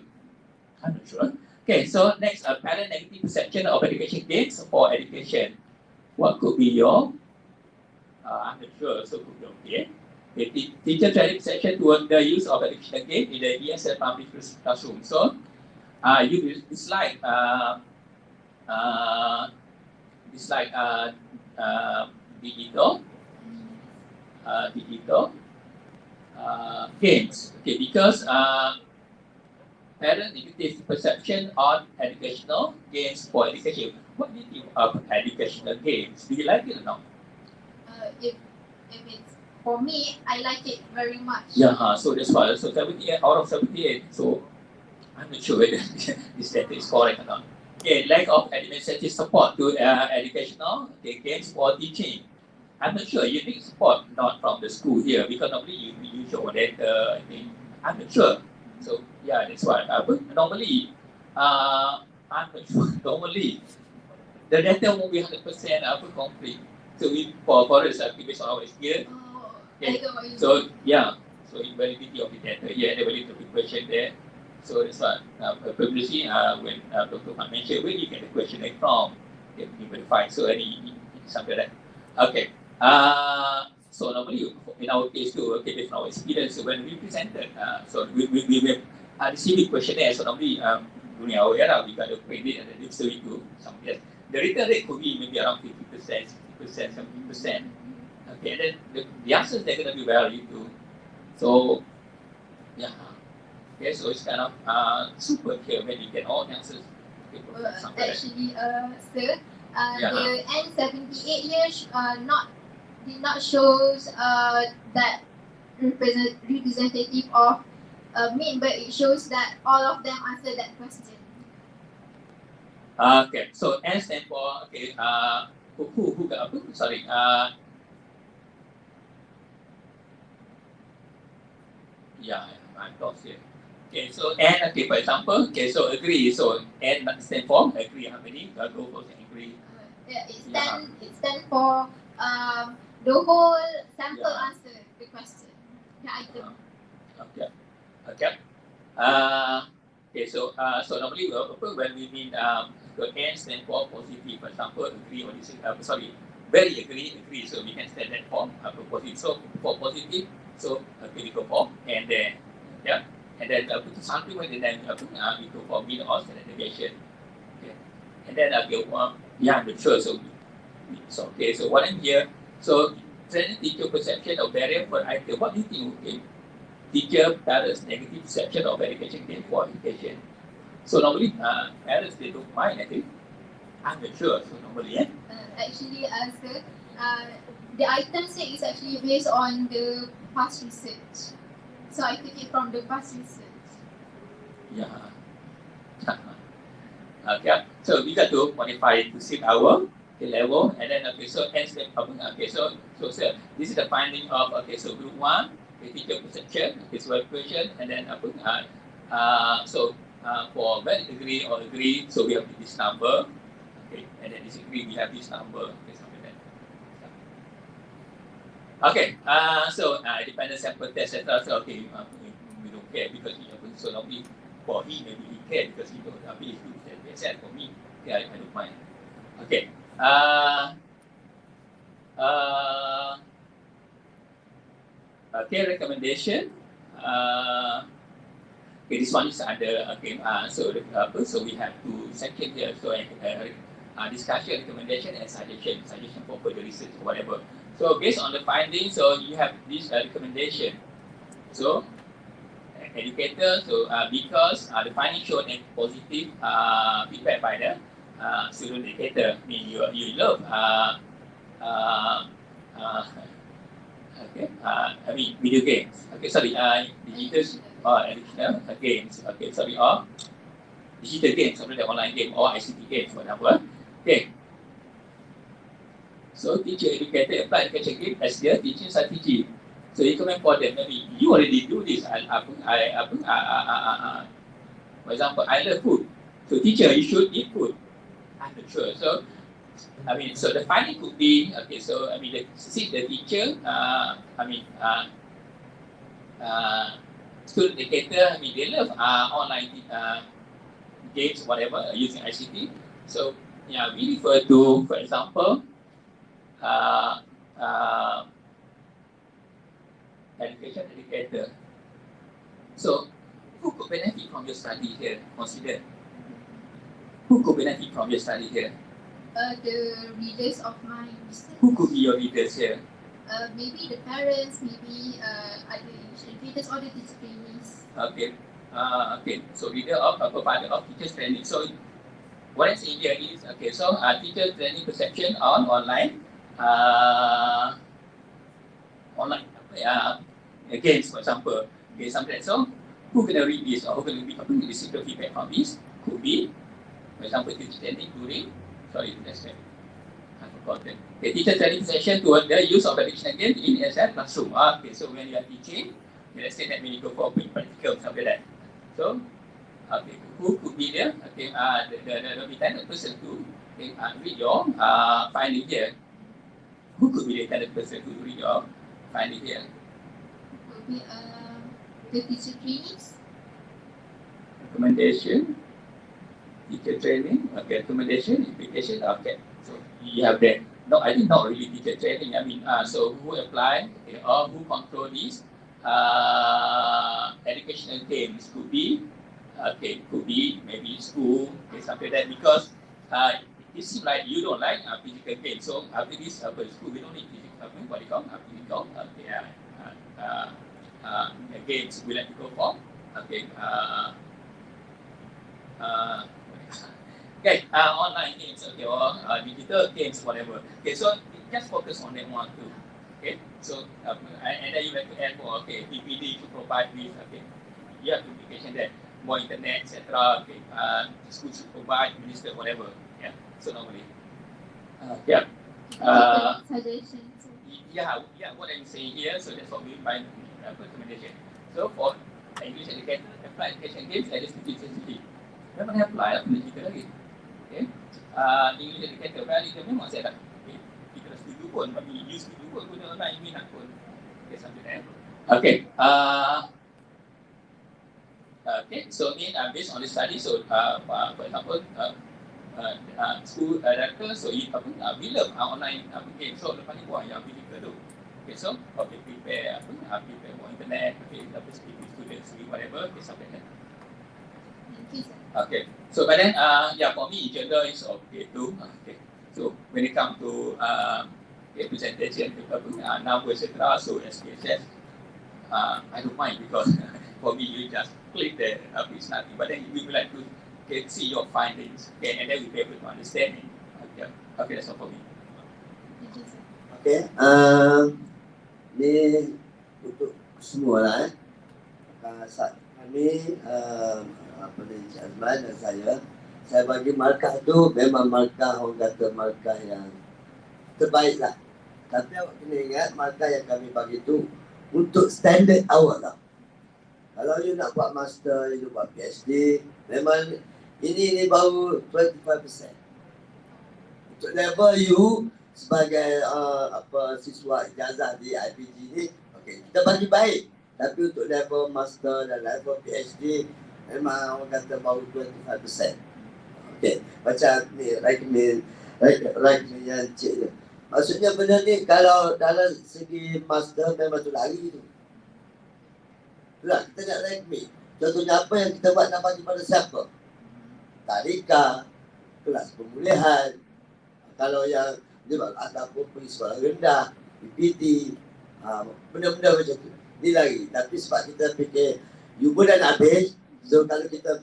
I'm not sure. Okay, so next, parent negative perception of education gains for education. What could be your, I'm not sure, so could be okay. Okay, teacher training perception toward the use of educational gain in the ESL public classroom. So, you dislike, dislike digital, games. Okay, because parent negative perception on educational games for education. What do you think of educational games? Do you like it or not? If it's for me, I like it very much. Yeah, so that's why. So 78 out of 78. So I'm not sure whether this data is correct or not. Okay, lack of administrative support to educational games for teaching. I'm not sure you need support not from the school here because normally you show data. I think I'm not sure. So yeah, that's why. Normally, I'm not sure. Normally, the data won't be 100% complete. So we for us based on our experience. Oh, Okay. I get what you So mean. yeah, so invalidity of the data. Yeah, there will be a question there. So that's why previously when Dr. Pan mentioned where you get the question from, you verify. So any something like that. Okay. So normally in our case too, okay, based on our experience, so when we presented, so we received questionnaire. So normally during our era, we got a credit and then so we do something else. The return rate could be maybe around 50%, 60%, 70%. Okay, and then the answers they're gonna be valid too. So yeah. Okay, so it's kind of super here when you get all answers. Okay, Actually, sir, Yeah. the N78 years did not shows that representative of mean, but it shows that all of them answered that question. Okay, so N stand for okay. Who got apa? Sorry. Yeah, I'm lost here. Okay, so N. Okay, for example. Okay, so agree. So N stand for agree. How many? Go for agree. Yeah, it stand for the whole sample Yeah. answer the question, the item. Okay. Okay. Okay. So normally when we mean the N stand for positive. For example, agree or disagree. Sorry, very agree. So we can stand that for positive. So for positive, so we go for and then yeah, and then put something and then we go for mean or standard deviation. Okay, and then yeah, I'm not sure. So okay. So what I'm here. So training teacher perception of barrier for item. What do you think? Okay. Teacher parents negative perception of education gain for education. So normally parents they don't mind. I think I'm not sure. So normally Actually, sir, the item set is actually based on the past research. So I took it from the past research. yeah. Okay. So we got to modify to suit our level, and then okay. So hence the okay. So this is the finding of okay. So group 1, the teacher perception, this evaluation, and then for very agree or agree, so we have this number, okay, and then disagree, we have this number, okay, something like that. Okay, so independent sample test, etc. So okay, we don't care because so normally for he maybe he care because he don't have it for me, okay, I don't mind. Okay, okay, recommendation. Okay, this one is under okay. So we have two sections here. So discussion, recommendation, and suggestion for further research or whatever. So based on the findings, so you have this recommendation. So educator. So because the findings showed a positive feedback by the student educator. I mean you love okay. I mean video games. Okay, sorry. Digital additional games. Okay, sorry. Or digital games, something like online game or ICT games, for example. Okay. So teacher educator apply education game as their teaching strategy. So you comment for them, maybe you already do this. For example, I love food. So teacher, you should eat food. I'm not sure. So so the finding could be okay. So the teacher, student educator, they love online games, whatever, using ICT. So yeah, we refer to, for example, education educator. So who could benefit from your study here? Consider. Who could benefit from your study here? The readers of my research. Who could be your readers here? Maybe the parents, maybe other educators or the teacher trainees. Okay. So reader of provider of teachers training. So what I'm saying here is So teacher training perception on online. Online against, for example, something like so. Who gonna read this or who gonna receive the feedback from this? Could be, for example, teacher training during. Sorry, that's right. I forgot that. Okay, teacher training session toward the use of addiction again in a classroom. Okay, so when you are teaching, let's say that when you go for a practical, something like that. So, who could be there? The intended person to read your finding here. Who could be the intended person to read your finding here? Could be the teacher trainees. Recommendation, teacher training, recommendation, implication, So you have that. No, I think not really teacher training. So who apply or who control these educational games could be maybe school, something like that, because it seems like you don't like physical games. So after this school, we don't need physical games we like to go for. Online games, or digital games, whatever. So just focus on that one too. So and then you have to add more. PPD to provide with. You have to implication that more internet, etc. School should provide, minister, whatever. So normally, Suggestions. What I'm saying here. So that's what we mean by recommendation. So for English education, apply education games, at least teaching. Memang apply lah pendidikan lagi. English educator value dia memang saya dah kita dah setuju pun, bagi you setuju pun guna online minat pun. Something like that. So based on the study, so for example, school director, so bila online game, so lepas ni buat yang physical tu. So prepare more internet, speak with students, whatever, something like that. So but then for me gender is okay too. So when it comes to presentation, numbers, etc. So SPSS, I don't mind because for me you just click the it's nothing. But then we would like to see your findings, and then we be able to understand it. That's all for me. Ni untuk semua lah. Kami Encik Azman dan saya bagi markah tu memang markah, orang kata markah yang terbaik lah. Tapi awak kena ingat markah yang kami bagi tu untuk standard awak lah. Kalau you nak buat master, you nak buat PhD, memang ini baru 25%. Untuk level you sebagai siswa ijazah di IPG ni, kita bagi baik. Tapi untuk level master dan level PhD, memang orang kata baru 25%. Macam ni, like yang cik tu. Maksudnya benda ni kalau dalam segi master memang tu lari tu. Itulah, kita nak like me. Contohnya apa yang kita buat nak bagi pada siapa? Tadika, kelas pemulihan. Kalau yang dia ataupun pergi sekolah rendah, PPT, benda-benda macam tu. Ni lagi. Tapi sebab kita fikir, you pun dah nak habis. So kalau kita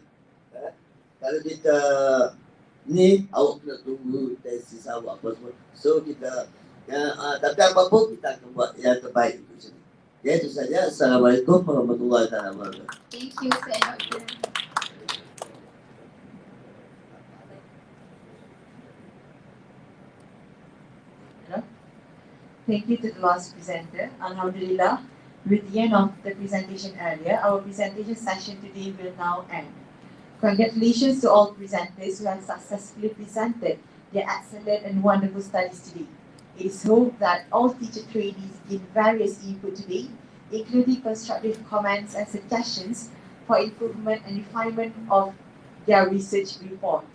ni awak kena tunggu tesis awak apa semua. So kita tapi apapun kita akan buat yang terbaik untuk sini. Itu saja. Assalamualaikum warahmatullahi wabarakatuh. Thank you, Sir Dr. Thank you to the last presenter. Alhamdulillah, With the end of the presentation earlier, our presentation session today will now end. Congratulations to all presenters who have successfully presented their excellent and wonderful studies today. It is hoped that all teacher trainees give various input today, including constructive comments and suggestions for improvement and refinement of their research report.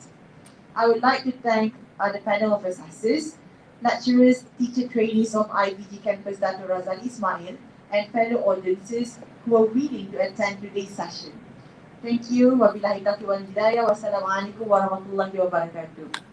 I would like to thank the panel of assessors, lecturers, teacher trainees of IPG campus Dato' Razali Ismail, and fellow audiences who are willing to attend today's session. Thank you. Wabillahi taufiq wal hidayah. Wassalamualaikum warahmatullahi wabarakatuh.